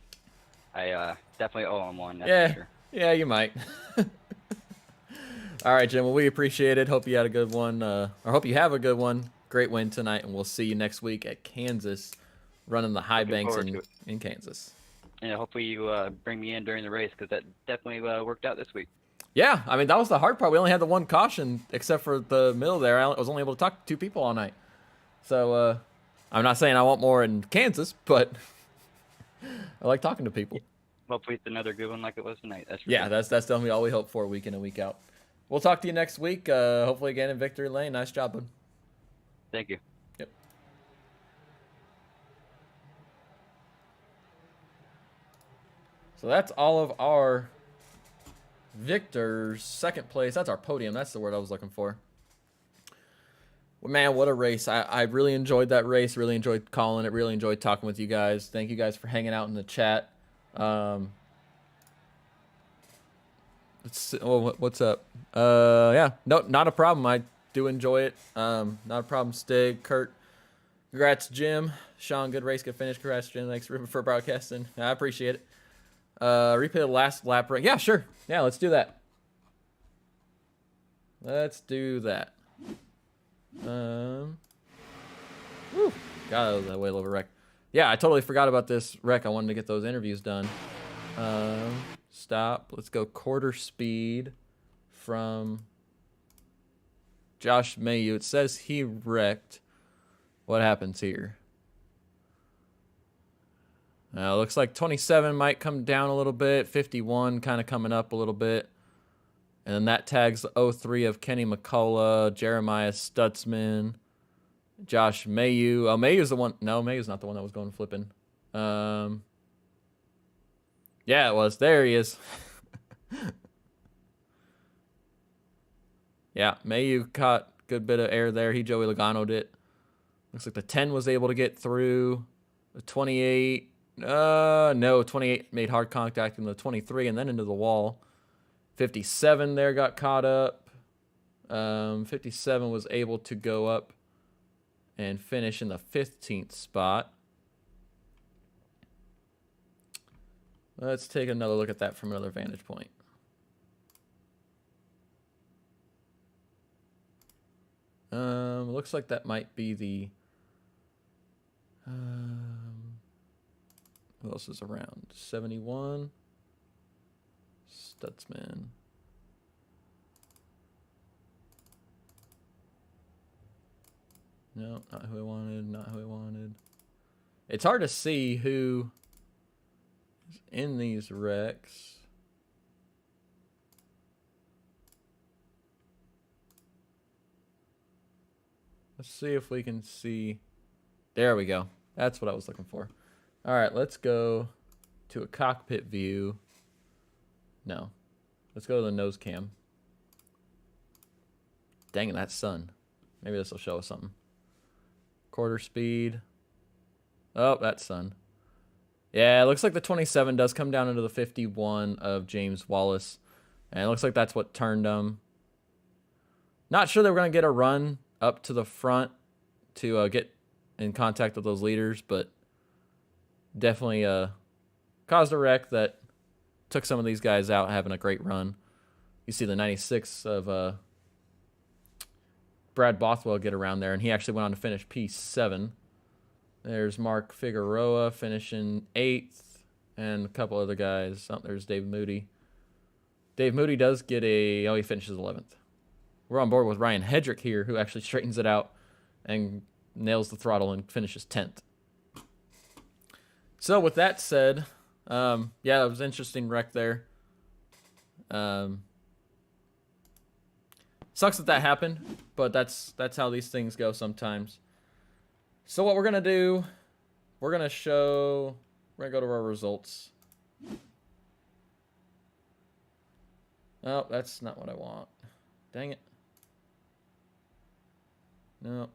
I definitely owe him one.
That's
for sure.
Yeah, you might. All right, Jim. Well, we appreciate it. Hope you had a good one. Or hope you have a good one. Great win tonight, and we'll see you next week at Kansas, running the high banks in Kansas.
Yeah, hopefully you bring me in during the race, because that definitely worked out this week.
Yeah, I mean, that was the hard part. We only had the one caution, except for the middle there. I was only able to talk to 2 people all night. So I'm not saying I want more in Kansas, but I like talking to people.
Hopefully it's another good one like it was tonight. That's
yeah, that's definitely all we hope for week in and week out. We'll talk to you next week. Hopefully again in victory lane. Nice job, bud.
Thank you.
Yep. So that's all of our victors. Second place. That's our podium. That's the word I was looking for. Well, man, what a race. I really enjoyed that race. Really enjoyed calling it. Really enjoyed talking with you guys. Thank you guys for hanging out in the chat. Let's see, what's up? Yeah, no, not a problem. I do enjoy it. Not a problem. Stig, Kurt, congrats, Jim, Sean. Good race, good finish. Congrats, Jim. Thanks, Ruben, for broadcasting. I appreciate it. Replay the last lap. Yeah, sure. Yeah, let's do that. Let's do that. Whew. God, that was a way of a wreck. Yeah, I totally forgot about this wreck. I wanted to get those interviews done. Stop. Let's go quarter speed from Josh Mayu. It says he wrecked. What happens here? Looks like 27 might come down a little bit. 51 kind of coming up a little bit. And then that tags the 03 of Kenny McCullough, Jeremiah Stutzman, Josh Mayu. Oh, Mayu's the one. No, Mayu's not the one that was going flipping. Yeah, it was. There he is. Yeah, Mayu caught a good bit of air there. He Joey Logano'd it. Looks like the 10 was able to get through. The 28. No, 28 made hard contact in the 23 and then into the wall. 57 there got caught up. 57 was able to go up and finish in the 15th spot. Let's take another look at that from another vantage point. Looks like that might be the... who else is around? 71. Stutzman. No, not who I wanted. Not who I wanted. It's hard to see who is in these wrecks. Let's see if we can see. There we go. That's what I was looking for. All right, let's go to a cockpit view. No. Let's go to the nose cam. Dang it, that's sun. Maybe this will show us something. Quarter speed. Oh, that's sun. Yeah, it looks like the 27 does come down into the 51 of James Wallace. And it looks like that's what turned them. Not sure they were going to get a run up to the front to get in contact with those leaders, but definitely caused a wreck that took some of these guys out having a great run. You see the 96 of Brad Bothwell get around there, and he actually went on to finish P7. There's Mark Figueroa finishing 8th, and a couple other guys. Oh, there's Dave Moody. Dave Moody does get a... Oh, he finishes 11th. we're on board with Ryan Hedrick here, who actually straightens it out and nails the throttle and finishes 10th. So with that said, yeah, it was an interesting wreck there. Sucks that happened, but that's how these things go sometimes. So what we're gonna do, we're gonna go to our results. Oh, that's not what I want. Dang it. No.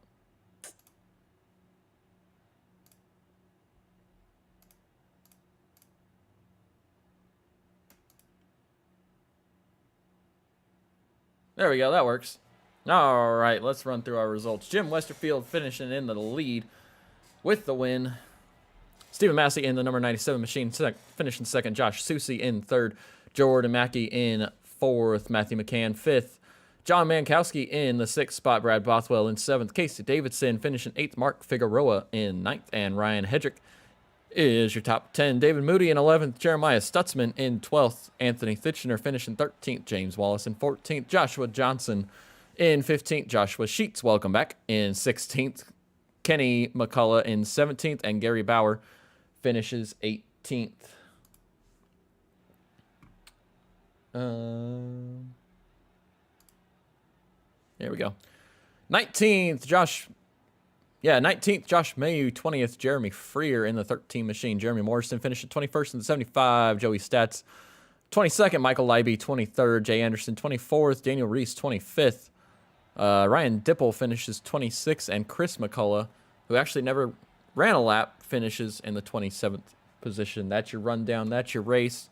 There we go, that works. All right, let's run through our results. Jim Westerfield finishing in the lead with the win. Stephen Massey in the number 97 machine, finishing second. Josh Susi in third. Jordan Mackey in fourth. Matthew McCann fifth. John Mankowski in the sixth spot. Brad Bothwell in seventh. Casey Davidson finishing eighth. Mark Figueroa in ninth. And Ryan Hedrick is your top 10. David Moody in 11th. Jeremiah Stutzman in 12th. Anthony Thitchener finishing 13th. James Wallace in 14th. Joshua Johnson in 15th. Joshua Sheets, welcome back, in 16th. Kenny McCullough in 17th. And Gary Bauer finishes 18th. There we go. 19th, Josh Mayu. 20th, Jeremy Freer in the 13 machine. Jeremy Morrison finished at 21st in the 75. Joey Stats, 22nd. Michael Leiby, 23rd. Jay Anderson, 24th. Daniel Reese, 25th. Ryan Dipple finishes 26th. And Chris McCullough, who actually never ran a lap, finishes in the 27th position. That's your rundown. That's your race.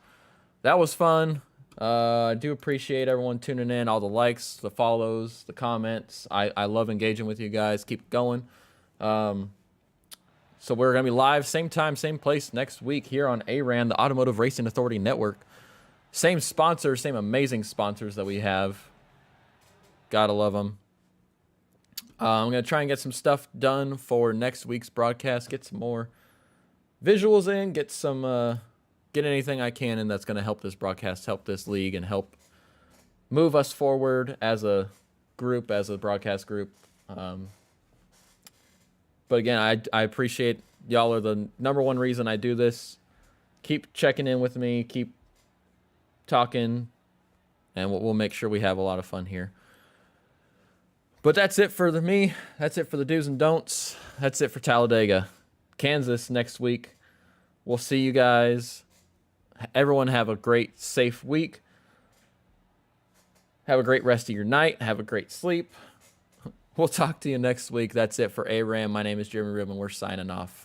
That was fun. I do appreciate everyone tuning in, all the likes, the follows, the comments. I love engaging with you guys. Keep it going. So we're going to be live, same time, same place next week here on ARAN, the Automotive Racing Authority Network. Same sponsors, same amazing sponsors that we have. Gotta love them. I'm going to try and get some stuff done for next week's broadcast, get some more visuals in, get anything I can in that's going to help this broadcast, help this league, and help move us forward as a group, as a broadcast group. But again, I appreciate y'all are the number one reason I do this. Keep checking in with me, keep talking, and we'll make sure we have a lot of fun here. But that's it for me. That's it for the do's and don'ts. That's it for Talladega. Kansas next week. We'll see you guys. Everyone have a great, safe week. Have a great rest of your night. Have a great sleep. We'll talk to you next week. That's it for ARAM. My name is Jeremy Rubin. We're signing off.